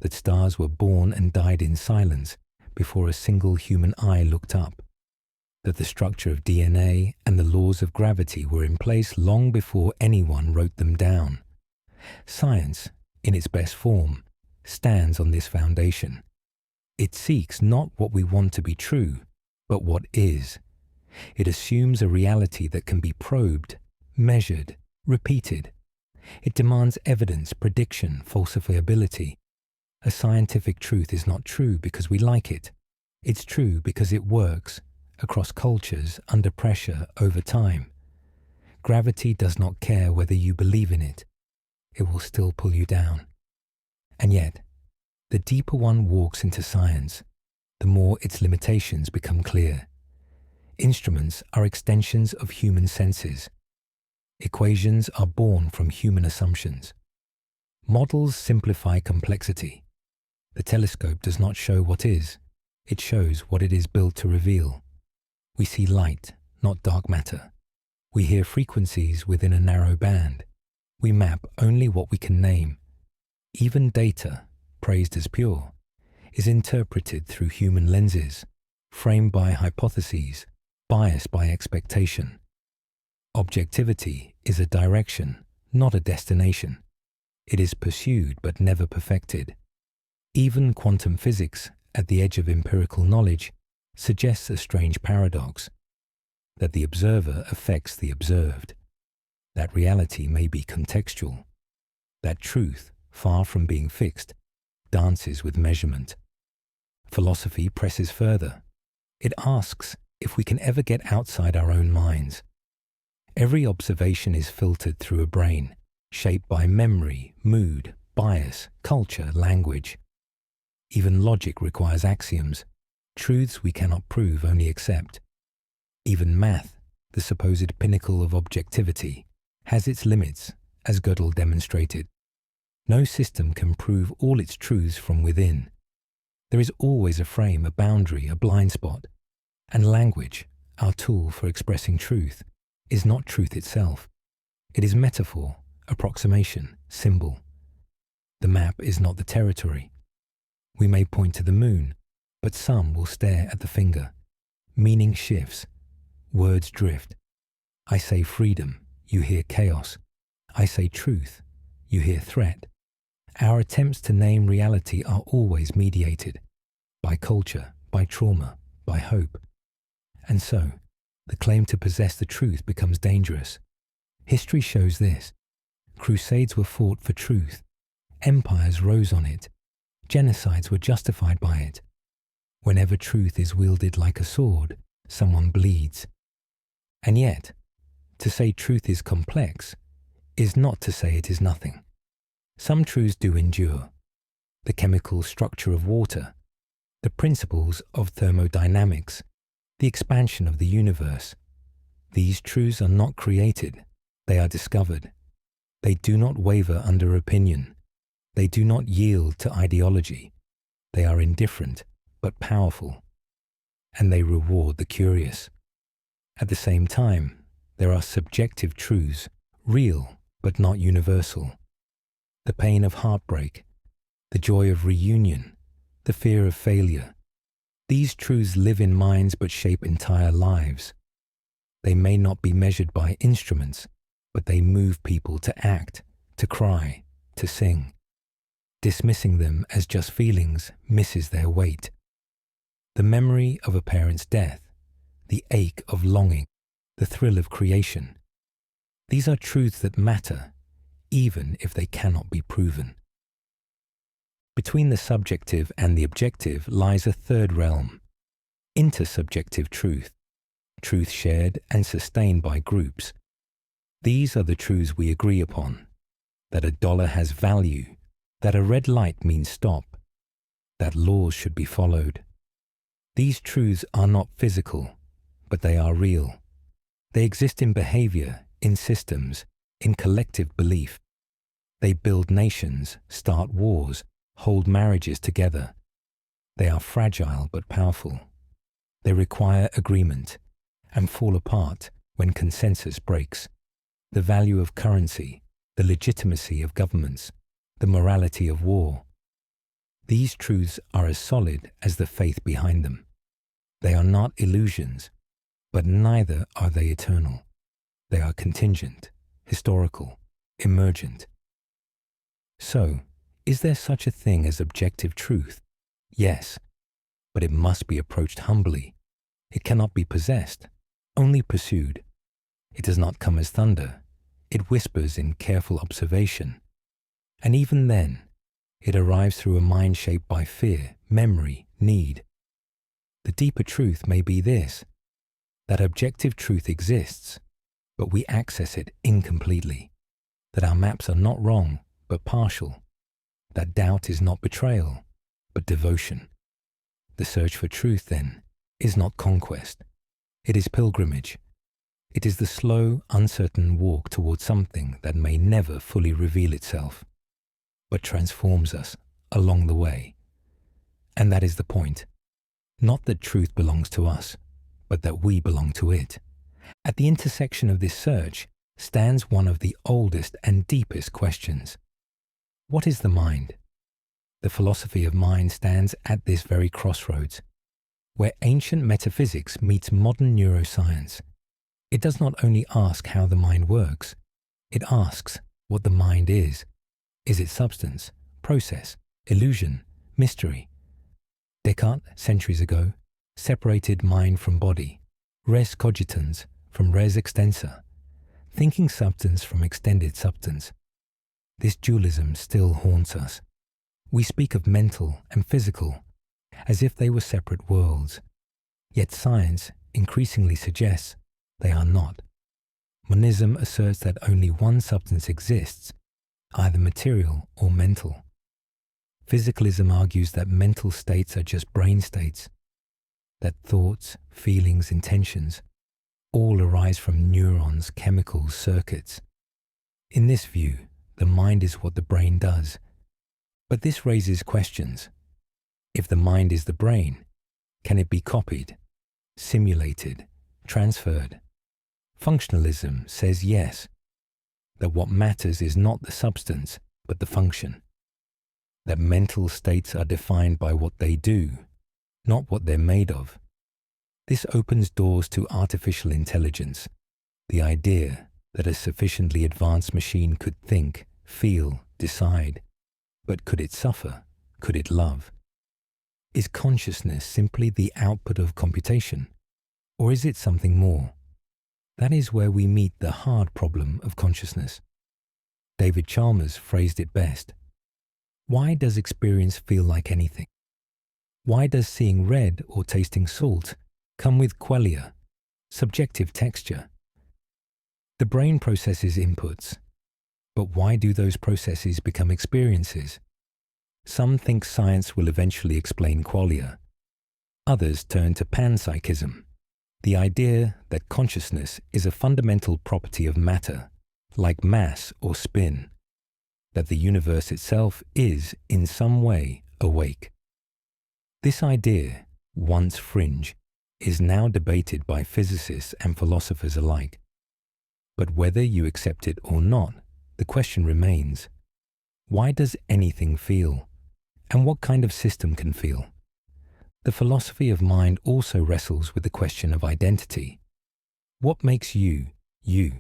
that stars were born and died in silence before a single human eye looked up, that the structure of DNA and the laws of gravity were in place long before anyone wrote them down. Science, in its best form, stands on this foundation. It seeks not what we want to be true, but what is. It assumes a reality that can be probed, measured, repeated. It demands evidence, prediction, falsifiability. A scientific truth is not true because we like it. It's true because it works, across cultures, under pressure, over time. Gravity does not care whether you believe in it. It will still pull you down. And yet, the deeper one walks into science, the more its limitations become clear. Instruments are extensions of human senses. Equations are born from human assumptions. Models simplify complexity. The telescope does not show what is, it shows what it is built to reveal. We see light, not dark matter. We hear frequencies within a narrow band. We map only what we can name. Even data, praised as pure, is interpreted through human lenses, framed by hypotheses, biased by expectation. Objectivity is a direction, not a destination. It is pursued but never perfected. Even quantum physics, at the edge of empirical knowledge, suggests a strange paradox, that the observer affects the observed, that reality may be contextual, that truth, far from being fixed, dances with measurement. Philosophy presses further. It asks if we can ever get outside our own minds. Every observation is filtered through a brain, shaped by memory, mood, bias, culture, language. Even logic requires axioms, truths we cannot prove, only accept. Even math, the supposed pinnacle of objectivity, has its limits, as Gödel demonstrated. No system can prove all its truths from within. There is always a frame, a boundary, a blind spot. And language, our tool for expressing truth, is not truth itself. It is metaphor, approximation, symbol. The map is not the territory. We may point to the moon, but some will stare at the finger. Meaning shifts. Words drift. I say freedom, you hear chaos. I say truth, you hear threat. Our attempts to name reality are always mediated by culture, by trauma, by hope. And so, the claim to possess the truth becomes dangerous. History shows this. Crusades were fought for truth. Empires rose on it. Genocides were justified by it. Whenever truth is wielded like a sword, someone bleeds. And yet, to say truth is complex is not to say it is nothing. Some truths do endure. The chemical structure of water, the principles of thermodynamics, the expansion of the universe. These truths are not created, they are discovered. They do not waver under opinion. They do not yield to ideology. They are indifferent, but powerful. And they reward the curious. At the same time, there are subjective truths, real but not universal. The pain of heartbreak, the joy of reunion, the fear of failure. These truths live in minds but shape entire lives. They may not be measured by instruments, but they move people to act, to cry, to sing. Dismissing them as just feelings misses their weight. The memory of a parent's death, the ache of longing, the thrill of creation. These are truths that matter, even if they cannot be proven. Between the subjective and the objective lies a third realm, intersubjective truth, truth shared and sustained by groups. These are the truths we agree upon, that a dollar has value, that a red light means stop, that laws should be followed. These truths are not physical, but they are real. They exist in behavior, in systems, in collective belief. They build nations, start wars, hold marriages together. They are fragile but powerful. They require agreement and fall apart when consensus breaks. The value of currency, the legitimacy of governments, the morality of war. These truths are as solid as the faith behind them. They are not illusions, but neither are they eternal. They are contingent, historical, emergent. So, is there such a thing as objective truth? Yes, but it must be approached humbly. It cannot be possessed, only pursued. It does not come as thunder. It whispers in careful observation. And even then, it arrives through a mind shaped by fear, memory, need. The deeper truth may be this, that objective truth exists, but we access it incompletely, that our maps are not wrong, but partial, that doubt is not betrayal, but devotion. The search for truth, then, is not conquest. It is pilgrimage. It is the slow, uncertain walk towards something that may never fully reveal itself, but transforms us along the way. And that is the point. Not that truth belongs to us, but that we belong to it. At the intersection of this search stands one of the oldest and deepest questions. What is the mind? The philosophy of mind stands at this very crossroads, where ancient metaphysics meets modern neuroscience. It does not only ask how the mind works, it asks what the mind is. Is it substance, process, illusion, mystery? Descartes, centuries ago, separated mind from body, res cogitans from res extensa, thinking substance from extended substance. This dualism still haunts us. We speak of mental and physical as if they were separate worlds, yet science increasingly suggests they are not. Monism asserts that only one substance exists, either material or mental. Physicalism argues that mental states are just brain states, that thoughts, feelings, intentions all arise from neurons, chemicals, circuits. In this view, the mind is what the brain does. But this raises questions. If the mind is the brain, can it be copied, simulated, transferred? Functionalism says yes, that what matters is not the substance, but the function. That mental states are defined by what they do, not what they're made of. This opens doors to artificial intelligence, the idea that a sufficiently advanced machine could think, feel, decide. But could it suffer? Could it love? Is consciousness simply the output of computation? Or is it something more? That is where we meet the hard problem of consciousness. David Chalmers phrased it best. Why does experience feel like anything? Why does seeing red or tasting salt come with qualia, subjective texture? The brain processes inputs, but why do those processes become experiences? Some think science will eventually explain qualia. Others turn to panpsychism, The idea that consciousness is a fundamental property of matter, like mass or spin, that the universe itself is, in some way, awake. This idea, once fringe, is now debated by physicists and philosophers alike. But whether you accept it or not, the question remains, why does anything feel? And what kind of system can feel? The philosophy of mind also wrestles with the question of identity. What makes you, you?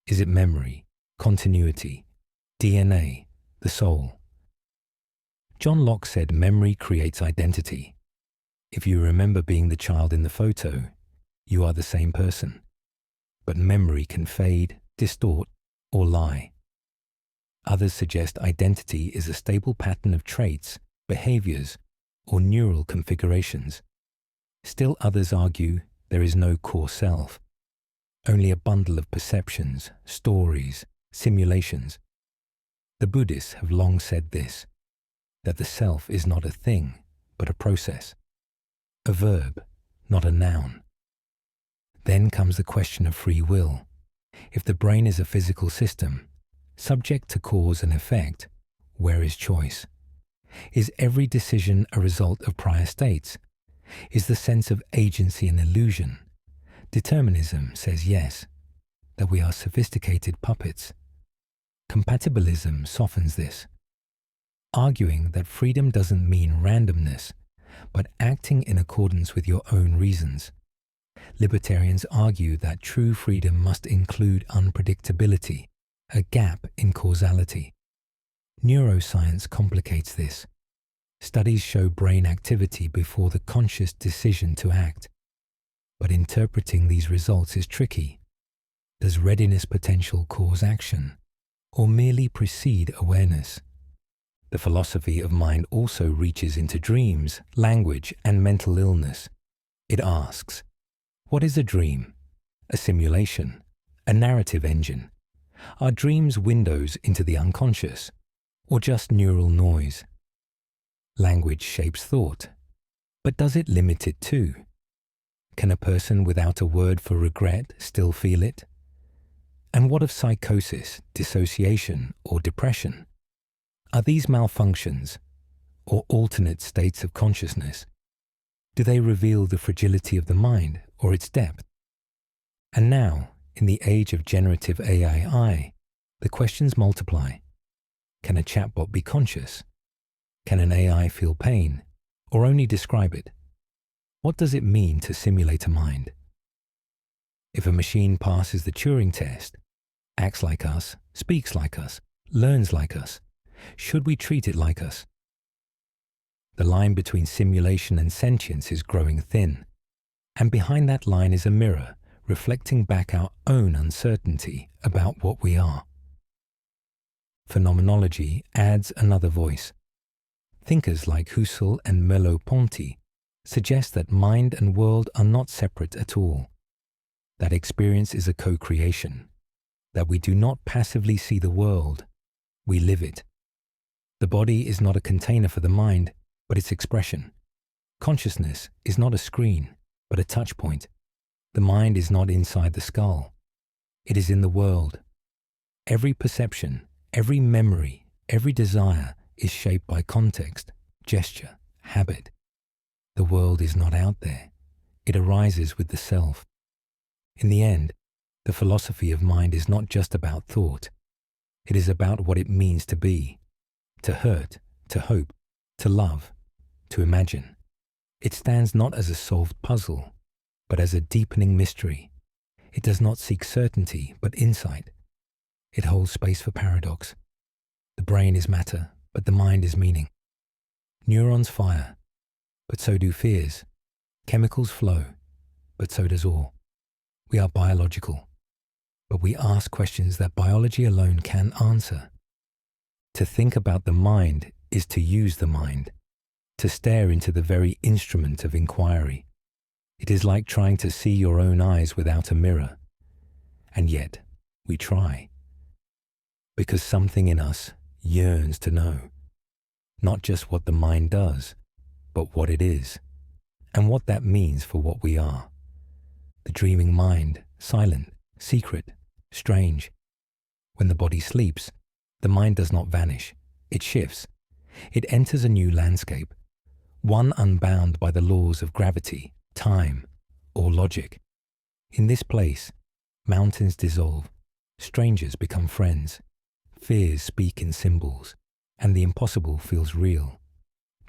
Is it memory, continuity, DNA, the soul? John Locke said memory creates identity. If you remember being the child in the photo, you are the same person. But memory can fade, distort, or lie. Others suggest identity is a stable pattern of traits, behaviors, or neural configurations. Still others argue there is no core self, only a bundle of perceptions, stories, simulations. The Buddhists have long said this, that the self is not a thing, but a process, a verb, not a noun. Then comes the question of free will. If the brain is a physical system, subject to cause and effect, where is choice? Is every decision a result of prior states? Is the sense of agency an illusion? Determinism says yes, that we are sophisticated puppets. Compatibilism softens this, arguing that freedom doesn't mean randomness, but acting in accordance with your own reasons. Libertarians argue that true freedom must include unpredictability, a gap in causality. Neuroscience complicates this. Studies show brain activity before the conscious decision to act. But interpreting these results is tricky. Does readiness potential cause action, or merely precede awareness? The philosophy of mind also reaches into dreams, language, and mental illness. It asks, what is a dream? A simulation? A narrative engine? Are dreams windows into the unconscious, or just neural noise? Language shapes thought, but does it limit it too? Can a person without a word for regret still feel it? And what of psychosis, dissociation, or depression? Are these malfunctions, or alternate states of consciousness? Do they reveal the fragility of the mind or its depth? And now, in the age of generative AI, the questions multiply. Can a chatbot be conscious? Can an AI feel pain, or only describe it? What does it mean to simulate a mind? If a machine passes the Turing test, acts like us, speaks like us, learns like us, should we treat it like us? The line between simulation and sentience is growing thin, and behind that line is a mirror reflecting back our own uncertainty about what we are. Phenomenology adds another voice. Thinkers like Husserl and Merleau-Ponty suggest that mind and world are not separate at all, that experience is a co-creation, that we do not passively see the world, we live it. The body is not a container for the mind, but its expression. Consciousness is not a screen, but a touch point. The mind is not inside the skull. It is in the world. Every perception, every memory, every desire is shaped by context, gesture, habit. The world is not out there. It arises with the self. In the end, the philosophy of mind is not just about thought. It is about what it means to be, to hurt, to hope, to love, to imagine. It stands not as a solved puzzle, but as a deepening mystery. It does not seek certainty, but insight. It holds space for paradox. The brain is matter, but the mind is meaning. Neurons fire, but so do fears. Chemicals flow, but so does awe. We are biological, but we ask questions that biology alone can answer. To think about the mind is to use the mind, to stare into the very instrument of inquiry. It is like trying to see your own eyes without a mirror. And yet, we try. Because something in us yearns to know, not just what the mind does, but what it is, and what that means for what we are. The dreaming mind, silent, secret, strange. When the body sleeps, the mind does not vanish. It shifts. It enters a new landscape, one unbound by the laws of gravity, time, or logic. In this place, mountains dissolve, strangers become friends, fears speak in symbols, and the impossible feels real.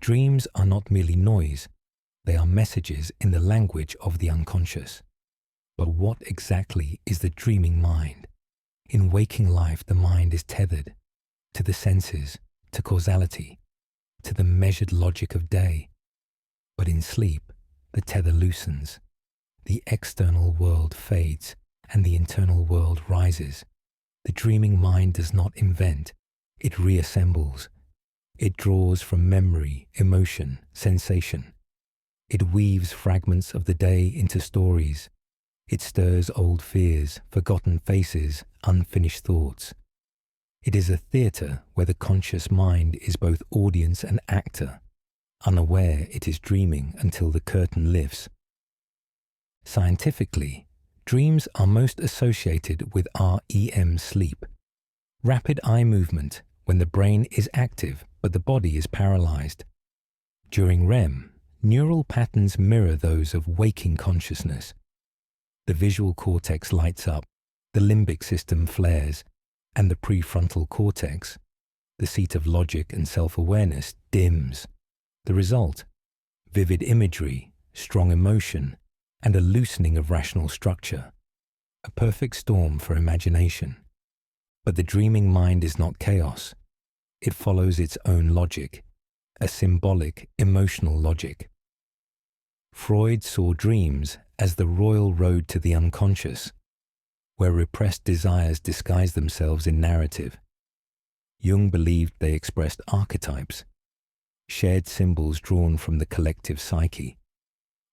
Dreams are not merely noise, they are messages in the language of the unconscious. But what exactly is the dreaming mind? In waking life, the mind is tethered to the senses, to causality, to the measured logic of day. But in sleep, the tether loosens. The external world fades and the internal world rises. The dreaming mind does not invent, it reassembles. It draws from memory, emotion, sensation. It weaves fragments of the day into stories. It stirs old fears, forgotten faces, unfinished thoughts. It is a theatre where the conscious mind is both audience and actor, unaware it is dreaming until the curtain lifts. Scientifically, dreams are most associated with REM sleep, rapid eye movement when the brain is active but the body is paralyzed. During REM, neural patterns mirror those of waking consciousness. The visual cortex lights up, the limbic system flares, and the prefrontal cortex, the seat of logic and self-awareness, dims. The result? Vivid imagery, strong emotion, and a loosening of rational structure. A perfect storm for imagination. But the dreaming mind is not chaos. It follows its own logic, a symbolic, emotional logic. Freud saw dreams as the royal road to the unconscious, where repressed desires disguise themselves in narrative. Jung believed they expressed archetypes, shared symbols drawn from the collective psyche.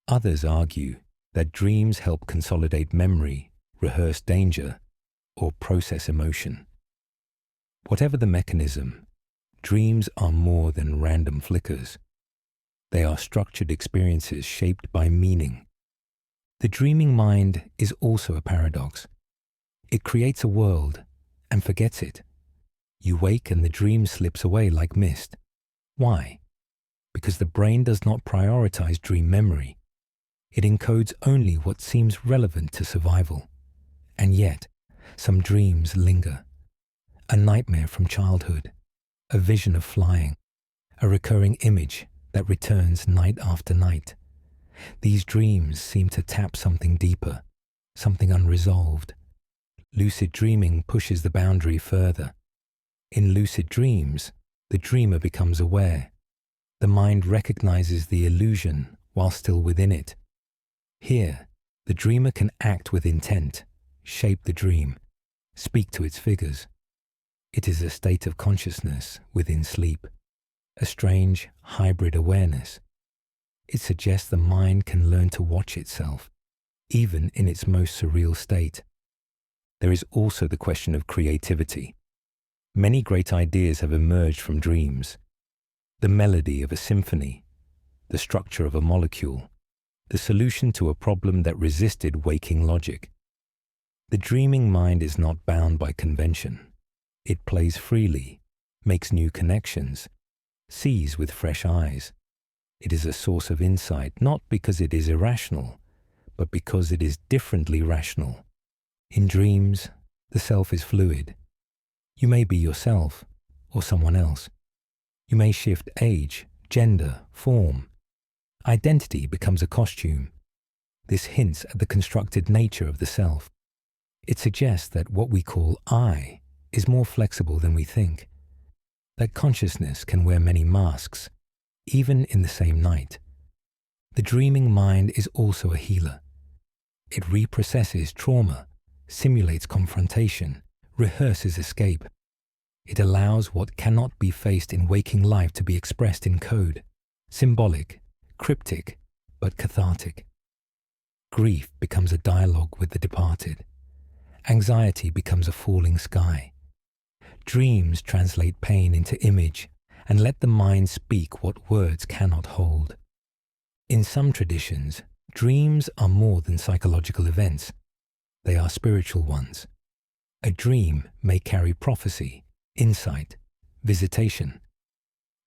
Others argue that dreams help consolidate memory, rehearse danger, or process emotion. Whatever the mechanism, dreams are more than random flickers. They are structured experiences shaped by meaning. The dreaming mind is also a paradox. It creates a world and forgets it. You wake and the dream slips away like mist. Why? Because the brain does not prioritize dream memory. It encodes only what seems relevant to survival. And yet, some dreams linger. A nightmare from childhood, a vision of flying, a recurring image that returns night after night. These dreams seem to tap something deeper, something unresolved. Lucid dreaming pushes the boundary further. In lucid dreams, the dreamer becomes aware. The mind recognizes the illusion while still within it. Here, the dreamer can act with intent, shape the dream, speak to its figures. It is a state of consciousness within sleep, a strange hybrid awareness. It suggests the mind can learn to watch itself, even in its most surreal state. There is also the question of creativity. Many great ideas have emerged from dreams. The melody of a symphony, the structure of a molecule, the solution to a problem that resisted waking logic. The dreaming mind is not bound by convention. It plays freely, makes new connections, sees with fresh eyes. It is a source of insight not because it is irrational, but because it is differently rational. In dreams, the self is fluid. You may be yourself or someone else. You may shift age, gender, form. Identity becomes a costume. This hints at the constructed nature of the self. It suggests that what we call I is more flexible than we think, that consciousness can wear many masks, even in the same night. The dreaming mind is also a healer. It reprocesses trauma, simulates confrontation, rehearses escape. It allows what cannot be faced in waking life to be expressed in code, symbolic, cryptic, but cathartic. Grief becomes a dialogue with the departed. Anxiety becomes a falling sky. Dreams translate pain into image and let the mind speak what words cannot hold. In some traditions, Dreams are more than psychological events. They are spiritual ones. A dream may carry prophecy, insight, visitation.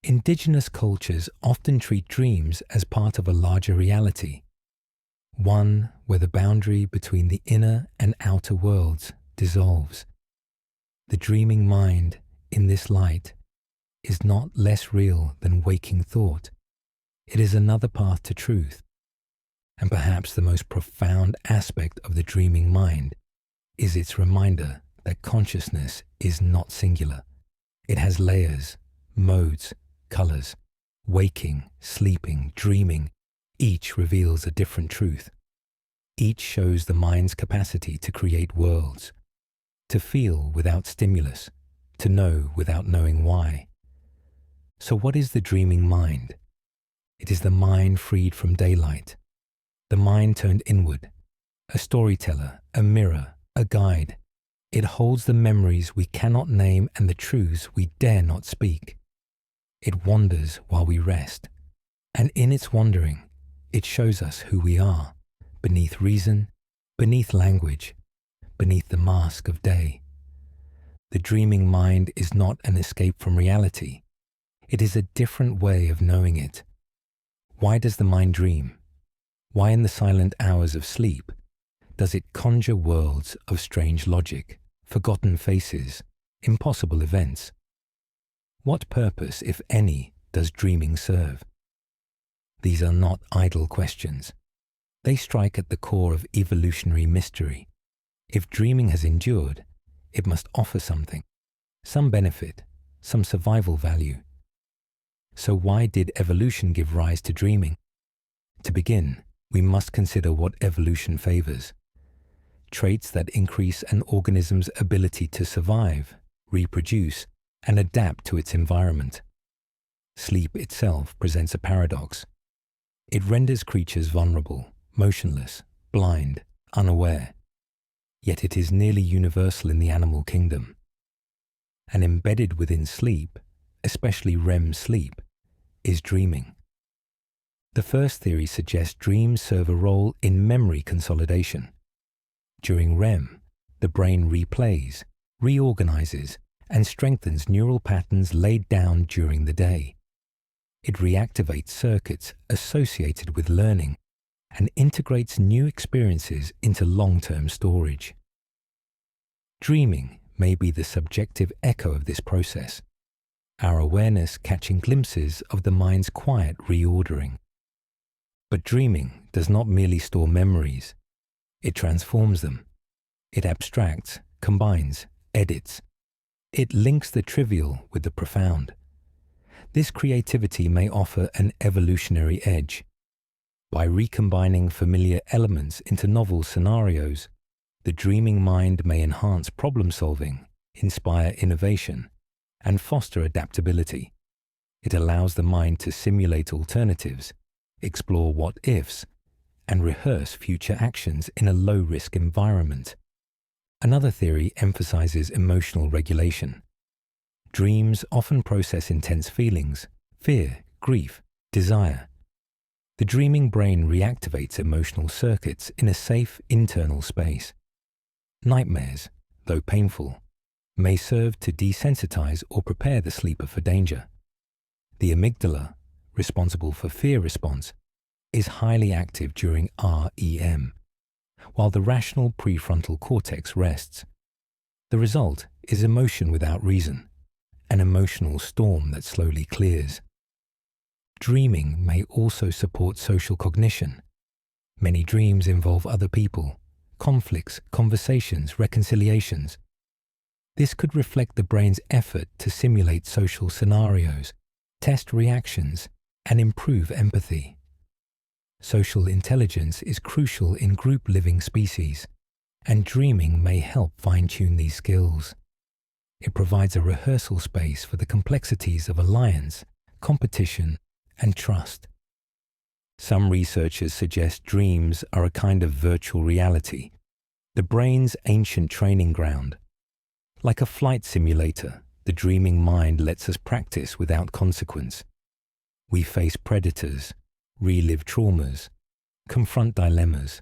Indigenous cultures often treat dreams as part of a larger reality, one where the boundary between the inner and outer worlds dissolves. The dreaming mind, in this light, is not less real than waking thought. It is another path to truth. And perhaps the most profound aspect of the dreaming mind is its reminder that consciousness is not singular. It has layers, modes, colors. Waking, sleeping, dreaming, each reveals a different truth. Each shows the mind's capacity to create worlds, to feel without stimulus, to know without knowing why. So what is the dreaming mind? It is the mind freed from daylight, the mind turned inward, a storyteller, a mirror, a guide. It holds the memories we cannot name and the truths we dare not speak. It wanders while we rest, and in its wandering, it shows us who we are, beneath reason, beneath language, beneath the mask of day. The dreaming mind is not an escape from reality. It is a different way of knowing it. Why does the mind dream? Why in the silent hours of sleep does it conjure worlds of strange logic, forgotten faces, impossible events? What purpose, if any, does dreaming serve? These are not idle questions. They strike at the core of evolutionary mystery. If dreaming has endured, it must offer something, some benefit, some survival value. So why did evolution give rise to dreaming? To begin, we must consider what evolution favors. Traits that increase an organism's ability to survive, reproduce, and adapt to its environment. Sleep itself presents a paradox. It renders creatures vulnerable, motionless, blind, unaware. Yet it is nearly universal in the animal kingdom. And embedded within sleep, especially REM sleep, is dreaming. The first theory suggests dreams serve a role in memory consolidation. During REM, the brain replays, reorganizes, and strengthens neural patterns laid down during the day. It reactivates circuits associated with learning and integrates new experiences into long-term storage. Dreaming may be the subjective echo of this process, our awareness catching glimpses of the mind's quiet reordering. But dreaming does not merely store memories. It transforms them. It abstracts, combines, edits. It links the trivial with the profound. This creativity may offer an evolutionary edge. By recombining familiar elements into novel scenarios, the dreaming mind may enhance problem-solving, inspire innovation, and foster adaptability. It allows the mind to simulate alternatives, explore what-ifs, and rehearse future actions in a low-risk environment. Another theory emphasizes emotional regulation. Dreams often process intense feelings, fear, grief, desire. The dreaming brain reactivates emotional circuits in a safe internal space. Nightmares, though painful, may serve to desensitize or prepare the sleeper for danger. The amygdala, responsible for fear response, is highly active during REM, while the rational prefrontal cortex rests. The result is emotion without reason, an emotional storm that slowly clears. Dreaming may also support social cognition. Many dreams involve other people, conflicts, conversations, reconciliations. This could reflect the brain's effort to simulate social scenarios, test reactions, and improve empathy. Social intelligence is crucial in group-living species, and dreaming may help fine-tune these skills. It provides a rehearsal space for the complexities of alliance, competition, and trust. Some researchers suggest dreams are a kind of virtual reality, the brain's ancient training ground. Like a flight simulator, the dreaming mind lets us practice without consequence. We face predators, relive traumas, confront dilemmas.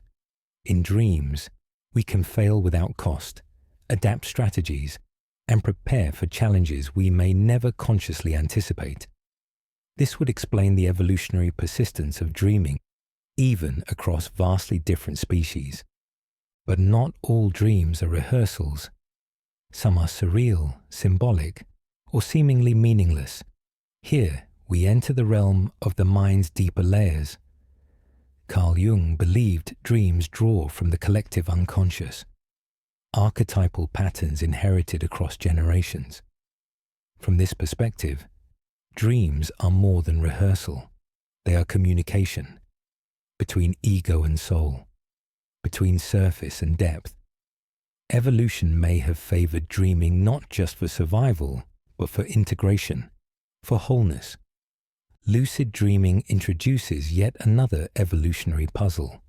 In dreams, we can fail without cost, adapt strategies, and prepare for challenges we may never consciously anticipate. This would explain the evolutionary persistence of dreaming, even across vastly different species. But not all dreams are rehearsals. Some are surreal, symbolic, or seemingly meaningless. Here, we enter the realm of the mind's deeper layers. Carl Jung believed dreams draw from the collective unconscious, archetypal patterns inherited across generations. From this perspective, dreams are more than rehearsal. They are communication between ego and soul, between surface and depth. Evolution may have favored dreaming not just for survival, but for integration, for wholeness. Lucid dreaming introduces yet another evolutionary puzzle.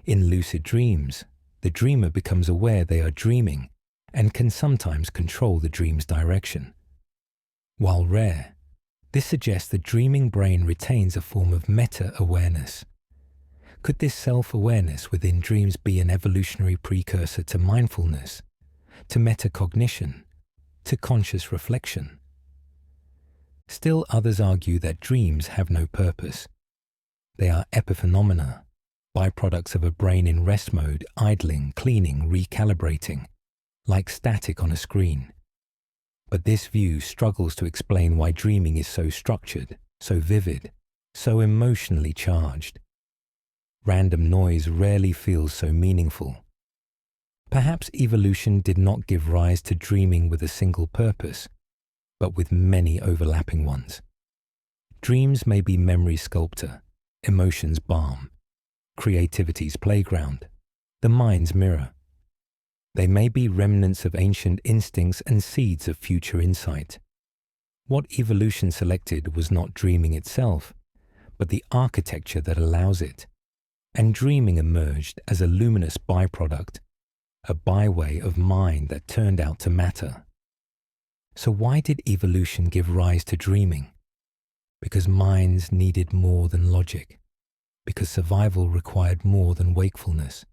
In lucid dreams, the dreamer becomes aware they are dreaming and can sometimes control the dream's direction. While rare, this suggests the dreaming brain retains a form of meta-awareness. Could this self-awareness within dreams be an evolutionary precursor to mindfulness, to metacognition, to conscious reflection? Still others argue that dreams have no purpose. They are epiphenomena, byproducts of a brain in rest mode, idling, cleaning, recalibrating, like static on a screen. But this view struggles to explain why dreaming is so structured, so vivid, so emotionally charged. Random noise rarely feels so meaningful. Perhaps evolution did not give rise to dreaming with a single purpose, but with many overlapping ones. Dreams may be memory's sculptor, emotion's balm, creativity's playground, the mind's mirror. They may be remnants of ancient instincts and seeds of future insight. What evolution selected was not dreaming itself, but the architecture that allows it. And dreaming emerged as a luminous byproduct, a byway of mind that turned out to matter. So why did evolution give rise to dreaming? Because minds needed more than logic, because survival required more than wakefulness,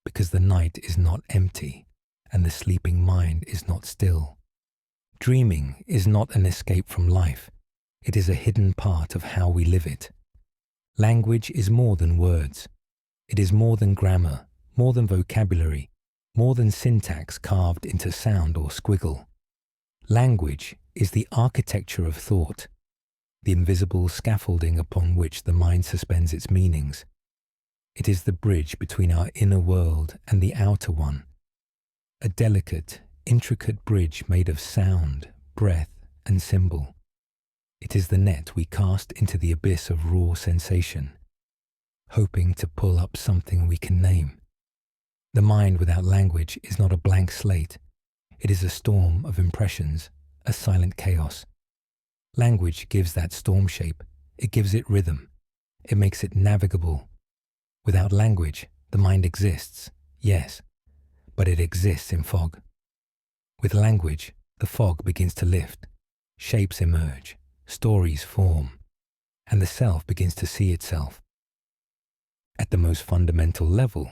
because the night is not empty and the sleeping mind is not still. Dreaming is not an escape from life. It is a hidden part of how we live it. Language is more than words. It is more than grammar, more than vocabulary, more than syntax carved into sound or squiggle. Language is the architecture of thought, the invisible scaffolding upon which the mind suspends its meanings. It is the bridge between our inner world and the outer one, a delicate, intricate bridge made of sound, breath, and symbol. It is the net we cast into the abyss of raw sensation, hoping to pull up something we can name. The mind without language is not a blank slate. It is a storm of impressions, a silent chaos. Language gives that storm shape. It gives it rhythm. It makes it navigable. Without language, the mind exists, yes, but it exists in fog. With language, the fog begins to lift. Shapes emerge, stories form, and the self begins to see itself. At the most fundamental level,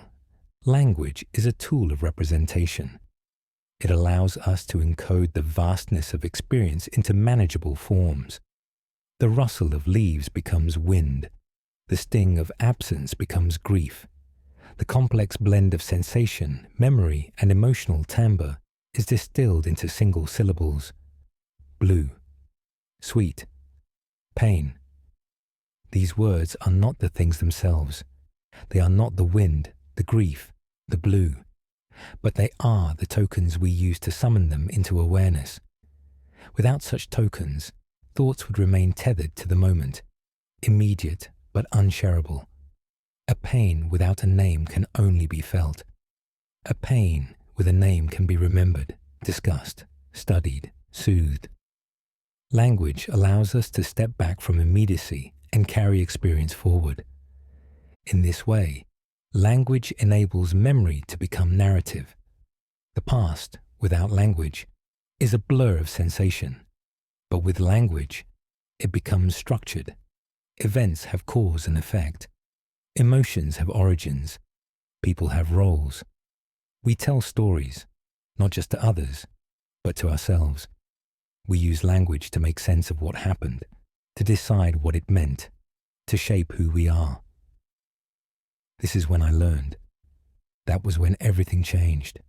language is a tool of representation. It allows us to encode the vastness of experience into manageable forms. The rustle of leaves becomes wind. The sting of absence becomes grief. The complex blend of sensation, memory, and emotional timbre is distilled into single syllables. Blue, sweet, pain. These words are not the things themselves. They are not the wind, the grief, the blue, but they are the tokens we use to summon them into awareness. Without such tokens, thoughts would remain tethered to the moment, immediate but unshareable. A pain without a name can only be felt. A pain with a name can be remembered, discussed, studied, soothed. Language allows us to step back from immediacy and carry experience forward. In this way, language enables memory to become narrative. The past, without language, is a blur of sensation, but with language, it becomes structured. Events have cause and effect. Emotions have origins. People have roles. We tell stories, not just to others, but to ourselves. We use language to make sense of what happened, to decide what it meant, to shape who we are. This is when I learned. That was when everything changed.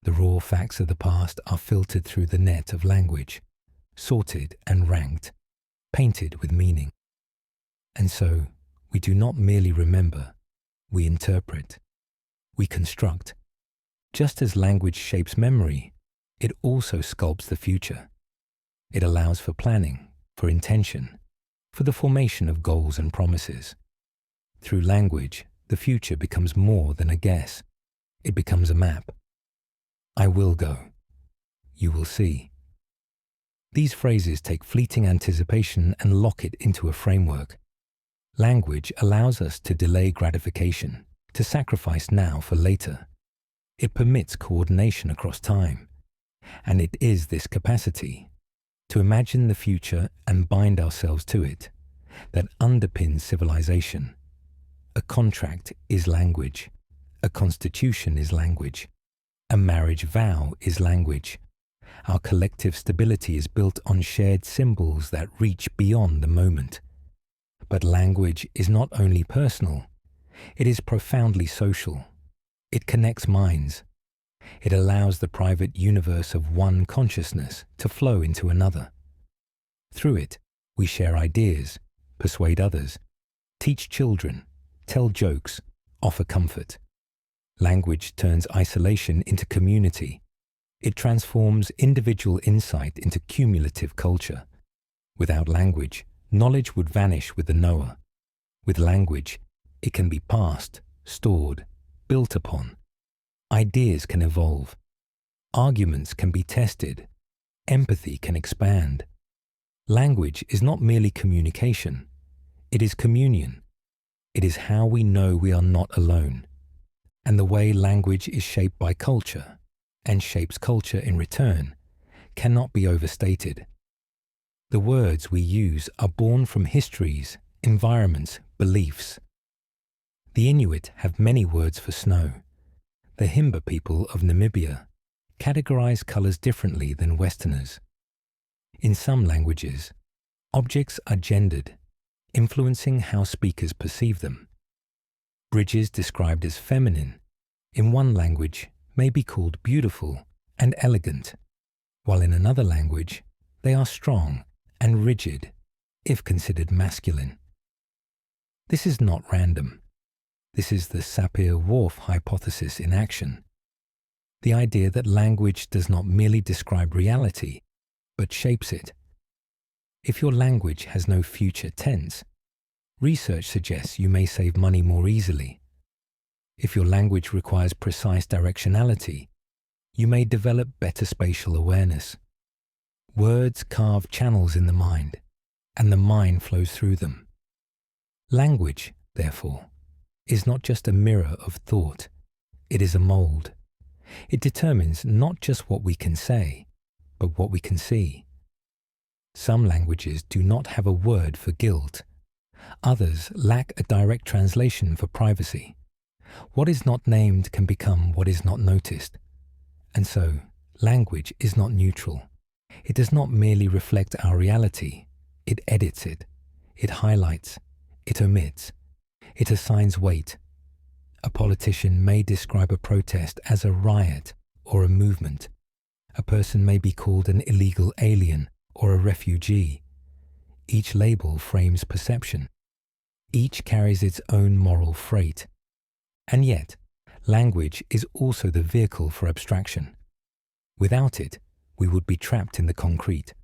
The raw facts of the past are filtered through the net of language, sorted and ranked, painted with meaning. And so, we do not merely remember, we interpret, we construct. Just as language shapes memory, it also sculpts the future. It allows for planning, for intention, for the formation of goals and promises. Through language, the future becomes more than a guess. It becomes a map. I will go. You will see. These phrases take fleeting anticipation and lock it into a framework. Language allows us to delay gratification, to sacrifice now for later. It permits coordination across time. And it is this capacity, to imagine the future and bind ourselves to it, that underpins civilization. A contract is language. A constitution is language. A marriage vow is language. Our collective stability is built on shared symbols that reach beyond the moment. But language is not only personal, it is profoundly social. It connects minds. It allows the private universe of one consciousness to flow into another. Through it, we share ideas, persuade others, teach children, tell jokes, offer comfort. Language turns isolation into community. It transforms individual insight into cumulative culture. Without language, knowledge would vanish with the knower. With language, it can be passed, stored, built upon. Ideas can evolve. Arguments can be tested. Empathy can expand. Language is not merely communication. It is communion. It is how we know we are not alone. And the way language is shaped by culture, and shapes culture in return, cannot be overstated. The words we use are born from histories, environments, beliefs. The Inuit have many words for snow. The Himba people of Namibia categorize colors differently than Westerners. In some languages, objects are gendered, influencing how speakers perceive them. Bridges described as feminine, in one language, may be called beautiful and elegant, while in another language, they are strong and rigid, if considered masculine. This is not random. This is the Sapir-Whorf hypothesis in action. The idea that language does not merely describe reality, but shapes it. If your language has no future tense, research suggests you may save money more easily. If your language requires precise directionality, you may develop better spatial awareness. Words carve channels in the mind, and the mind flows through them. Language, therefore, is not just a mirror of thought, it is a mold. It determines not just what we can say, but what we can see. Some languages do not have a word for guilt. Others lack a direct translation for privacy. What is not named can become what is not noticed. And so, language is not neutral. It does not merely reflect our reality. It edits it. It highlights. It omits. It assigns weight. A politician may describe a protest as a riot or a movement. A person may be called an illegal alien or a refugee. Each label frames perception. Each carries its own moral freight. And yet, language is also the vehicle for abstraction. Without it, we would be trapped in the concrete.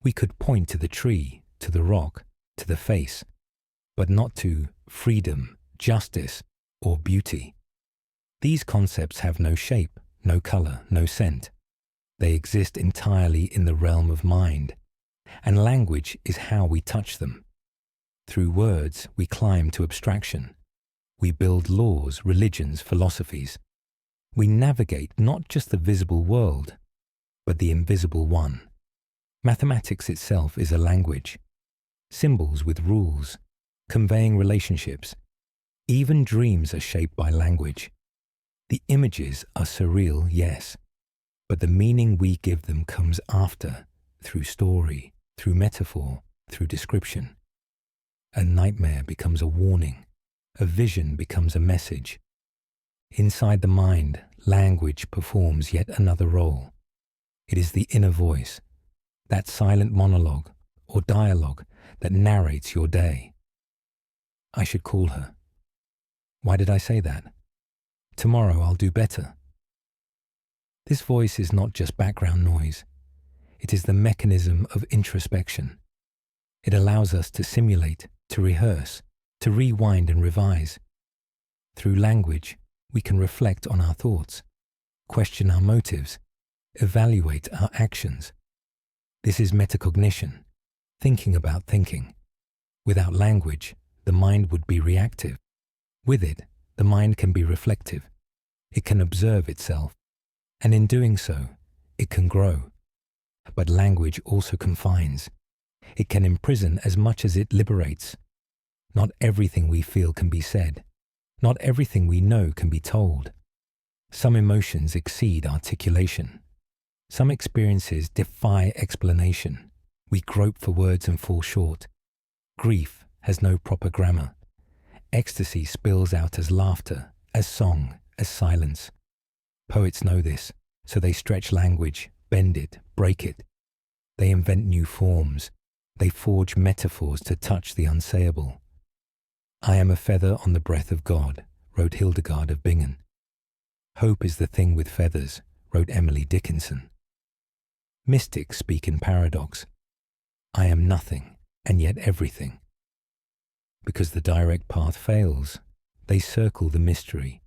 We could point to the tree, to the rock, to the face, but not to freedom, justice, or beauty. These concepts have no shape, no color, no scent. They exist entirely in the realm of mind, and language is how we touch them. Through words, we climb to abstraction. We build laws, religions, philosophies. We navigate not just the visible world, but the invisible one. Mathematics itself is a language. Symbols with rules, conveying relationships, Even dreams are shaped by language. The images are surreal, yes, but the meaning we give them comes after, through story, through metaphor, through description. A nightmare becomes a warning. A vision becomes a message. Inside the mind, language performs yet another role. It is the inner voice, that silent monologue or dialogue that narrates your day. I should call her. Why did I say that? Tomorrow I'll do better. This voice is not just background noise. It is the mechanism of introspection. It allows us to simulate, to rehearse, to rewind and revise. Through language, we can reflect on our thoughts, question our motives, evaluate our actions. This is metacognition, thinking about thinking. Without language, the mind would be reactive. With it, the mind can be reflective. It can observe itself, and in doing so, it can grow. But language also confines. It can imprison as much as it liberates. Not everything we feel can be said. Not everything we know can be told. Some emotions exceed articulation. Some experiences defy explanation. We grope for words and fall short. Grief has no proper grammar. Ecstasy spills out as laughter, as song, as silence. Poets know this, so they stretch language, bend it, break it. They invent new forms. They forge metaphors to touch the unsayable. I am a feather on the breath of God, wrote Hildegard of Bingen. Hope is the thing with feathers, wrote Emily Dickinson. Mystics speak in paradox. I am nothing, and yet everything. Because the direct path fails, they circle the mystery.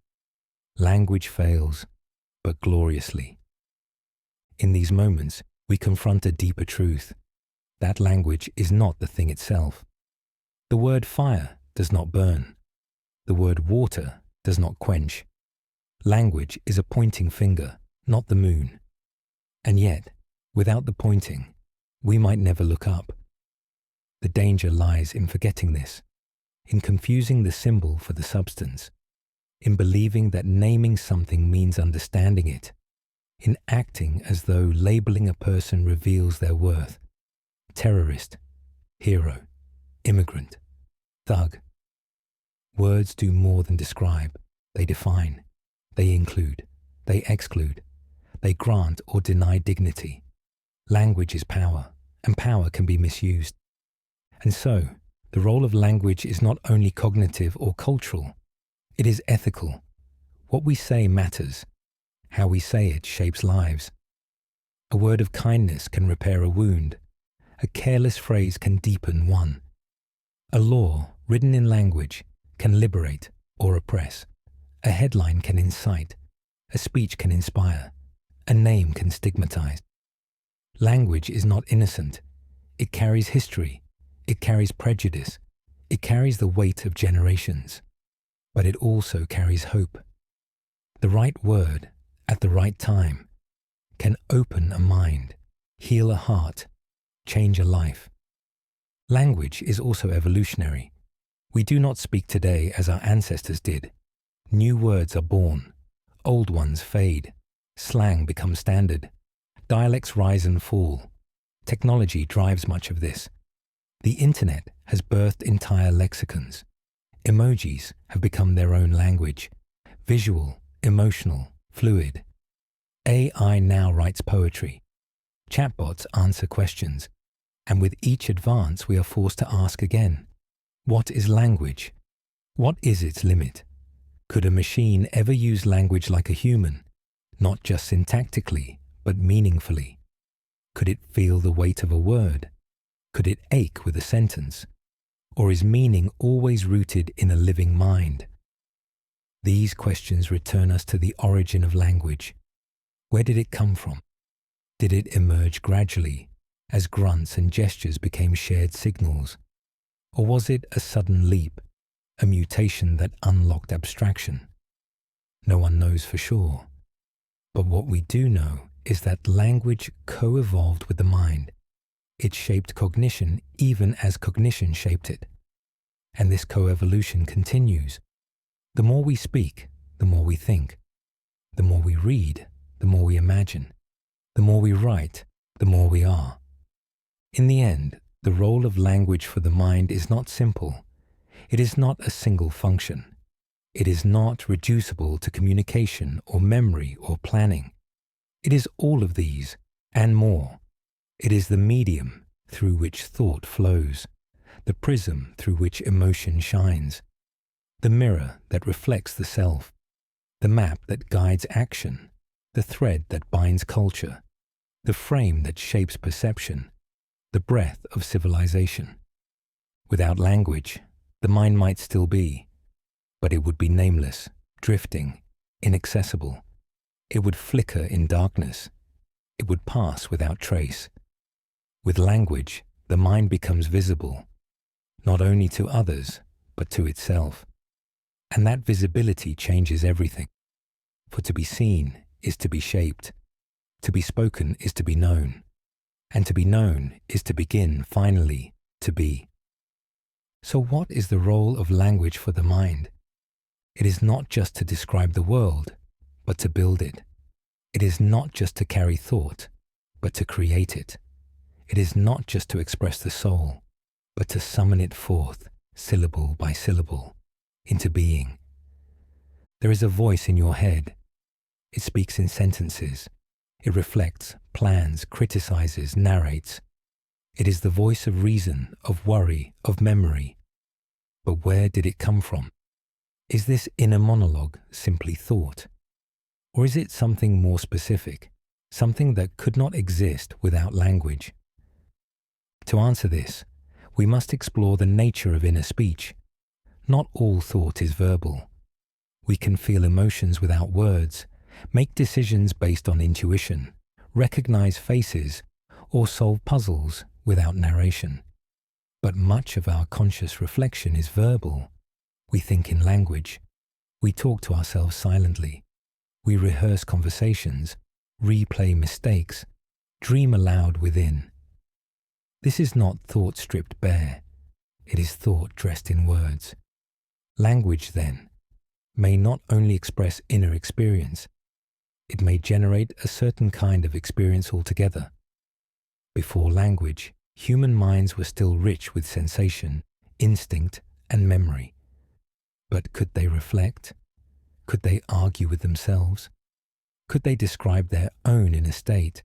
Language fails, but gloriously. In these moments, we confront a deeper truth. That language is not the thing itself. The word fire does not burn. The word water does not quench. Language is a pointing finger, not the moon. And yet, without the pointing, we might never look up. The danger lies in forgetting this, in confusing the symbol for the substance, in believing that naming something means understanding it, in acting as though labeling a person reveals their worth. Terrorist, hero, immigrant, thug. Words do more than describe. They define. They include. They exclude. They grant or deny dignity. Language is power, and power can be misused. And so, the role of language is not only cognitive or cultural. It is ethical. What we say matters. How we say it shapes lives. A word of kindness can repair a wound. A careless phrase can deepen one. A law written in language can liberate or oppress. A headline can incite. A speech can inspire. A name can stigmatize. Language is not innocent. It carries history. It carries prejudice. It carries the weight of generations. But it also carries hope. The right word, at the right time, can open a mind, heal a heart, change a life. Language is also evolutionary. We do not speak today as our ancestors did. New words are born. Old ones fade. Slang becomes standard. Dialects rise and fall. Technology drives much of this. The internet has birthed entire lexicons. Emojis have become their own language. Visual, emotional, fluid. AI now writes poetry. Chatbots answer questions. And with each advance, we are forced to ask again, what is language? What is its limit? Could a machine ever use language like a human, not just syntactically, but meaningfully? Could it feel the weight of a word? Could it ache with a sentence? Or is meaning always rooted in a living mind? These questions return us to the origin of language. Where did it come from? Did it emerge gradually, as grunts and gestures became shared signals? Or was it a sudden leap, a mutation that unlocked abstraction? No one knows for sure. But what we do know is that language co-evolved with the mind. It shaped cognition even as cognition shaped it. And this co-evolution continues, The more we speak, the more we think. The more we read, the more we imagine. The more we write, the more we are. In the end, the role of language for the mind is not simple. It is not a single function. It is not reducible to communication or memory or planning. It is all of these and more. It is the medium through which thought flows, the prism through which emotion shines, the mirror that reflects the self, the map that guides action, the thread that binds culture, the frame that shapes perception, the breath of civilization. Without language, the mind might still be, but it would be nameless, drifting, inaccessible. It would flicker in darkness. It would pass without trace. With language, the mind becomes visible, not only to others, but to itself. And that visibility changes everything. For to be seen is to be shaped. To be spoken is to be known. And to be known is to begin, finally, to be. So what is the role of language for the mind? It is not just to describe the world, but to build it. It is not just to carry thought, but to create it. It is not just to express the soul, but to summon it forth, syllable by syllable, into being. There is a voice in your head. It speaks in sentences. It reflects, plans, criticizes, narrates. It is the voice of reason, of worry, of memory. But where did it come from? Is this inner monologue simply thought? Or is it something more specific, something that could not exist without language? To answer this, we must explore the nature of inner speech. Not all thought is verbal. We can feel emotions without words, make decisions based on intuition, recognize faces, or solve puzzles without narration. But much of our conscious reflection is verbal. We think in language. We talk to ourselves silently. We rehearse conversations, replay mistakes, dream aloud within. This is not thought stripped bare. It is thought dressed in words. Language, then, may not only express inner experience, it may generate a certain kind of experience altogether. Before language, human minds were still rich with sensation, instinct, and memory. But could they reflect? Could they argue with themselves? Could they describe their own inner state?